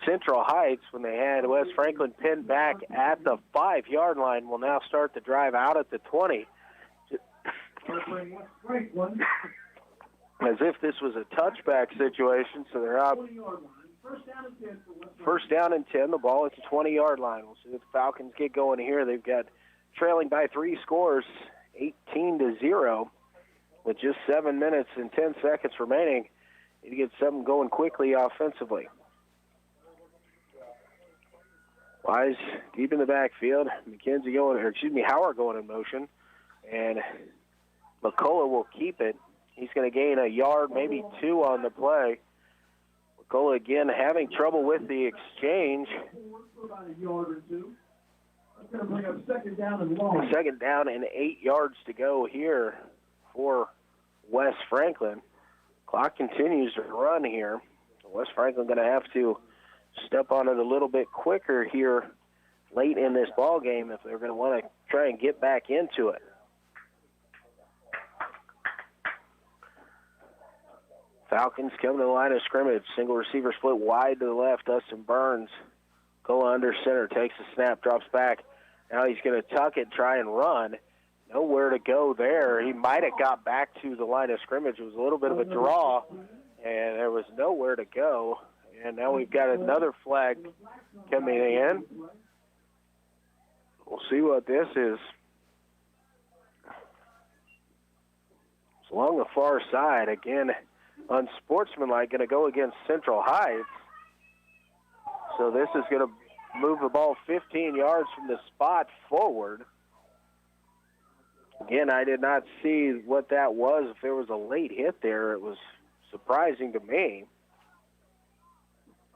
Central Heights when they had West Franklin pinned back at the 5-yard line will now start the drive out at the 20. As if this was a touchback situation, so they're up. First down and 10, the ball at the 20-yard line. We'll see if the Falcons get going here. They've got trailing by 3 scores, 18-0, with just 7 minutes and 10 seconds remaining. Need to get something going quickly offensively. Wise deep in the backfield. Howard going in motion. And McCullough will keep it. He's going to gain a yard, maybe 2 on the play. McCullough again having trouble with the exchange. Second down and 8 yards to go here for West Franklin. Clock continues to run here. West Franklin going to have to step on it a little bit quicker here late in this ball game if they're going to want to try and get back into it. Falcons come to the line of scrimmage. Single receiver split wide to the left. Dustin Burns. Cola under center. Takes the snap. Drops back. Now he's going to tuck it, try and run. Nowhere to go there. He might have got back to the line of scrimmage. It was a little bit of a draw, and there was nowhere to go. And now we've got another flag coming in. We'll see what this is. It's along the far side. Again, unsportsmanlike, going to go against Central Heights. So this is going to move the ball 15 yards from the spot forward. Again, I did not see what that was. If there was a late hit there, it was surprising to me.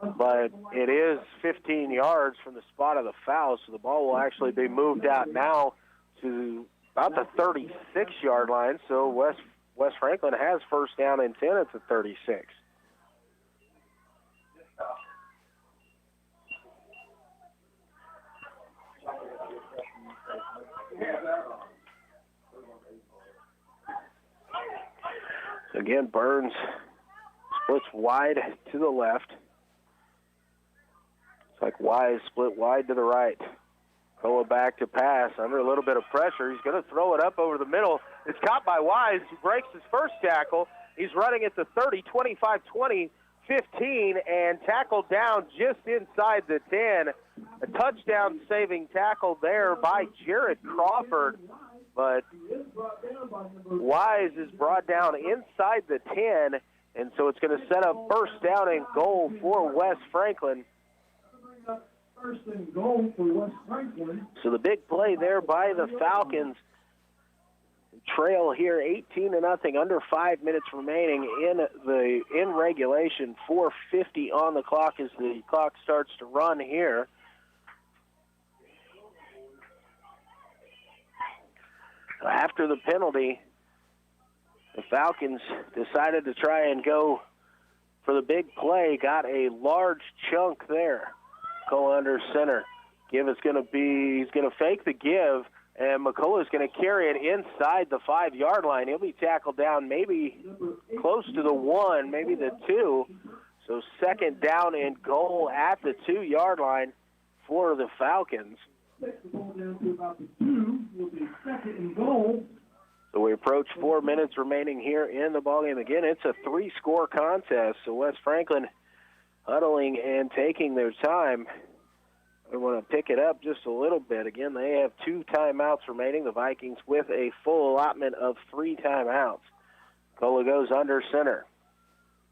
But it is 15 yards from the spot of the foul, so the ball will actually be moved out now to about the 36-yard line. So West Franklin has first down and 10 at the 36. Again, Burns splits wide to the left. It's like Wise split wide to the right. Koa back to pass under a little bit of pressure. He's going to throw it up over the middle. It's caught by Wise, who breaks his first tackle. He's running at the 30, 25, 20, 15, and tackled down just inside the 10. A touchdown-saving tackle there by Jared Crawford. But Wise is brought down inside the 10, and so it's going to set up first down and goal for West Franklin. First and goal for West Franklin. So the big play there by the Falcons. Trail here 18-0, under 5 minutes remaining in regulation. 4:50 on the clock as the clock starts to run here. After the penalty, the Falcons decided to try and go for the big play. Got a large chunk there. Go under center. He's going to fake the give, and McCullough is going to carry it inside the 5-yard line. He'll be tackled down maybe close to the 1, maybe the 2. So second down and goal at the 2-yard line for the Falcons. So we approach 4 minutes remaining here in the ballgame. Again, it's a 3-score contest, so West Franklin huddling and taking their time. I want to pick it up just a little bit. Again, they have 2 timeouts remaining. The Vikings with a full allotment of 3 timeouts. Cola goes under center.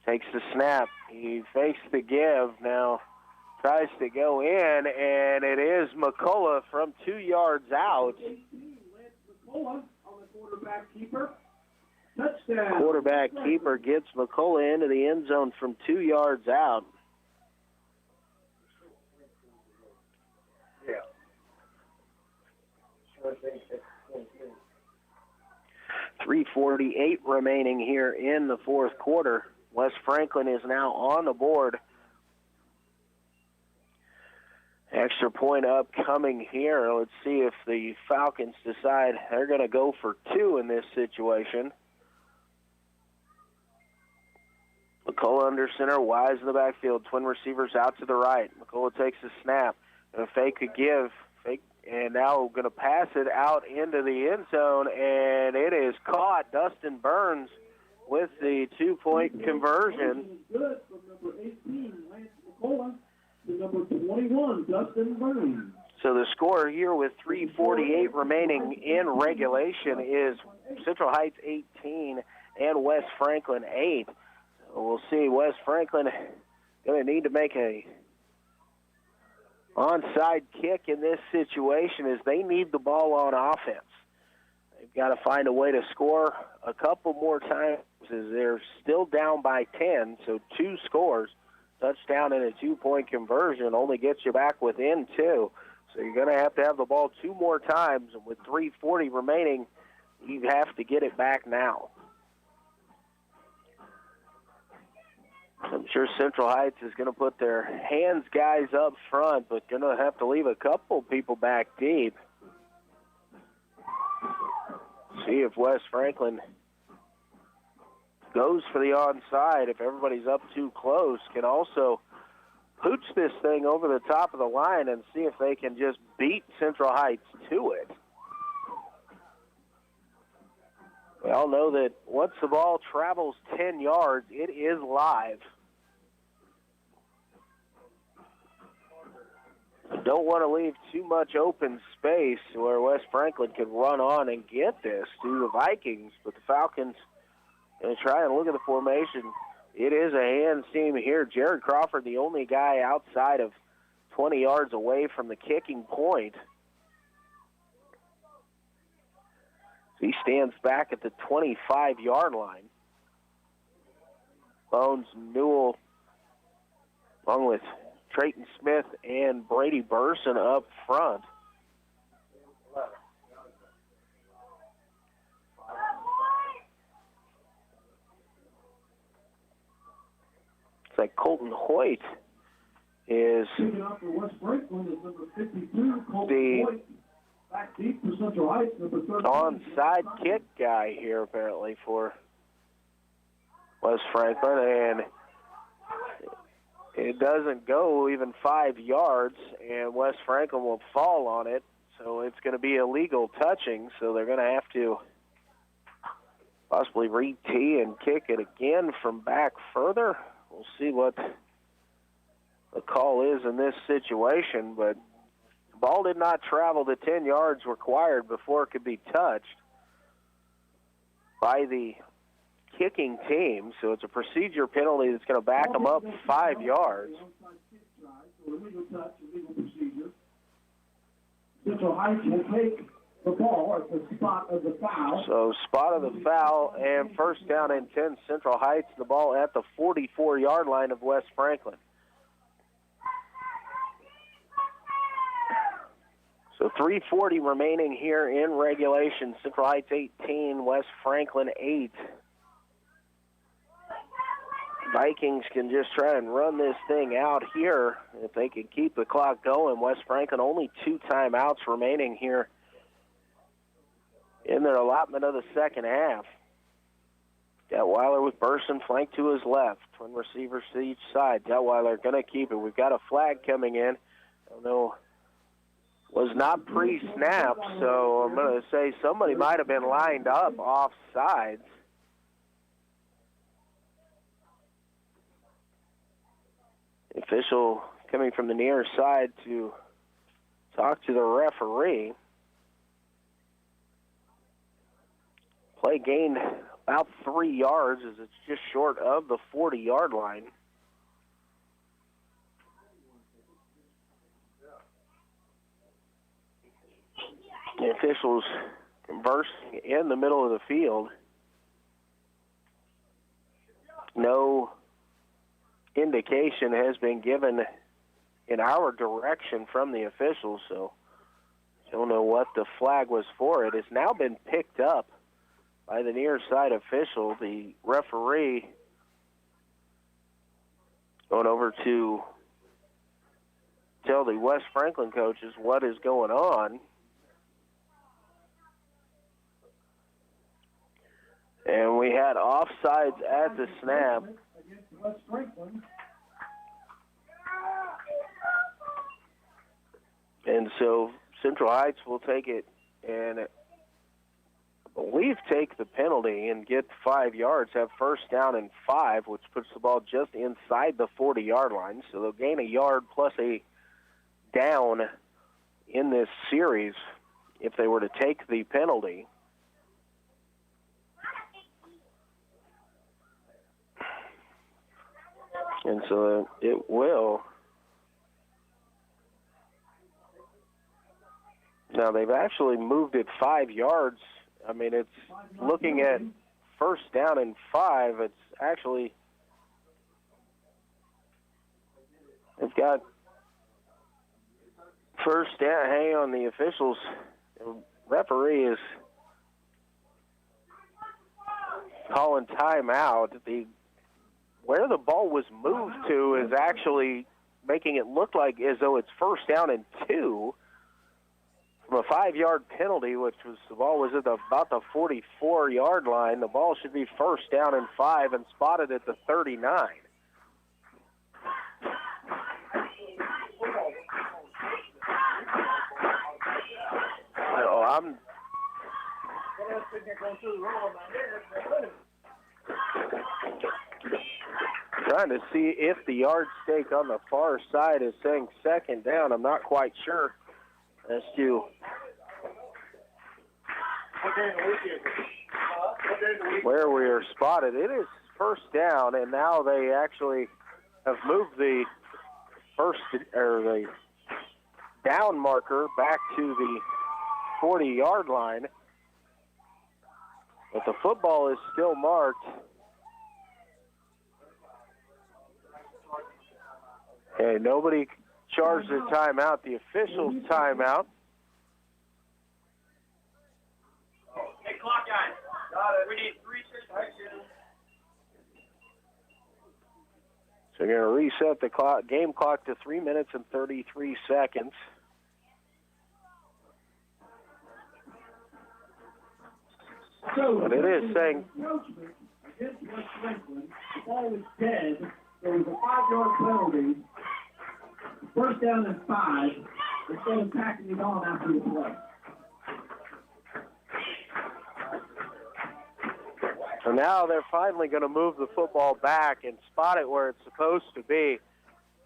Takes the snap. He fakes the give. Now tries to go in, and it is McCullough from 2 yards out. McCullough on the quarterback keeper. Touchdown. Quarterback keeper gets McCullough into the end zone from 2 yards out. 3:48 remaining here in the fourth quarter. West Franklin is now on the board. Extra point upcoming here. Let's see if the Falcons decide they're going to go for two in this situation. McCullough under center, Wise in the backfield. Twin receivers out to the right. McCullough takes a snap. And a fake could give. Fake, and now going to pass it out into the end zone, and it is caught. Dustin Burns with the 2-point conversion. Good from number 18, Lance McCullough, to number 21, Dustin Burns. So the score here with 3:48 remaining in regulation is Central Heights 18 and West Franklin 8. So we'll see. West Franklin going to need to make a onside kick in this situation as they need the ball on offense. They've got to find a way to score a couple more times as they're still down by 10, so 2 scores. Touchdown and a 2-point conversion only gets you back within 2. So you're going to have the ball 2 more times, and with 3:40 remaining, you have to get it back now. I'm sure Central Heights is going to put their hands guys up front, but going to have to leave a couple people back deep. See if West Franklin goes for the onside. If everybody's up too close, can also pooch this thing over the top of the line and see if they can just beat Central Heights to it. We all know that once the ball travels 10 yards, it is live. Don't want to leave too much open space where West Franklin could run on and get this to the Vikings, but the Falcons going to try and look at the formation. It is a hand seam here. Jared Crawford, the only guy outside of 20 yards away from the kicking point. He stands back at the 25-yard line. Bones Newell, along with Trayton Smith and Brady Burson up front. It's like Colton Hoyt is the back deep for Central Heights, number 13. Onside kick guy here, apparently, for West Franklin, and it doesn't go even 5 yards, and West Franklin will fall on it, so it's going to be illegal touching, so they're going to have to possibly re-tee and kick it again from back further. We'll see what the call is in this situation, but the ball did not travel the 10 yards required before it could be touched by the kicking team, so it's a procedure penalty that's going to back them up 5 yards. Central Heights will take the ball at the spot of the foul. So spot of the foul and first down and 10, Central Heights, the ball at the 44-yard line of West Franklin. So 3:40 remaining here in regulation. Central Heights 18, West Franklin 8. Vikings can just try and run this thing out here if they can keep the clock going. West Franklin only 2 timeouts remaining here in their allotment of the second half. Detweiler with Burson flanked to his left. Twin receivers to each side. Detweiler going to keep it. We've got a flag coming in. I don't know. Was not pre-snap, so I'm going to say somebody might have been lined up off sides. Official coming from the near side to talk to the referee. Play gained about 3 yards as it's just short of the 40-yard line. The officials conversing in the middle of the field. No indication has been given in our direction from the officials, so I don't know what the flag was for. It has now been picked up by the near side official. The referee going over to tell the West Franklin coaches what is going on. And we had offsides at the snap. And so Central Heights will take it and I believe take the penalty and get 5 yards, have first down and 5, which puts the ball just inside the 40-yard line. So they'll gain a yard plus a down in this series if they were to take the penalty. And so it will. Now, they've actually moved it 5 yards. I mean, it's looking at first down and 5. It's actually, it's got first down. Hang on, the officials, the referee is calling timeout. Where the ball was moved to is actually making it look like as though it's first down and 2 from a 5-yard penalty, which was the ball was at about the 44-yard line. The ball should be first down and 5 and spotted at the 39. I'm trying to see if the yard stake on the far side is saying second down. I'm not quite sure as to where we are spotted. It is first down, and now they actually have moved the the down marker back to the 40-yard line. But the football is still marked. Okay, nobody charged a timeout. The officials timeout. Hey, clock guys. We need 3 seconds. So you're going to reset the clock, game clock to 3 minutes and 33 seconds. But it is saying Against West Franklin, the ball was dead. There was a 5-yard penalty. First down and 5. Instead of tacking it on after the play. So now they're finally going to move the football back and spot it where it's supposed to be.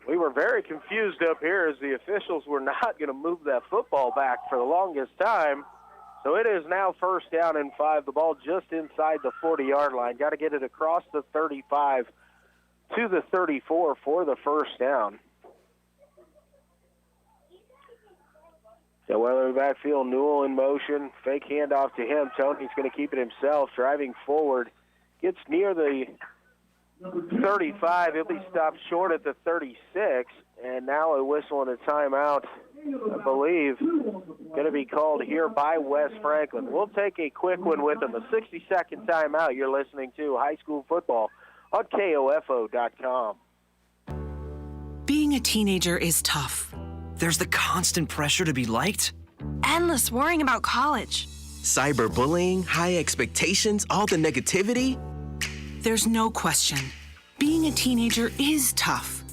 We were very confused up here as the officials were not going to move that football back for the longest time. So it is now first down and 5. The ball just inside the 40-yard line. Got to get it across the 35 to the 34 for the first down. So Weatherly backfield, Newell in motion. Fake handoff to him. Tony's going to keep it himself, driving forward. Gets near the 35. He'll be stopped short at the 36. And now a whistle and a timeout, I believe, going to be called here by West Franklin. We'll take a quick one with them. A 60-second timeout. You're listening to high school football on KOFO.com. Being a teenager is tough. There's the constant pressure to be liked. Endless worrying about college. Cyberbullying, high expectations, all the negativity. There's no question. Being a teenager is tough.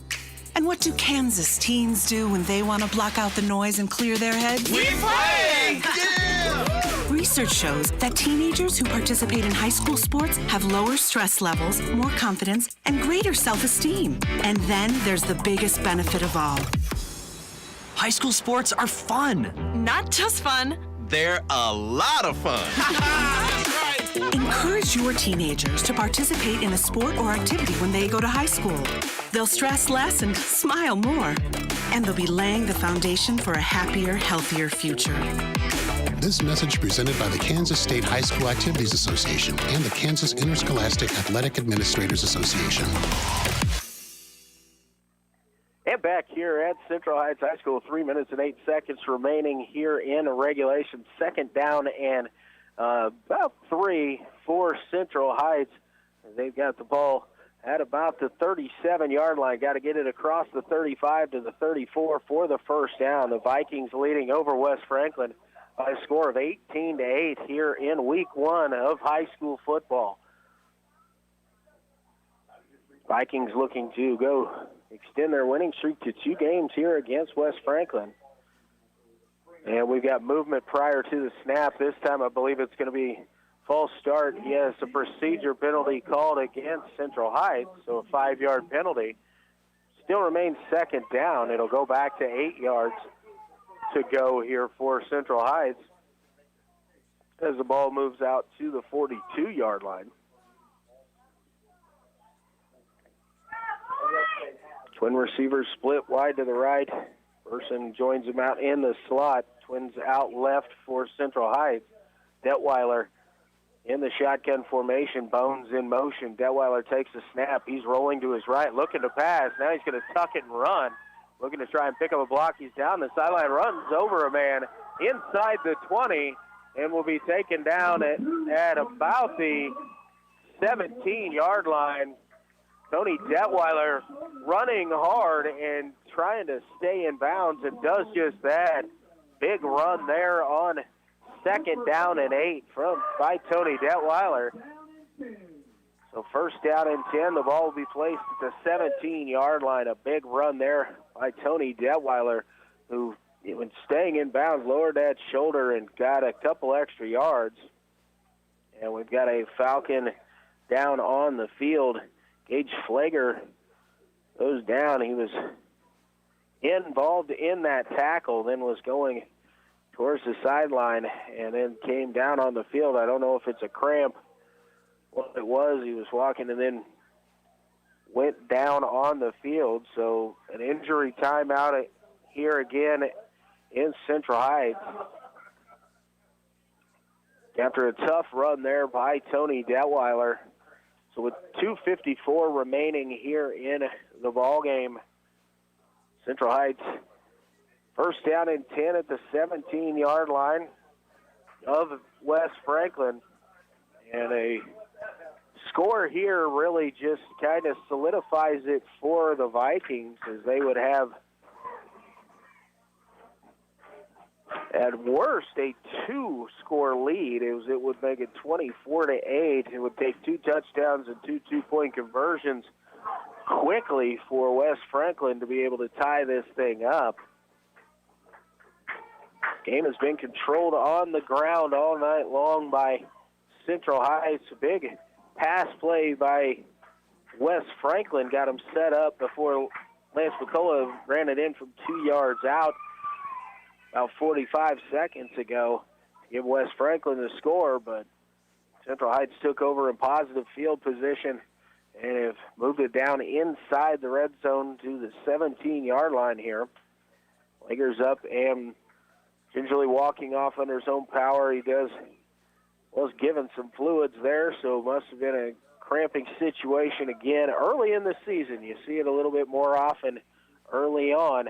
And what do Kansas teens do when they want to block out the noise and clear their heads? We play! Yeah! Research shows that teenagers who participate in high school sports have lower stress levels, more confidence, and greater self-esteem. And then there's the biggest benefit of all. High school sports are fun. Not just fun. They're a lot of fun. Encourage your teenagers to participate in a sport or activity when they go to high school. They'll stress less and smile more. And they'll be laying the foundation for a happier, healthier future. This message presented by the Kansas State High School Activities Association and the Kansas Interscholastic Athletic Administrators Association. And back here at Central Heights High School, 3 minutes and 8 seconds remaining here in regulation. Second down and about 3 for Central Heights. They've got the ball at about the 37-yard line. Got to get it across the 35 to the 34 for the first down. The Vikings leading over West Franklin by a score of 18-8 here in week 1 of high school football. Vikings looking to go extend their winning streak to 2 games here against West Franklin. And we've got movement prior to the snap. This time I believe it's going to be false start. Yes, a procedure penalty called against Central Heights, so a 5-yard penalty. Still remains second down. It'll go back to 8 yards to go here for Central Heights as the ball moves out to the 42-yard line. Twin receivers split wide to the right. Person joins him out in the slot. Twins out left for Central Heights. Detweiler in the shotgun formation. Bones in motion. Detweiler takes a snap. He's rolling to his right, looking to pass. Now he's going to tuck it and run. Looking to try and pick up a block. He's down the sideline, runs over a man inside the 20, and will be taken down at about the 17-yard line. Tony Detweiler running hard and trying to stay in bounds, and does just that. Big run there on second down and 8 by Tony Detweiler. So first down and 10, the ball will be placed at the 17-yard line. A big run there by Tony Detweiler, who, when staying in bounds, lowered that shoulder and got a couple extra yards. And we've got a Falcon down on the field. Gage Flager goes down. He was involved in that tackle, then was going towards the sideline, and then came down on the field. I don't know if it's a cramp. What it was, he was walking and then went down on the field. So an injury timeout here again in Central Heights. After a tough run there by Tony Detweiler. So with 2:54 remaining here in the ball game, Central Heights first down and 10 at the 17-yard line of West Franklin. And a score here really just kind of solidifies it for the Vikings, as they would have, at worst, a 2-score lead. It would make it 24-8. It would take 2 touchdowns and 2 two-point conversions quickly for West Franklin to be able to tie this thing up. Game has been controlled on the ground all night long by Central Heights. A big pass play by West Franklin got him set up before Lance McCullough ran it in from 2 yards out about 45 seconds ago to give West Franklin the score, but Central Heights took over in positive field position and have moved it down inside the red zone to the 17-yard line here. Lakers up and gingerly walking off under his own power. He was given some fluids there, so it must have been a cramping situation again early in the season. You see it a little bit more often early on.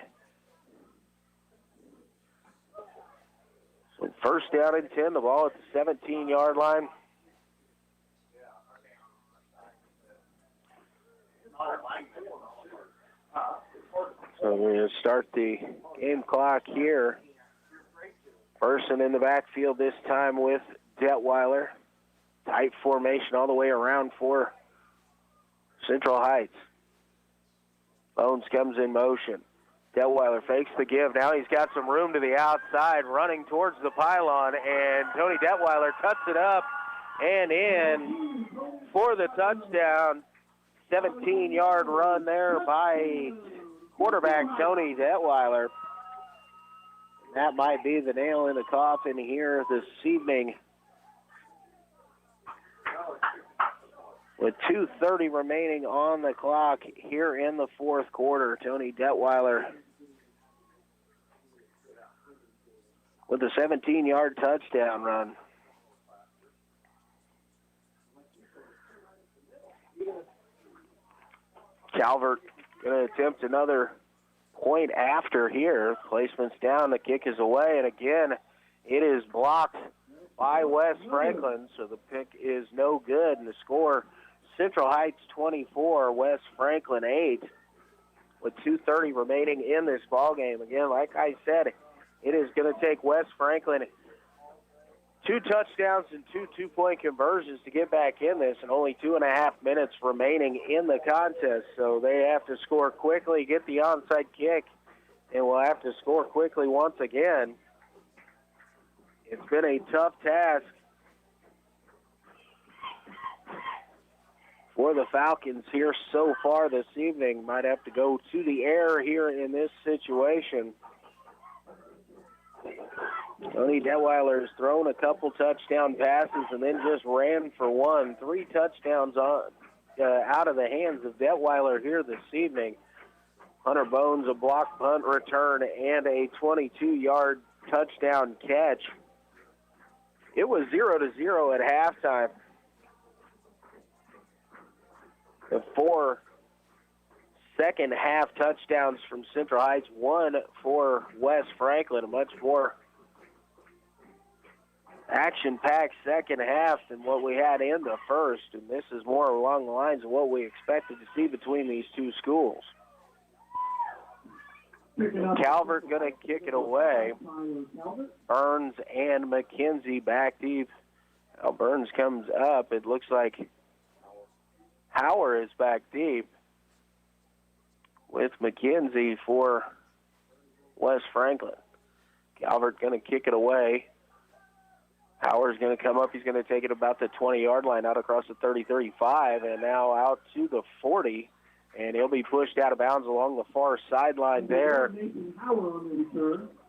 So first down and 10, the ball at the 17-yard line. So we're going to start the game clock here. Person in the backfield this time with Detweiler. Tight formation all the way around for Central Heights. Bones comes in motion. Detweiler fakes the give. Now he's got some room to the outside, running towards the pylon, and Tony Detweiler cuts it up and in for the touchdown. 17-yard run there by quarterback Tony Detweiler. That might be the nail in the coffin here this evening. With 2:30 remaining on the clock here in the fourth quarter, Tony Detweiler with a 17-yard touchdown run. Calvert going to attempt another point after here. Placement's down, the kick is away, and again, it is blocked by West Franklin, so the pick is no good. And the score, Central Heights 24, West Franklin 8, with 2:30 remaining in this ballgame. Again, like I said, it is going to take West Franklin 2 touchdowns and 2 two-point conversions to get back in this, and only 2.5 minutes remaining in the contest. So they have to score quickly, get the onside kick, and will have to score quickly once again. It's been a tough task for the Falcons here so far this evening. Might have to go to the air here in this situation. Tony Detweiler has thrown a couple touchdown passes and then just ran for one. 3 touchdowns out of the hands of Detweiler here this evening. Hunter Bones, a block punt return, and a 22-yard touchdown catch. It was 0-0 at halftime. The 4 second-half touchdowns from Central Heights, 1 for West Franklin, a much more action-packed second half than what we had in the first, and this is more along the lines of what we expected to see between these two schools. Calvert going to kick it away. Burns and McKenzie back deep. Now Burns comes up. It looks like Howard is back deep with McKenzie for West Franklin. Calvert going to kick it away. Howard's going to come up. He's going to take it about the 20-yard line out across the 30-35 and now out to the 40. And he'll be pushed out of bounds along the far sideline there.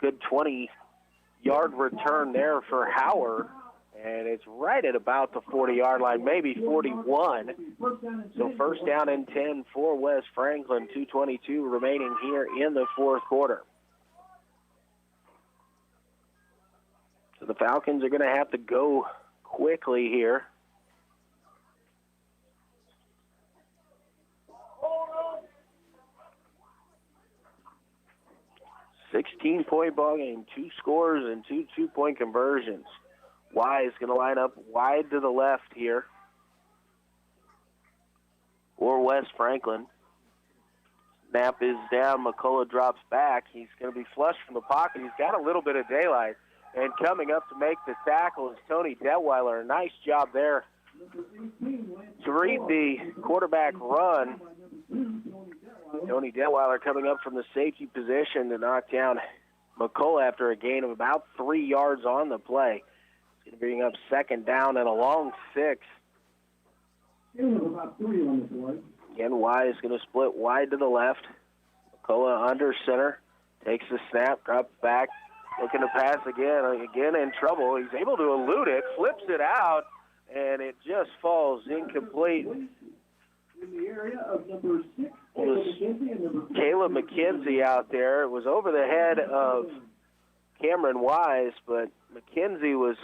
Good 20-yard return there for Howard. And it's right at about the 40-yard line, maybe 41. So first down and 10 for West Franklin, 2:22 remaining here in the fourth quarter. So the Falcons are going to have to go quickly here. $16-point ball game, 2 scores and 2 two-point conversions. Wise going to line up wide to the left here for West Franklin. Snap is down. McCullough drops back. He's going to be flushed from the pocket. He's got a little bit of daylight. And coming up to make the tackle is Tony Detweiler. A nice job there to read the quarterback run. Tony Detweiler coming up from the safety position to knock down McCullough after a gain of about 3 yards on the play. He's going to bring up second down and a long 6. Again, Wise is going to split wide to the left. McCullough under center. Takes the snap, drops back. Looking to pass again in trouble. He's able to elude it, flips it out, and it just falls incomplete. In the area of number 6, it was Caleb McKenzie out there. It was over the head of Cameron Wise, but McKenzie was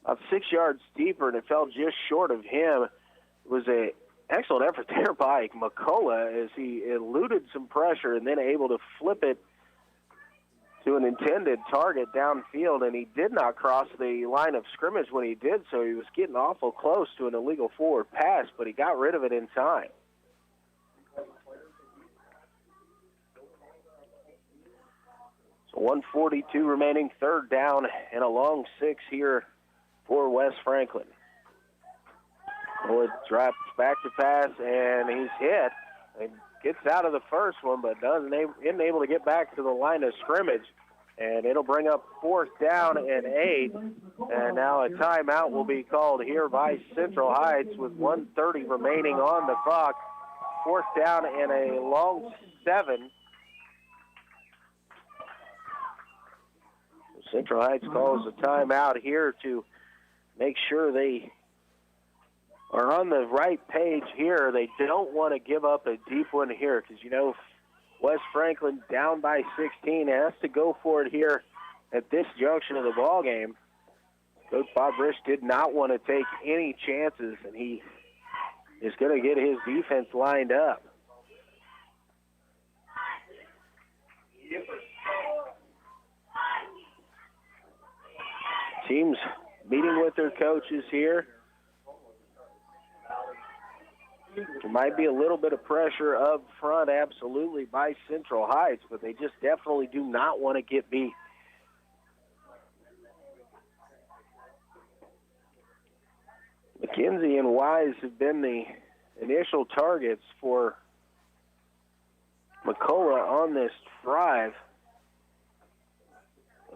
about 6 yards deeper, and it fell just short of him. It was an excellent effort there by McCullough as he eluded some pressure and then able to flip it to an intended target downfield, and he did not cross the line of scrimmage when he did so. He was getting awful close to an illegal forward pass, but he got rid of it in time. So 1:42 remaining, third down and a long 6 here for West Franklin. Wood drops back to pass, and he's hit. And gets out of the first one, but isn't able to get back to the line of scrimmage. And it'll bring up fourth down and 8. And now a timeout will be called here by Central Heights with 1:30 remaining on the clock. Fourth down and a long 7. Central Heights calls a timeout here to make sure they are on the right page here. They don't want to give up a deep one here because, West Franklin down by 16 has to go for it here at this junction of the ball game. Coach Bob Risch did not want to take any chances, and he is going to get his defense lined up. Teams meeting with their coaches here. There might be a little bit of pressure up front, absolutely, by Central Heights, but they just definitely do not want to get beat. McKenzie and Wise have been the initial targets for McCullough on this drive.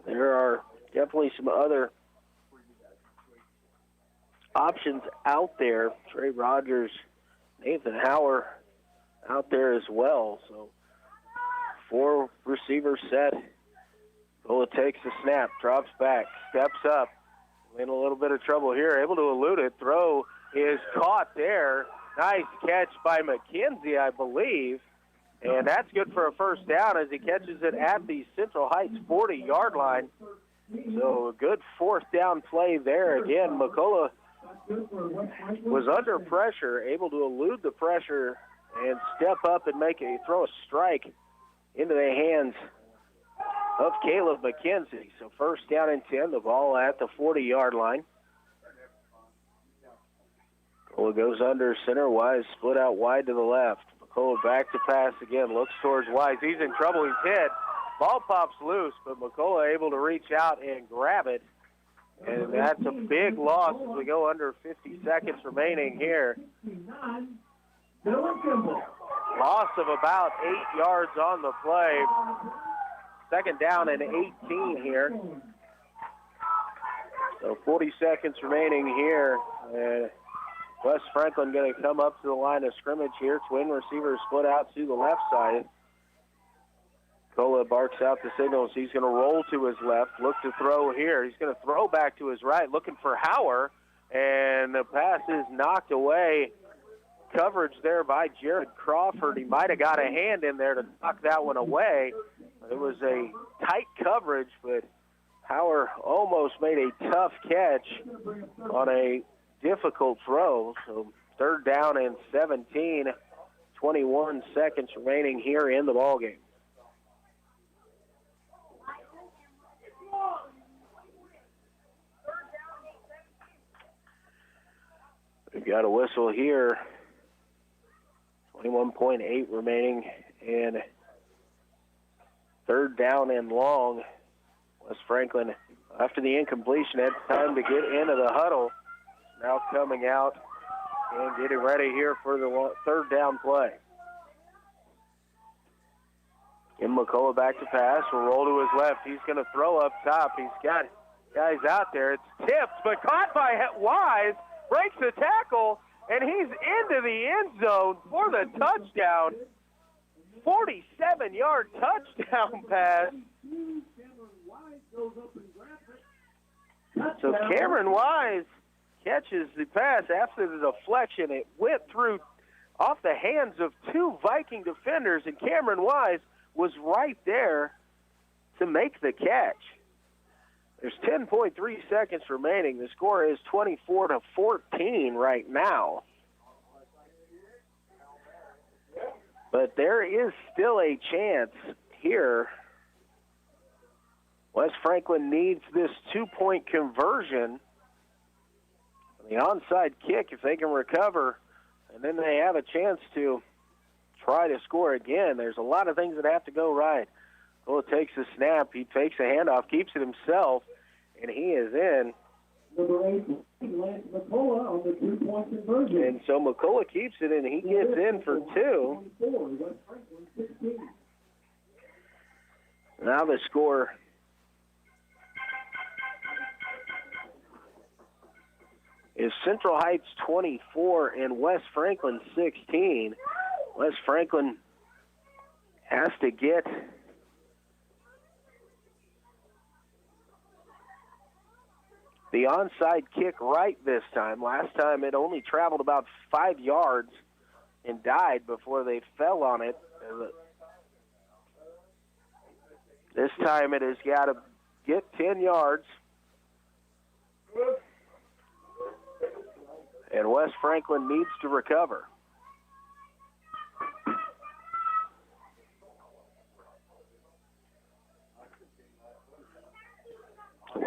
There are definitely some other options out there. Trey Rogers, Nathan Hauer out there as well. So 4 receivers set. McCullough takes the snap, drops back, steps up. In a little bit of trouble here, able to elude it. Throw is caught there. Nice catch by McKenzie, I believe. And that's good for a first down as he catches it at the Central Heights 40-yard line. So a good fourth down play there. Again, McCullough was under pressure, able to elude the pressure and step up and throw a strike into the hands of Caleb McKenzie. So first down and 10, the ball at the 40-yard line. McCullough goes under center. Wise split out wide to the left. McCullough back to pass again, looks towards Wise. He's in trouble, he's hit. Ball pops loose, but McCullough able to reach out and grab it. And that's a big loss as we go under 50 seconds remaining here. Loss of about 8 yards on the play. Second down and 18 here. So 40 seconds remaining here. Wes Franklin going to come up to the line of scrimmage here. Twin receivers split out to the left side. Cola barks out the signals. He's going to roll to his left, look to throw here. He's going to throw back to his right, looking for Hauer, and the pass is knocked away. Coverage there by Jared Crawford. He might have got a hand in there to knock that one away. It was a tight coverage, but Hauer almost made a tough catch on a difficult throw. So third down and 17, 21 seconds remaining here in the ballgame. We've got a whistle here. 21.8 remaining, and third down and long. Wes Franklin, after the incompletion, had time to get into the huddle. Now coming out and getting ready here for the third down play. In McCullough back to pass. Will roll to his left. He's going to throw up top. He's got guys out there. It's tipped, but caught by Wise. Breaks the tackle, and he's into the end zone for the touchdown. 47-yard touchdown pass. So Cameron Wise catches the pass after the deflection. It went through off the hands of 2 Viking defenders, and Cameron Wise was right there to make the catch. There's 10.3 seconds remaining. The score is 24-14 right now. But there is still a chance here. Wes Franklin needs this 2-point conversion. The onside kick, if they can recover, and then they have a chance to try to score again. There's a lot of things that have to go right. Cole takes the snap. He takes a handoff, keeps it himself, and he is in. Number 8, Lance McCullough on the 2-point conversion. And so McCullough keeps it, and he gets in for 2. Now the score is Central Heights 24 and West Franklin 16. West Franklin has to get the onside kick right this time. Last time it only traveled about 5 yards and died before they fell on it. This time it has got to get 10 yards. And West Franklin needs to recover.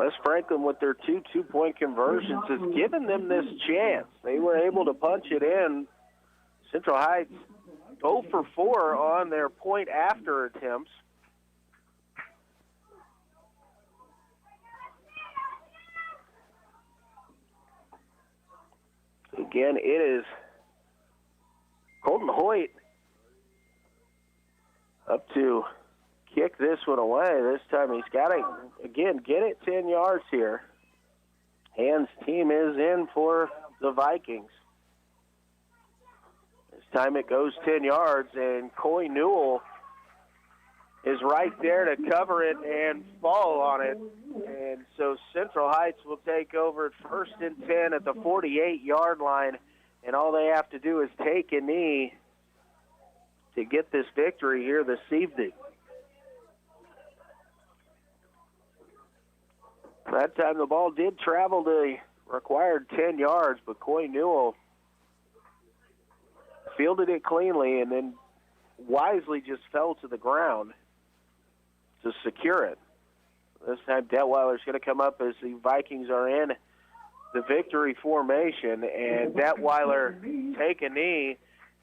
West Franklin, with their 2 two-point conversions, has given them this chance. They were able to punch it in. Central Heights 0 for 4 on their point-after attempts. Again, it is Colton Hoyt up to kick this one away. This time he's got to, again, get it 10 yards here. Hans' team is in for the Vikings. This time it goes 10 yards, and Coy Newell is right there to cover it and fall on it. And so Central Heights will take over at 1st and 10 at the 48-yard line, and all they have to do is take a knee to get this victory here this evening. That time the ball did travel the required 10 yards, but Coy Newell fielded it cleanly and then wisely just fell to the ground to secure it. This time Detweiler's going to come up as the Vikings are in the victory formation, and Detweiler take a knee,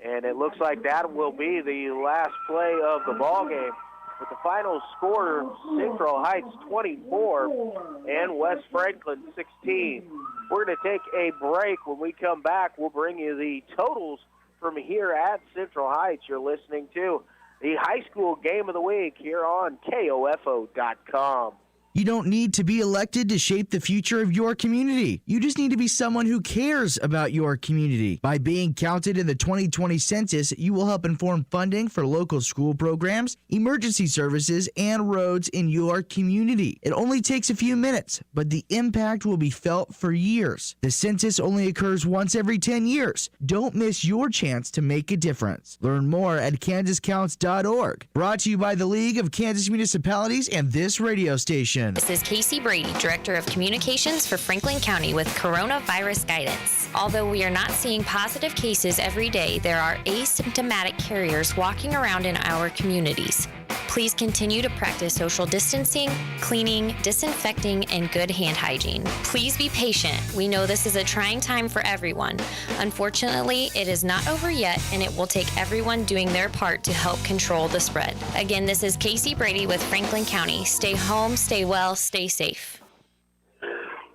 and it looks like that will be the last play of the ball game. With the final score, Central Heights 24 and West Franklin 16. We're going to take a break. When we come back, we'll bring you the totals from here at Central Heights. You're listening to the high school game of the week here on KOFO.com. You don't need to be elected to shape the future of your community. You just need to be someone who cares about your community. By being counted in the 2020 census, you will help inform funding for local school programs, emergency services, and roads in your community. It only takes a few minutes, but the impact will be felt for years. The census only occurs once every 10 years. Don't miss your chance to make a difference. Learn more at kansascounts.org. Brought to you by the League of Kansas Municipalities and this radio station. This is Casey Brady, Director of Communications for Franklin County with Coronavirus Guidance. Although we are not seeing positive cases every day, there are asymptomatic carriers walking around in our communities. Please continue to practice social distancing, cleaning, disinfecting, and good hand hygiene. Please be patient. We know this is a trying time for everyone. Unfortunately, it is not over yet, and it will take everyone doing their part to help control the spread. Again, this is Casey Brady with Franklin County. Stay home, stay well, stay safe.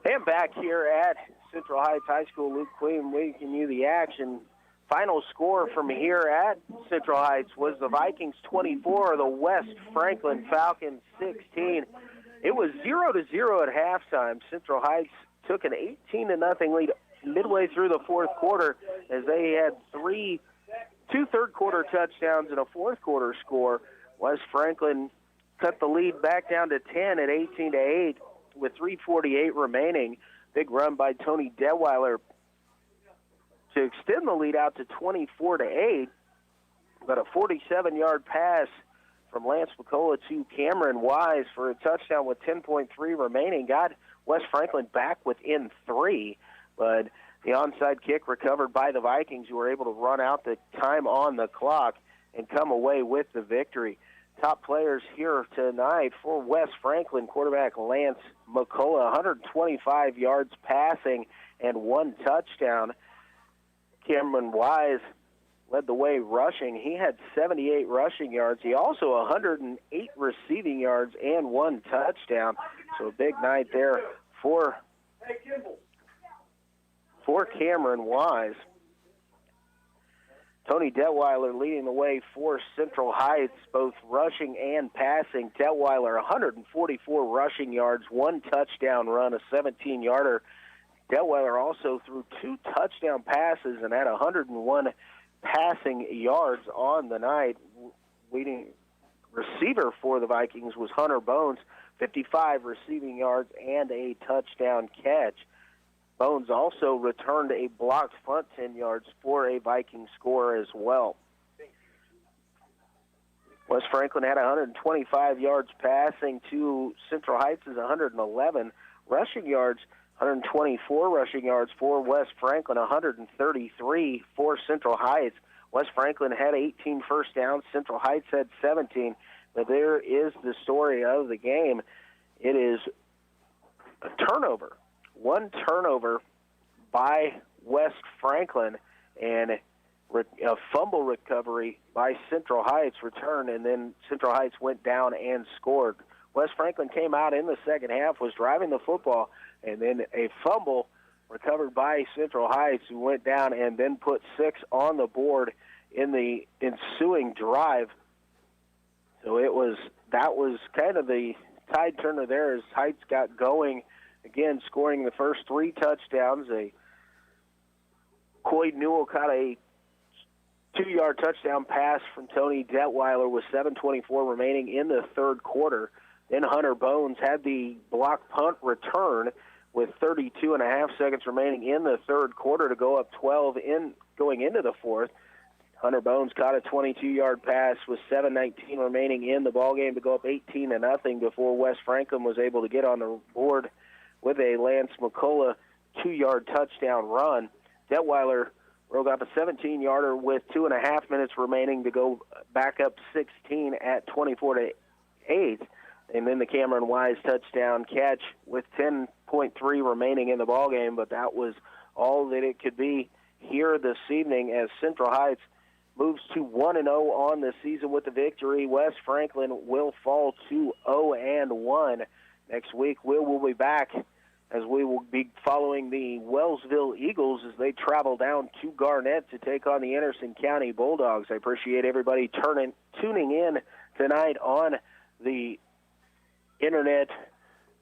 And back here at Central Heights High School, Luke Queen making you the action. Final score from here at Central Heights was the Vikings 24, the West Franklin Falcons 16. It was 0-0 at halftime. Central Heights took an 18-0 lead midway through the fourth quarter as they had two third-quarter touchdowns and a fourth-quarter score. West Franklin cut the lead back down to 10 at 18-8 with 3:48 remaining. Big run by Tony Detweiler to extend the lead out to 24-8, but a 47-yard pass from Lance McCullough to Cameron Wise for a touchdown with 10.3 remaining got West Franklin back within 3, but the onside kick recovered by the Vikings, who were able to run out the time on the clock and come away with the victory. Top players here tonight for West Franklin, quarterback Lance McCullough, 125 yards passing and 1 touchdown. Cameron Wise led the way rushing. He had 78 rushing yards. He also 108 receiving yards and 1 touchdown. So a big night there for Cameron Wise. Tony Detweiler leading the way for Central Heights, both rushing and passing. Detweiler 144 rushing yards, 1 touchdown run, a 17-yarder. Detweiler also threw 2 touchdown passes and had 101 passing yards on the night. Leading receiver for the Vikings was Hunter Bones, 55 receiving yards and a touchdown catch. Bones also returned a blocked punt 10 yards for a Viking score as well. West Franklin had 125 yards passing to Central Heights' 111 rushing yards. 124 rushing yards for West Franklin, 133 for Central Heights. West Franklin had 18 first downs. Central Heights had 17. But there is the story of the game. It is turnover. One turnover by West Franklin, and a fumble recovery by Central Heights returned, and then Central Heights went down and scored. West Franklin came out in the second half, was driving the football, and then a fumble recovered by Central Heights, who went down and then put 6 on the board in the ensuing drive. So that was kind of the tide turner there as Heights got going, again scoring the first 3 touchdowns. Coyd Newell caught a 2-yard touchdown pass from Tony Detweiler with 7:24 remaining in the third quarter. Then Hunter Bones had the block punt return with 32 and a half seconds remaining in the third quarter to go up 12 going into the fourth. Hunter Bones caught a 22-yard pass with 7:19 remaining in the ballgame to go up 18-0 before West Franklin was able to get on the board with a Lance McCullough 2-yard touchdown run. Detweiler broke up a 17-yarder with 2.5 minutes remaining to go back up 16 at 24-8. And then the Cameron Wise touchdown catch with 10.3 remaining in the ballgame, but that was all that it could be here this evening as Central Heights moves to 1-0 on the season with the victory. West Franklin will fall to 0-1. Next week, we'll be back as we will be following the Wellsville Eagles as they travel down to Garnett to take on the Anderson County Bulldogs. I appreciate everybody tuning in tonight on the internet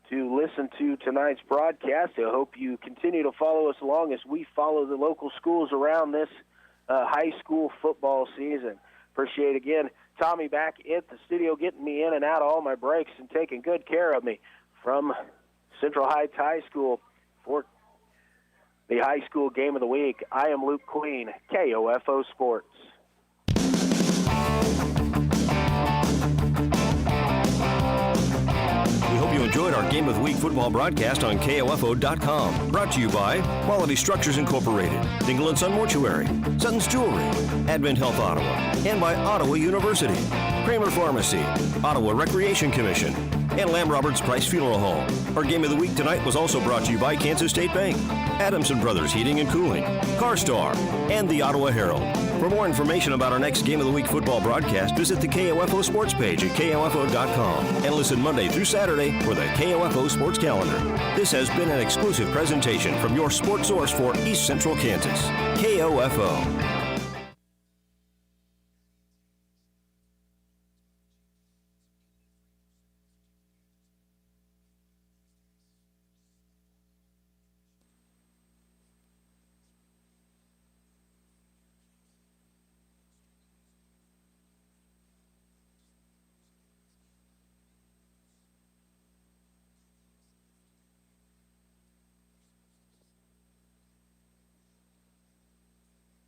to listen to tonight's broadcast. I hope you continue to follow us along as we follow the local schools around this high school football season. Appreciate, again, Tommy back at the studio getting me in and out of all my breaks and taking good care of me from Central Heights High School for the high school game of the week. I am Luke Queen, KOFO Sports. We hope you enjoyed our Game of the Week football broadcast on KOFO.com. Brought to you by Quality Structures Incorporated, Dingle & Son Mortuary, Sutton's Jewelry, Advent Health Ottawa, and by Ottawa University, Kramer Pharmacy, Ottawa Recreation Commission, and Lamb Roberts Price Funeral Home. Our Game of the Week tonight was also brought to you by Kansas State Bank, Adamson Brothers Heating and Cooling, CarStar, and the Ottawa Herald. For more information about our next Game of the Week football broadcast, visit the KOFO Sports page at KOFO.com and listen Monday through Saturday for the KOFO Sports Calendar. This has been an exclusive presentation from your sports source for East Central Kansas, KOFO.